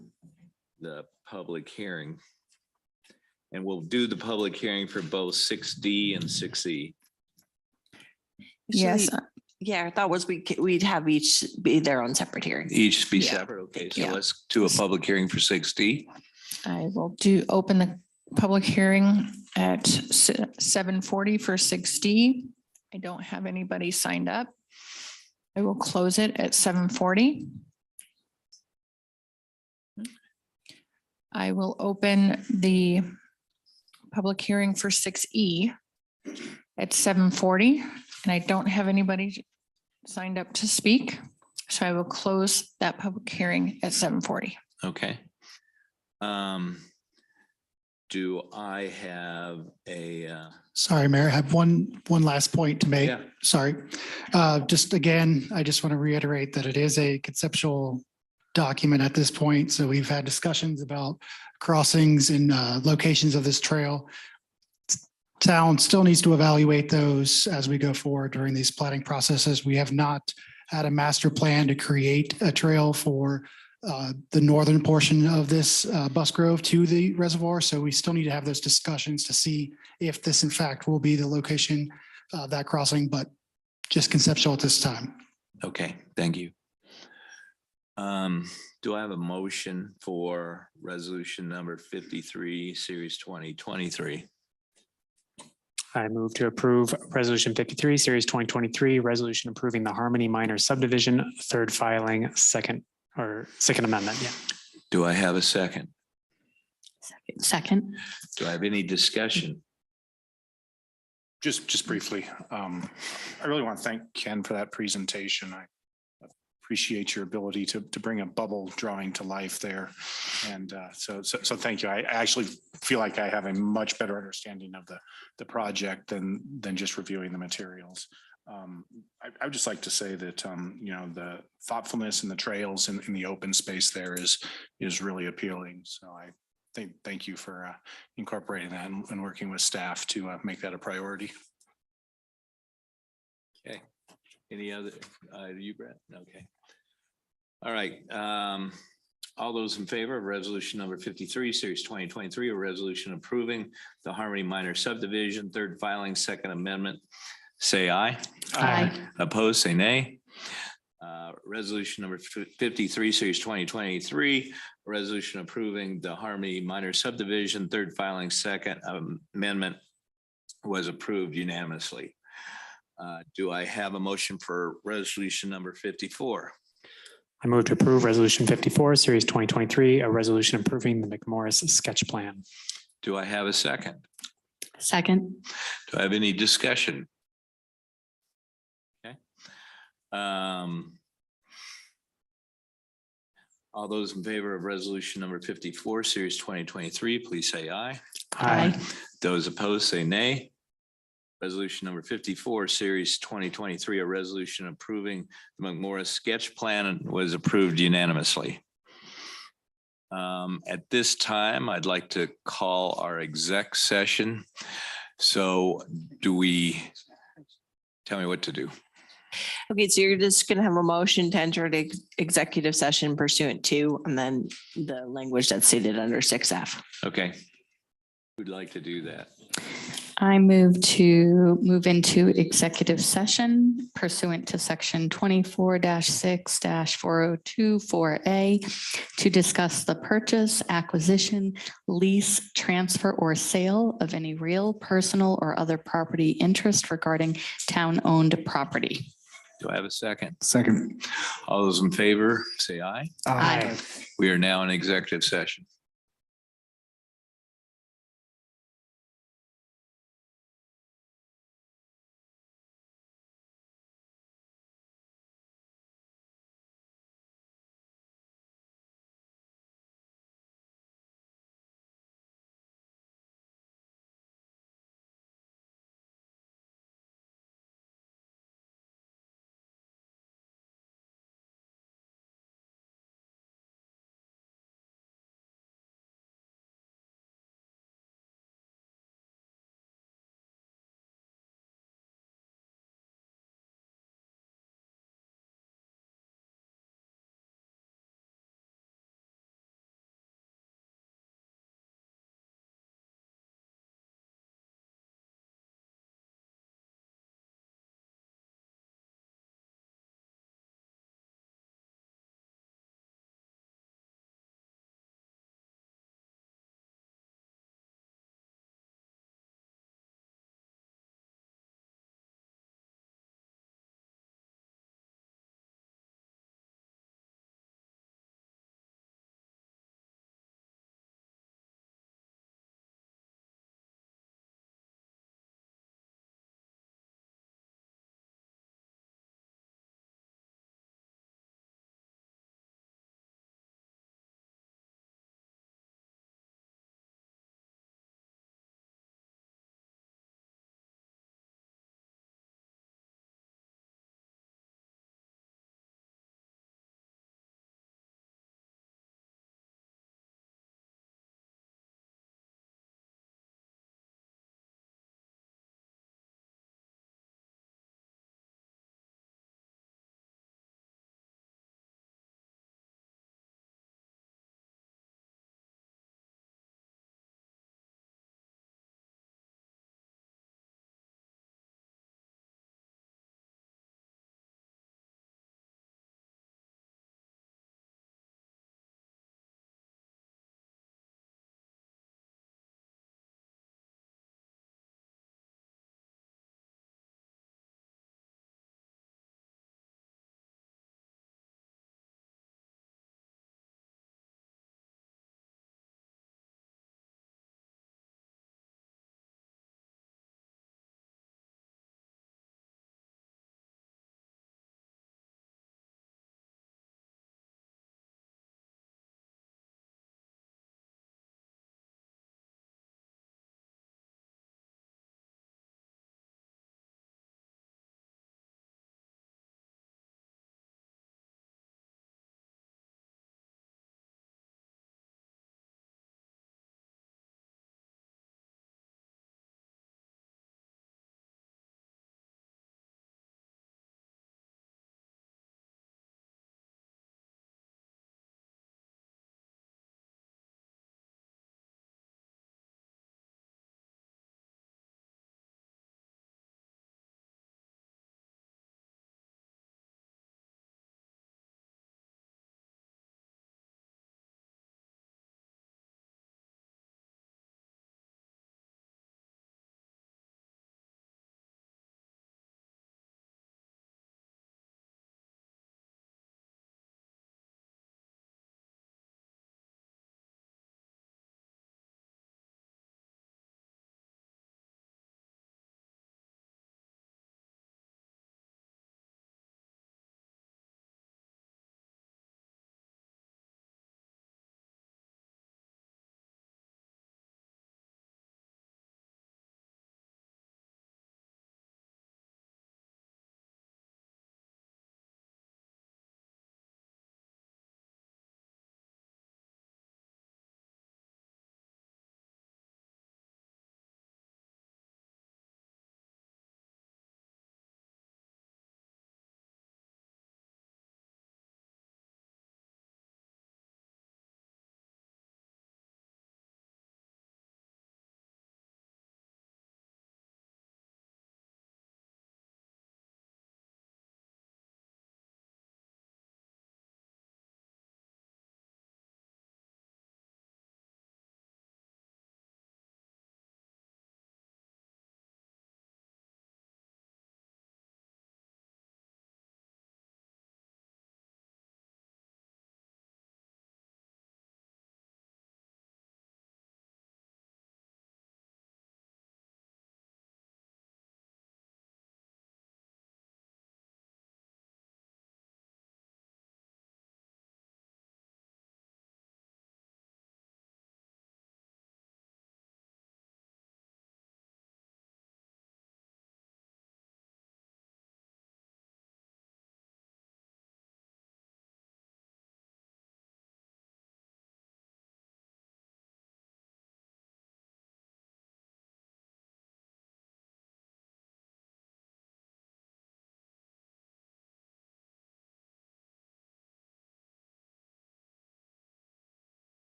the public hearing? And we'll do the public hearing for both 6D and 6E. Yes. Yeah, I thought we'd have each be their own separate hearing. Each be Yeah. separate. Okay, so Yeah. let's do a public hearing for 6D. I will open the public hearing at 7:40 for 6D. I don't have anybody signed up. I will close it at 7:40. I will open the public hearing for 6E at 7:40, and I don't have anybody signed up to speak. So I will close that public hearing at 7:40. Okay. Do I have a, Sorry, Mayor, I have one last point to make. Yeah. Sorry. Just again, I just want to reiterate that it is a conceptual document at this point. So we've had discussions about crossings and locations of this trail. Town still needs to evaluate those as we go forward during these planning processes. We have not had a master plan to create a trail for the northern portion of this Busgrove to the reservoir. So we still need to have those discussions to see if this in fact will be the location of that crossing, but just conceptual at this time. okay, thank you. Do I have a motion for resolution number 53, series 2023? I move to approve resolution 53, series 2023, resolution approving the Harmony Minor subdivision, third filing, second amendment. Yeah. Do I have a second? Second. Do I have any discussion? Just briefly, I really want to thank Ken for that presentation. I appreciate your ability to bring a bubble drawing to life there. And so thank you. I actually feel like I have a much better understanding of the project than just reviewing the materials. I would just like to say that, you know, the thoughtfulness and the trails in the open space there is really appealing. So I thank you for incorporating that and working with staff to make that a priority. Okay. Any other, you, Brett? Okay. All right. All those in favor of resolution number 53, series 2023, a resolution approving the Harmony Minor subdivision, third filing, second amendment, say aye. Aye. Opposed, say nay. Resolution number 53, series 2023, a resolution approving the Harmony minor subdivision, third filing, second amendment was approved unanimously. Do I have a motion for resolution number 54? I move to approve resolution 54, series 2023, a resolution approving the McMorris sketch plan. Do I have a second? Second. Do I have any discussion? Okay. All those in favor of resolution number 54, series 2023, please say aye. Aye. Those opposed, say nay. Resolution number 54, series 2023, a resolution approving the McMorris sketch plan was approved unanimously. At this time, I'd like to call our exec session. So tell me what to do. Okay, so you're just gonna have a motion to enter the executive session pursuant to, and then the language that's stated under 6F. Okay. Who'd like to do that? I move into executive session pursuant to section 24-6-4024A to discuss the purchase, acquisition, lease, transfer, or sale of any real, personal, or other property interest regarding town-owned property. Do I have a second? Second. All those in favor, say aye. Aye. We are now in executive session.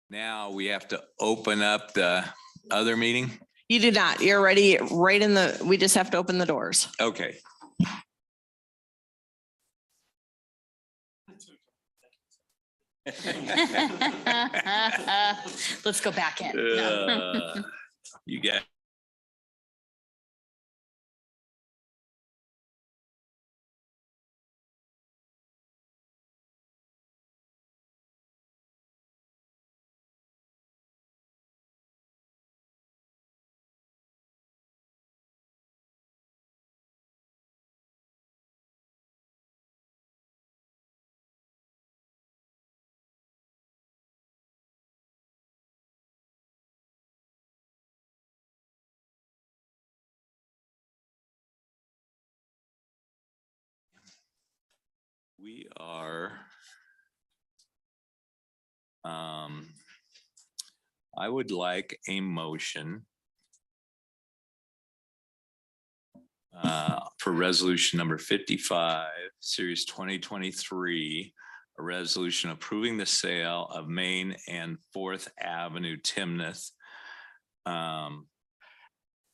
Now we have to open up the other meeting. You do not. You're ready right in the, we just have to open the doors. Okay. Let's go back in. You got. We are. I would like a motion for resolution number 55, series 2023, a resolution approving the sale of Main and 4th Avenue, Timnath.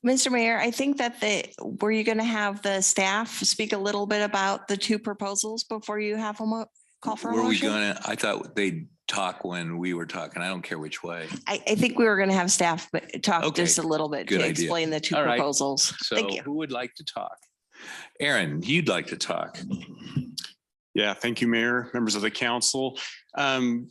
Mr. Mayor, I think that were you going to have the staff speak a little bit about the two proposals before you have a call for a Were we motion? I thought they'd talk when we were talking. I don't care which way. I think we were going to have staff talk Okay, just a little bit good to idea. explain the two All right. proposals. Thank So you. who would like to talk? Aaron, you'd like to talk. Yeah, thank you, Mayor, members of the council. I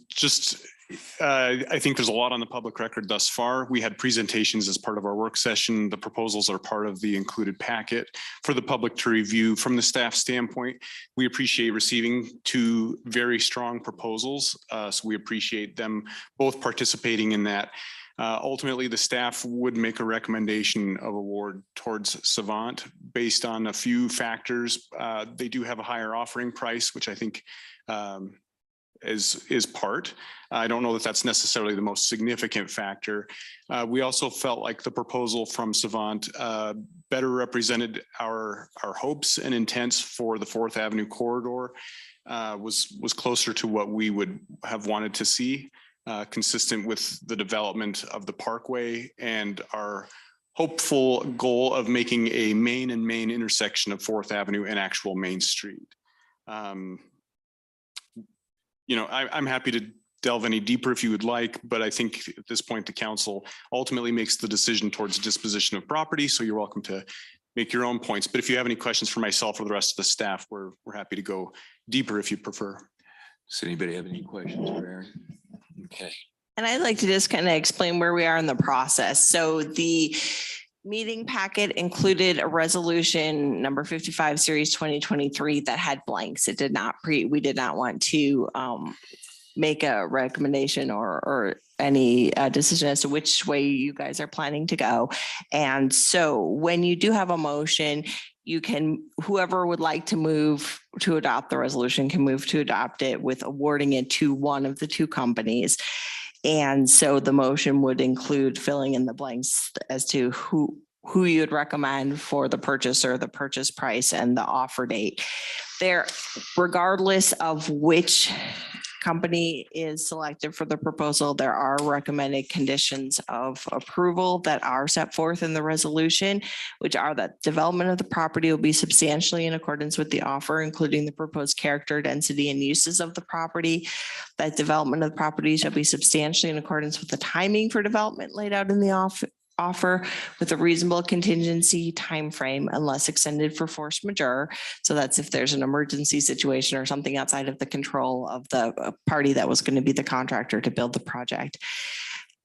think there's a lot on the public record thus far. We had presentations as part of our work session. The proposals are part of the included packet for the public to review. From the staff standpoint, we appreciate receiving two very strong proposals. So we appreciate them both participating in that. Ultimately, the staff would make a recommendation of award towards Savant based on a few factors. They do have a higher offering price, which I think is part. I don't know that that's necessarily the most significant factor. We also felt like the proposal from Savant better represented our hopes and intents for the 4th Avenue corridor, was closer to what we would have wanted to see, consistent with the development of the parkway and our hopeful goal of making a main intersection of 4th Avenue and actual Main Street. I'm happy to delve any deeper if you would like, but I think at this point, the council ultimately makes the decision towards disposition of property. So you're welcome to make your own points. But if you have any questions for myself or the rest of the staff, we're happy to go deeper if you prefer. Does anybody have any questions for Aaron? Okay. And I'd like to just kind of explain where we are in the process. So the meeting packet included a resolution number 55 series 2023 that had blanks. It did not we did not want to make a recommendation or any decision as to which way you guys are planning to go. And so when you do have a motion, you can, whoever would like to move to adopt the resolution can move to adopt it with awarding it to one of the two companies. And so the motion would include filling in the blanks as to who you'd recommend for the purchaser, the purchase price, and the offer date. There, regardless of which company is selected for the proposal, there are recommended conditions of approval that are set forth in the resolution, which are that development of the property will be substantially in accordance with the offer, including the proposed character, density, and uses of the property. That development of the property shall be substantially in accordance with the timing for development laid out in the offer with a reasonable contingency timeframe unless extended for force majeure. So that's if there's an emergency situation or something outside of the control of the party that was going to be the contractor to build the project.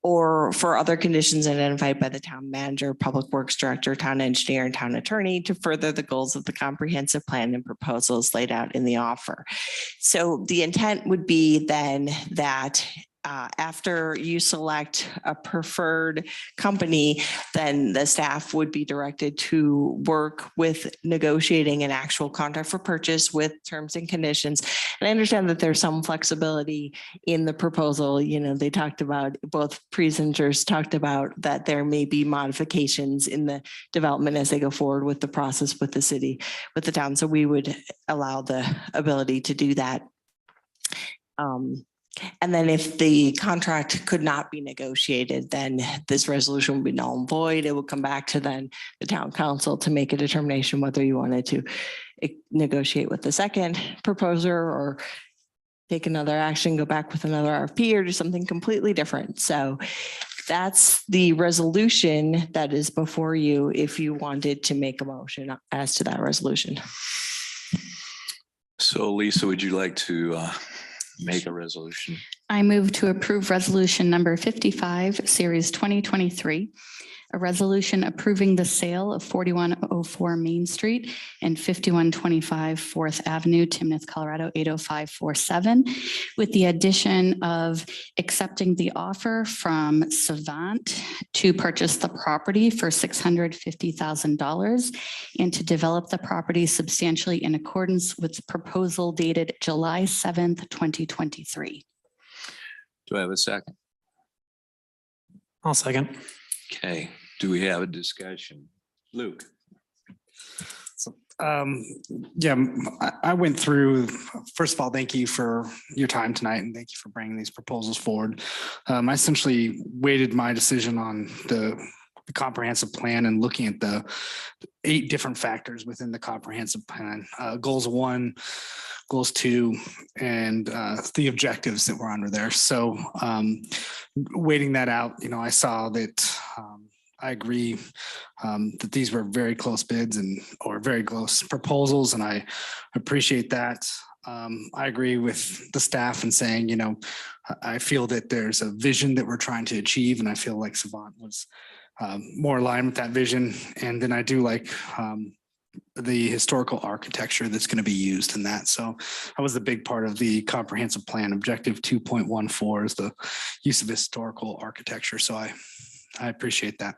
Or for other conditions identified by the town manager, public works director, town engineer, and town attorney to further the goals of the comprehensive plan and proposals laid out in the offer. So the intent would be then that after you select a preferred company, then the staff would be directed to work with negotiating an actual contract for purchase with terms and conditions. And I understand that there's some flexibility in the proposal. You know, they talked about, both presenters talked about that there may be modifications in the development as they go forward with the process with the city, with the town. So we would allow the ability to do that. And then if the contract could not be negotiated, then this resolution would be null and void. It would come back to then the town council to make a determination whether you wanted to negotiate with the second proposer or take another action, go back with another RFP or do something completely different. So that's the resolution that is before you if you wanted to make a motion as to that resolution. So Lisa, would you like to make a resolution? I move to approve resolution number 55, series 2023, a resolution approving the sale of 4104 Main Street and 5125 4th Avenue, Timnath, Colorado 80547, with the addition of accepting the offer from Savant to purchase the property for $650,000 and to develop the property substantially in accordance with the proposal dated July 7th, 2023. Do I have a second? I'll second. Okay, do we have a discussion? Luke? Yeah, I went through, first of all, thank you for your time tonight and thank you for bringing these proposals forward. I essentially weighted my decision on the comprehensive plan and looking at the 8 different factors within the comprehensive plan, goals 1, goals 2, and the objectives that were under there. So weighting that out, I saw that I agree that these were very close bids or very close proposals, and I appreciate that. I agree with the staff in saying, I feel that there's a vision that we're trying to achieve, and I feel like Savant was more aligned with that vision. And then I do like the historical architecture that's going to be used in that. So that was the big part of the comprehensive plan. Objective 2.14 is the use of historical architecture. So I appreciate that.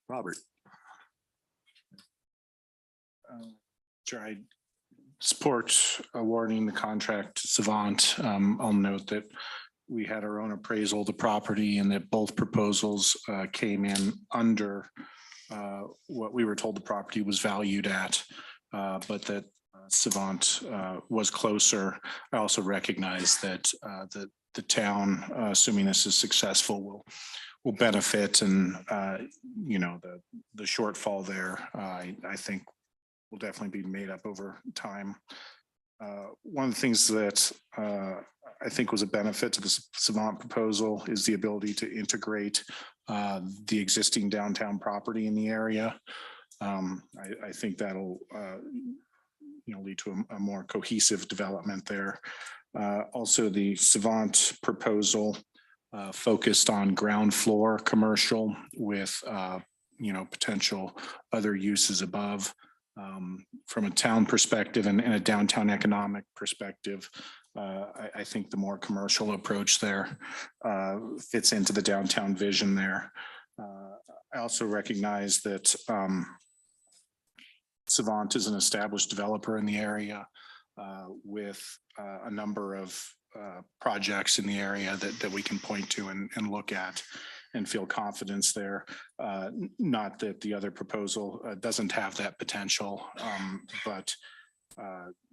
Robert. Sure, I support awarding the contract to Savant. I'll note that we had our own appraisal of the property and that both proposals came in under what we were told the property was valued at, but that Savant was closer. I also recognize that the town, assuming this is successful, will benefit, and the shortfall there, I think, will definitely be made up over time. One of the things that I think was a benefit to the Savant proposal is the ability to integrate the existing downtown property in the area. I think that'll lead to a more cohesive development there. Also, the Savant proposal focused on ground floor commercial with potential other uses above. From a town perspective and a downtown economic perspective, I think the more commercial approach there fits into the downtown vision there. I also recognize that Savant is an established developer in the area with a number of projects in the area that we can point to and look at and feel confidence there. Not that the other proposal doesn't have that potential, but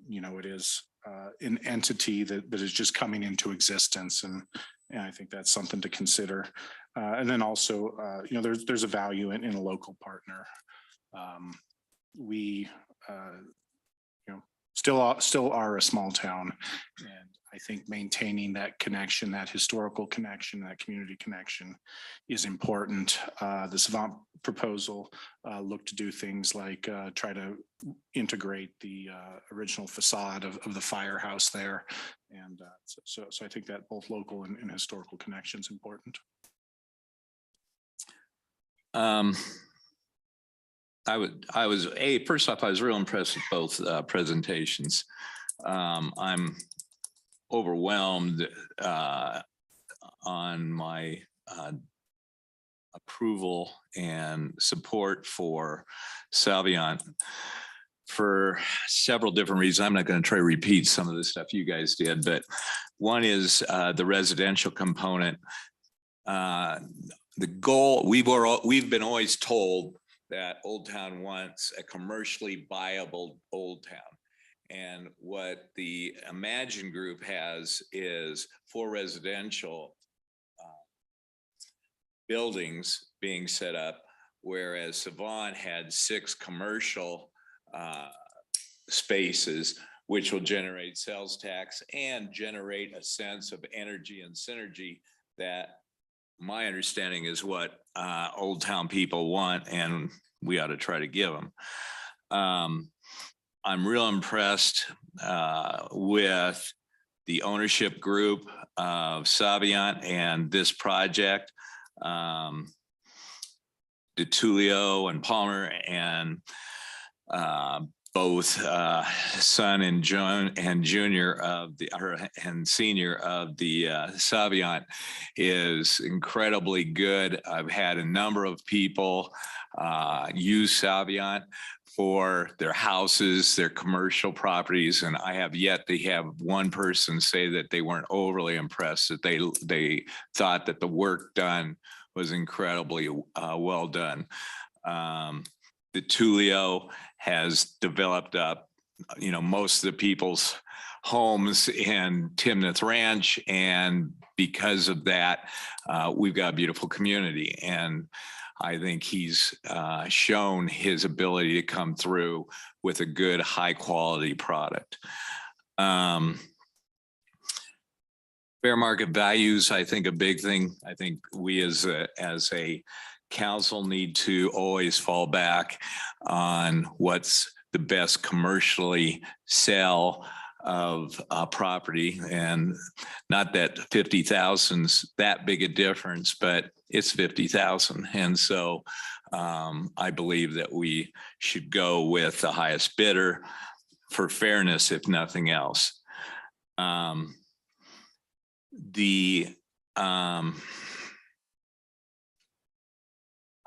it is an entity that is just coming into existence, and I think that's something to consider. And then also, there's a value in a local partner. We still are a small town, and I think maintaining that connection, that historical connection, that community connection is important. The Savant proposal looked to do things like try to integrate the original facade of the firehouse there. And so I think that both local and historical connection is important. First off, I was real impressed with both presentations. I'm overwhelmed on my approval and support for Savient for several different reasons. I'm not going to try to repeat some of the stuff you guys did, but one is the residential component. The goal, we've been always told that Old Town wants a commercially viable Old Town. And what the Imagine group has is 4 residential buildings being set up, whereas Savant had 6 commercial spaces, which will generate sales tax and generate a sense of energy and synergy that my understanding is what Old Town people want, and we ought to try to give them. I'm real impressed with the ownership group of Savient and this project. DeTulio and Palmer and both son and junior of the and senior of the Savient is incredibly good. I've had a number of people use Savient for their houses, their commercial properties, and I have yet to have one person say that they weren't overly impressed, that they thought that the work done was incredibly well done. The Tulio has developed up, most of the people's homes in Timnath Ranch, and because of that, we've got a beautiful community. And I think he's shown his ability to come through with a good, high quality product. Fair market values, I think a big thing. I think we as a council need to always fall back on what's the best commercially sell of property, and not that 50,000's that big a difference, but it's 50,000. And so I believe that we should go with the highest bidder for fairness, if nothing else.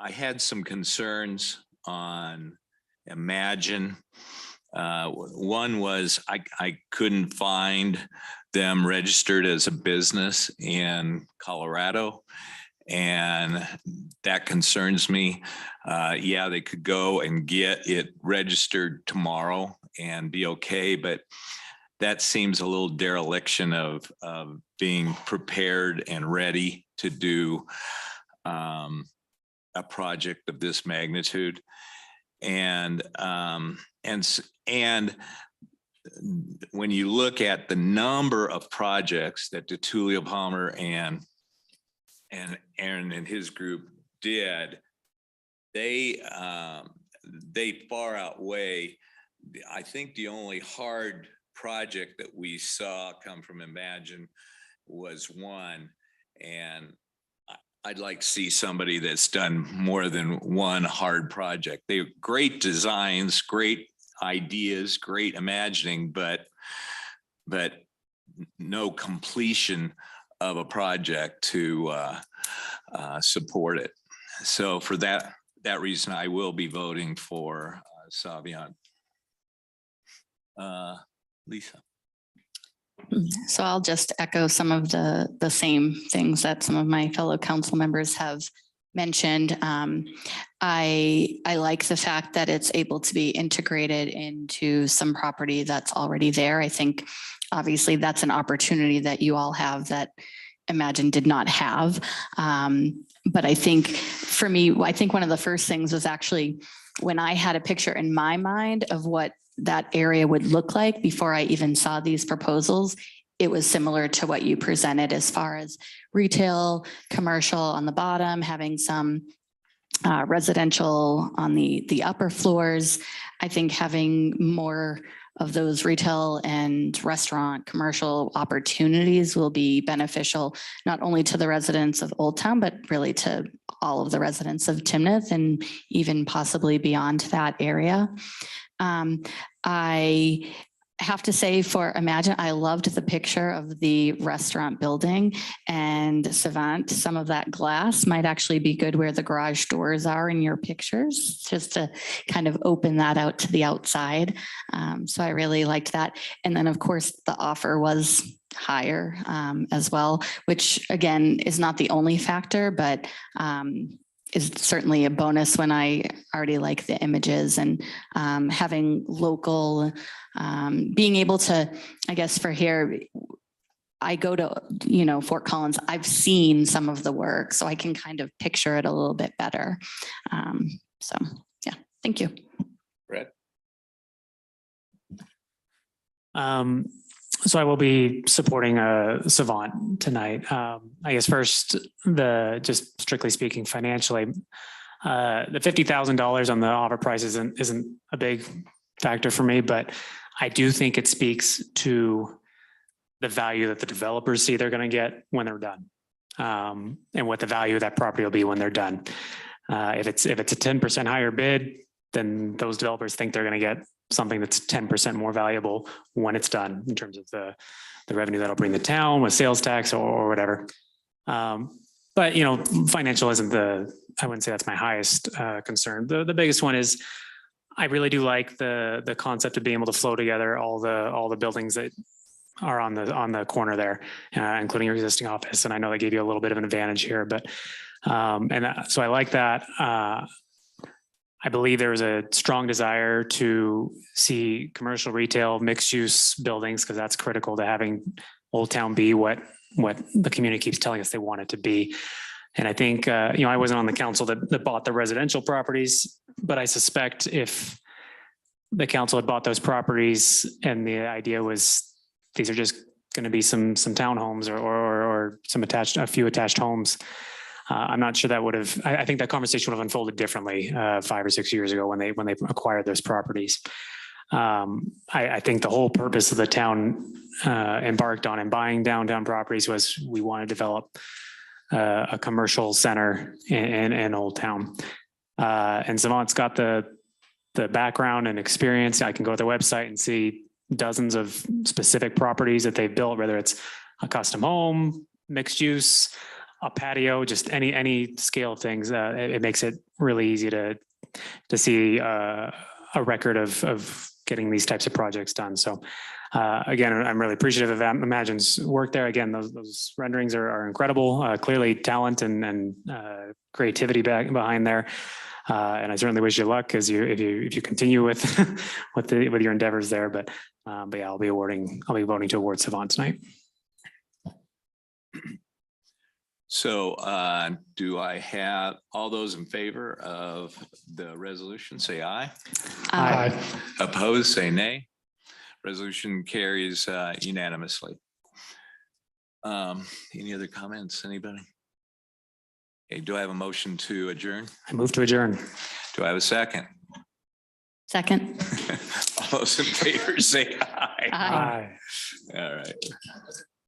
I had some concerns on Imagine. One was I couldn't find them registered as a business in Colorado, and that concerns me. Yeah, they could go and get it registered tomorrow and be okay, but that seems a little dereliction of being prepared and ready to do a project of this magnitude. And when you look at the number of projects that DeTulio Palmer and Aaron and his group did, they far outweigh. I think the only hard project that we saw come from Imagine was one, and I'd like to see somebody that's done more than one hard project. They have great designs, great ideas, great imagining, but no completion of a project to support it. So for that reason, I will be voting for Savient. Lisa. So I'll just echo some of the same things that some of my fellow council members have mentioned. I like the fact that it's able to be integrated into some property that's already there. I think obviously that's an opportunity that you all have that Imagine did not have. But I think for me, I think one of the first things was actually when I had a picture in my mind of what that area would look like before I even saw these proposals, it was similar to what you presented as far as retail, commercial on the bottom, having some residential on the upper floors. I think having more of those retail and restaurant commercial opportunities will be beneficial, not only to the residents of Old Town, but really to all of the residents of Timnath and even possibly beyond that area. I have to say for Imagine, I loved the picture of the restaurant building and Savant. Some of that glass might actually be good where the garage doors are in your pictures, just to kind of open that out to the outside. So I really liked that. And then of course the offer was higher as well, which again is not the only factor, but is certainly a bonus when I already like the images, and having local, being able to, I guess for here, I go to, Fort Collins, I've seen some of the work, so I can kind of picture it a little bit better. So yeah, thank you. Brett? So I will be supporting Savant tonight. I guess first, just strictly speaking financially, the $50,000 on the offer price isn't a big factor for me, but I do think it speaks to the value that the developers see they're going to get when they're done, and what the value of that property will be when they're done. If it's a 10% higher bid, then those developers think they're going to get something that's 10% more valuable when it's done in terms of the revenue that'll bring the town with sales tax or whatever. But financial isn't I wouldn't say that's my highest concern. The biggest one is I really do like the concept of being able to flow together all the buildings that are on the corner there, including your existing office. And I know they gave you a little bit of an advantage here, but so I like that. I believe there is a strong desire to see commercial, retail, mixed use buildings, because that's critical to having Old Town be what the community keeps telling us they want it to be. And I think, I wasn't on the council that bought the residential properties, but I suspect if the council had bought those properties and the idea was these are just going to be some townhomes or a few attached homes, I'm not sure that would have, I think that conversation would have unfolded differently 5 or 6 years ago when they acquired those properties. I think the whole purpose of the town embarked on and buying downtown properties was we want to develop a commercial center in Old Town. And Savant's got the background and experience. I can go to their website and see dozens of specific properties that they've built, whether it's a custom home, mixed use, a patio, just any scale of things. It makes it really easy to see a record of getting these types of projects done. So again, I'm really appreciative of Imagine's work there. Again, those renderings are incredible. Clearly talent and creativity behind there. And I certainly wish you luck if you continue with with your endeavors there. But yeah, I'll be voting to award Savant tonight. So do I have all those in favor of the resolution, say aye. Aye. Opposed, say nay. Resolution carries unanimously. Any other comments, anybody? Okay, do I have a motion to adjourn? I move to adjourn. Do I have a second? Second. All those in favor say aye. Aye. All right.